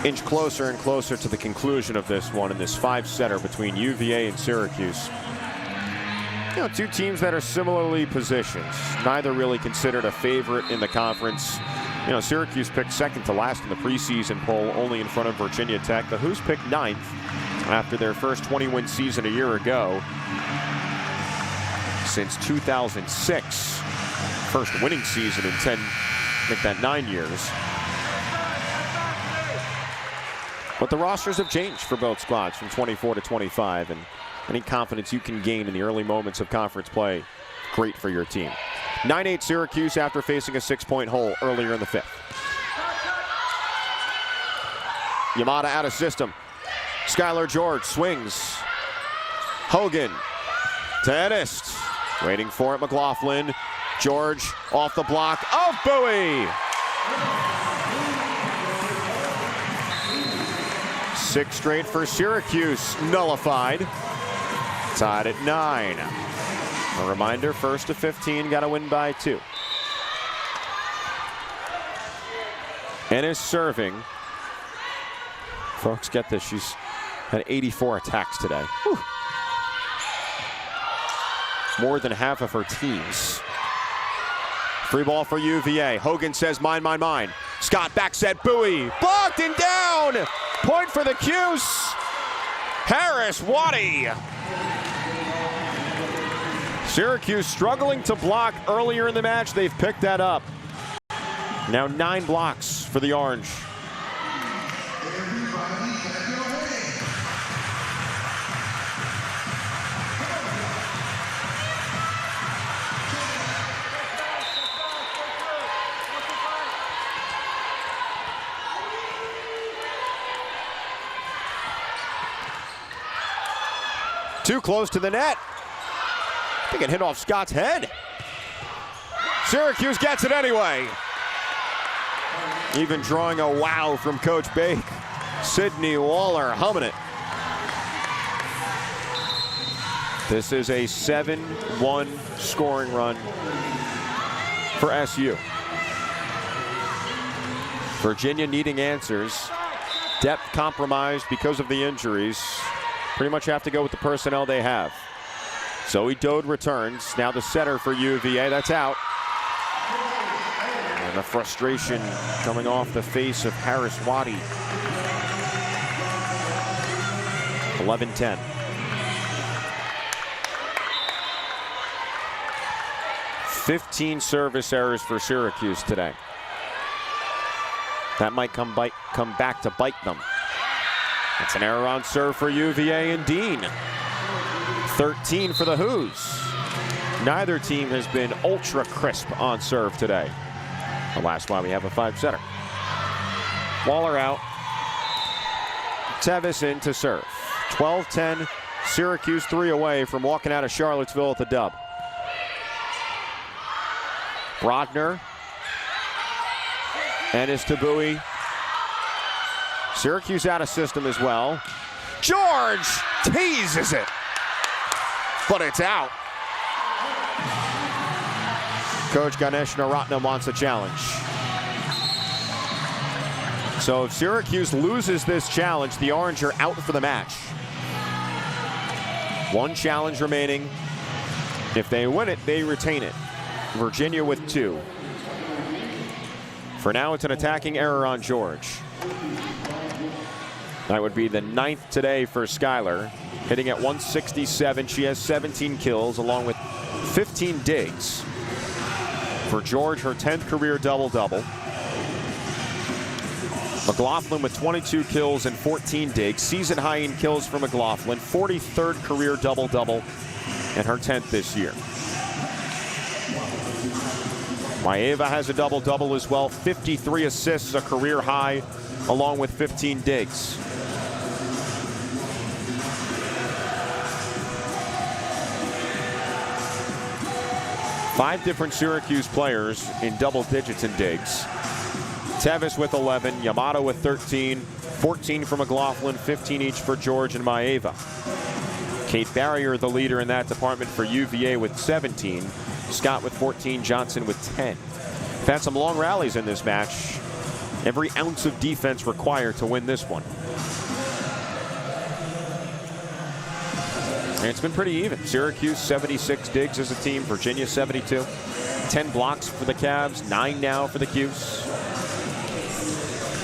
inch closer and closer to the conclusion of this one in this 5-setter between UVA and Syracuse. You know, two teams that are similarly positioned, neither really considered a favorite in the conference. You know, Syracuse picked second to last in the preseason poll, only in front of Virginia Tech. The Hoos picked 9th after their first 20-win season a year ago. Since 2006. First winning season in 10, I think that 9 years. But the rosters have changed for both squads from 24 to 25, and any confidence you can gain in the early moments of conference play, great for your team. 9-8 Syracuse after facing a 6-point hole earlier in the 5th. Yamada out of system. Skylar George swings. Hogan to Ennis. Waiting for it, McLaughlin. George off the block of Bowie. 6 straight for Syracuse, nullified. Tied at 9. A reminder, first to 15, got to win by 2. Ennis serving. Folks, get this, she's had 84 attacks today. Whew. More than half of her teams. Free ball for UVA. Hogan says, mine, mine, mine. Scott back set, Bowie. Blocked and down. Point for the Cuse. Harris Waddy. Syracuse struggling to block earlier in the match. They've picked that up. Now 9 blocks for the Orange. Too close to the net. I think it hit off Scott's head. Syracuse gets it anyway. Even drawing a wow from Coach Bake. Sydney Waller humming it. This is a 7-1 scoring run for SU. Virginia needing answers. Depth compromised because of the injuries. Pretty much have to go with the personnel they have. Zoe Dode returns. Now the setter for UVA. That's out. And the frustration coming off the face of Harris Waddy. 11-10. $15 service errors for Syracuse today. That might come back to bite them. It's an error on serve for UVA and Dean. 13 for the Hoos. Neither team has been ultra crisp on serve today. And that's why we have a 5-setter. Waller out. Tevis in to serve. 12-10. Syracuse 3 away from walking out of Charlottesville at the dub. Brodner. Ennis to Bowie. Syracuse out of system as well. George teases it, but it's out. Coach Ganesh Naratnam wants a challenge. So if Syracuse loses this challenge, the Orange are out for the match. One challenge remaining. If they win it, they retain it. Virginia with 2. For now, it's an attacking error on George. That would be the 9th today for Skylar. Hitting at 167. She has 17 kills along with 15 digs. For George, her 10th career double-double. McLaughlin with 22 kills and 14 digs. Season high in kills for McLaughlin. 43rd career double-double and her 10th this year. Maeva has a double-double as well. 53 assists, a career high, along with 15 digs. Five different Syracuse players in double digits in digs. Tevis with 11, Yamato with 13, 14 for McLaughlin, 15 each for George and Maeva. Kate Barrier, the leader in that department for UVA with 17. Scott with 14, Johnson with 10. We've had some long rallies in this match. Every ounce of defense required to win this one. And it's been pretty even. Syracuse 76 digs as a team, Virginia 72. 10 blocks for the Cavs, 9 now for the Cuse.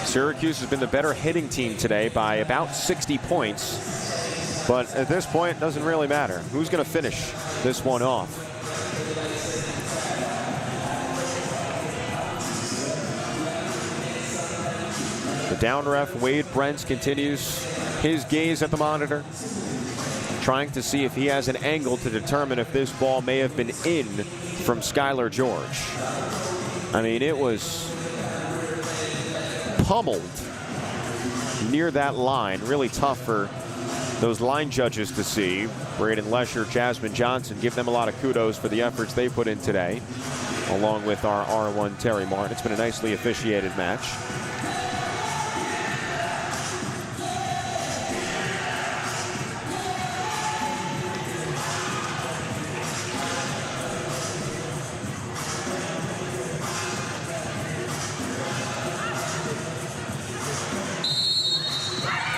Syracuse has been the better hitting team today by about 60 points. But at this point, it doesn't really matter. Who's going to finish this one off? The down ref, Wade Brents, continues his gaze at the monitor, trying to see if he has an angle to determine if this ball may have been in from Skylar George. I mean, it was pummeled near that line. Really tough for those line judges to see. Braden Lesher, Jasmine Johnson, give them a lot of kudos for the efforts they put in today, along with our R1 Terry Martin. It's been a nicely officiated match.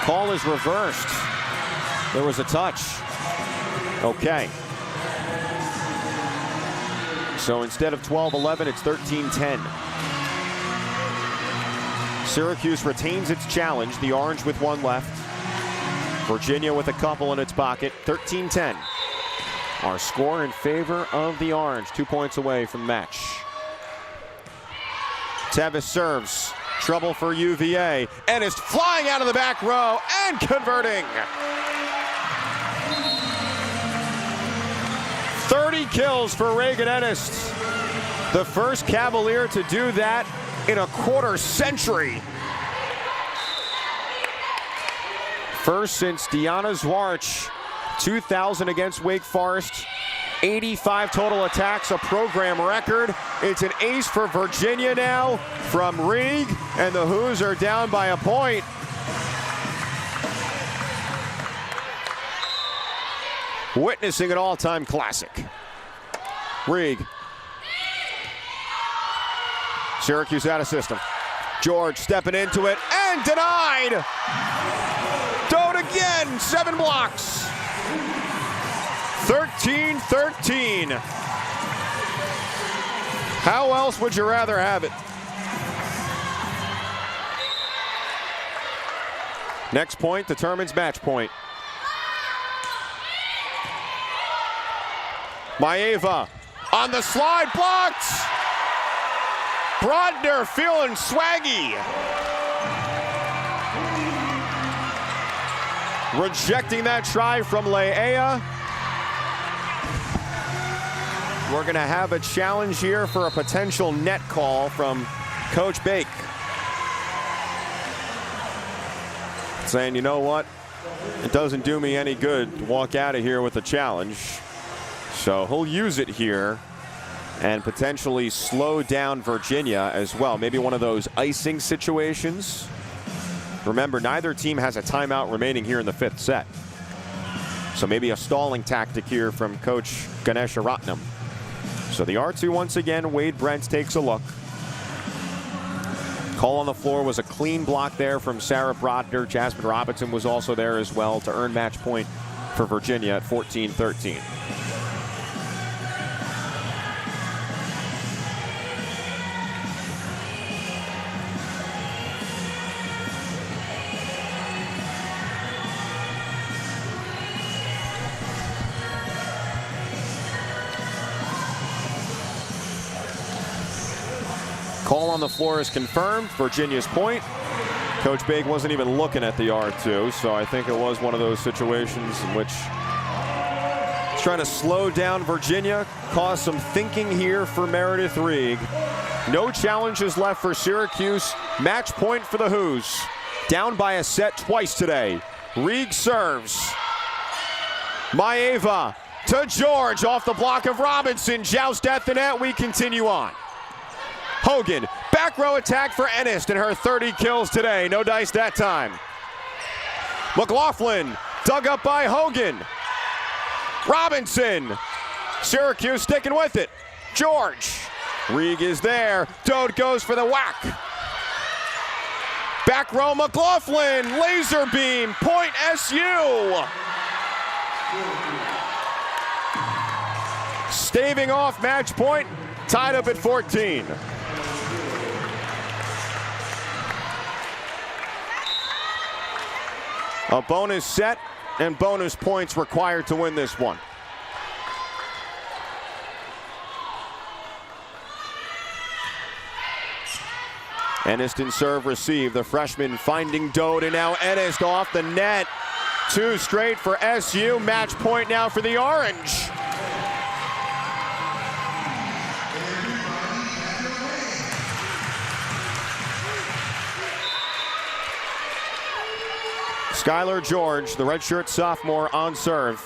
Call is reversed. There was a touch. Okay. So instead of 12-11, it's 13-10. Syracuse retains its challenge. The Orange with 1 left. Virginia with a couple in its pocket. 13-10. Our score in favor of the Orange. 2 points away from match. Tevis serves. Trouble for UVA. Ennis flying out of the back row and converting. 30 kills for Reagan Ennis. The first Cavalier to do that in a quarter century. First since Deanna Zwarch, 2000 against Wake Forest. 85 total attacks, a program record. It's an ace for Virginia now from Reig, and the Hoos are down by a point. Witnessing an all-time classic. Reig. Syracuse out of system. George stepping into it and denied. Do it again, 7 blocks. 13-13. How else would you rather have it? Next point determines match point. Maeva on the slide, blocked. Brodner feeling swaggy. Rejecting that try from Leia. We're going to have a challenge here for a potential net call from Coach Bake. Saying, you know what? It doesn't do me any good to walk out of here with a challenge. So he'll use it here and potentially slow down Virginia as well. Maybe one of those icing situations. Remember, neither team has a timeout remaining here in the 5th set. So maybe a stalling tactic here from Coach Ganesha Ratnam. So the R2 once again, Wade Brent takes a look. Call on the floor was a clean block there from Sarah Brodner. Jasmine Robinson was also there as well to earn match point for Virginia at 14-13. Call on the floor is confirmed. Virginia's point. Coach Baig wasn't even looking at the R2, so I think it was one of those situations in which he's trying to slow down Virginia, cause some thinking here for Meredith Rieg. No challenges left for Syracuse. Match point for the Hoos. Down by a set twice today. Rieg serves. Maeva to George off the block of Robinson. Joust at the net. We continue on. Hogan, back row attack for Ennis in her 30 kills today. No dice that time. McLaughlin, dug up by Hogan. Robinson, Syracuse sticking with it. George, Rieg is there. Dode goes for the whack. Back row McLaughlin, laser beam, point SU. Staving off match point, tied up at 14. A bonus set and bonus points required to win this one. Ennis in serve receive. The freshman finding Dode, and now Ennis off the net. Two straight for SU. Match point now for the Orange. Skylar George, the redshirt sophomore, on serve.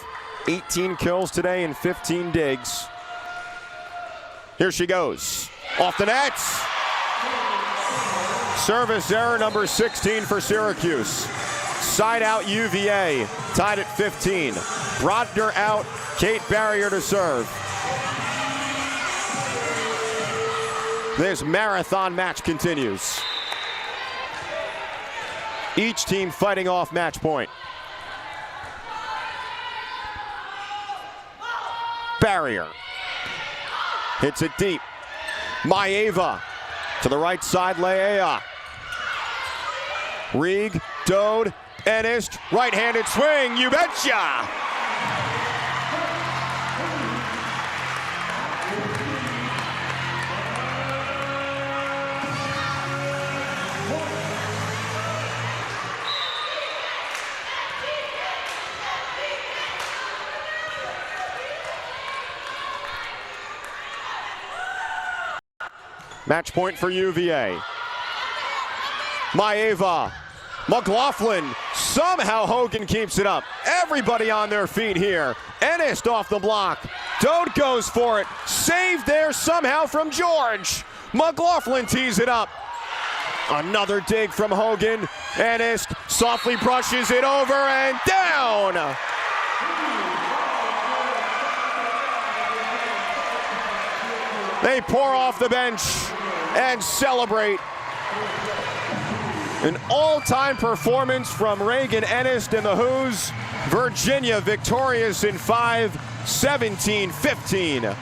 18 kills today and 15 digs. Here she goes. Off the net. Service error number 16 for Syracuse. Side out UVA, tied at 15. Brodner out, Kate Barrier to serve. This marathon match continues. Each team fighting off match point. Barrier hits it deep. Maeva to the right side, Leia. Rieg, Dode, Ennis, right-handed swing, you betcha! Match point for UVA. Maeva, McLaughlin, somehow Hogan keeps it up. Everybody on their feet here. Ennis off the block. Dode goes for it. Saved there somehow from George. McLaughlin tees it up. Another dig from Hogan. Ennis softly brushes it over and down. They pour off the bench and celebrate. An all-time performance from Reagan Ennis and the Hoos. Virginia victorious in 5, 17-15.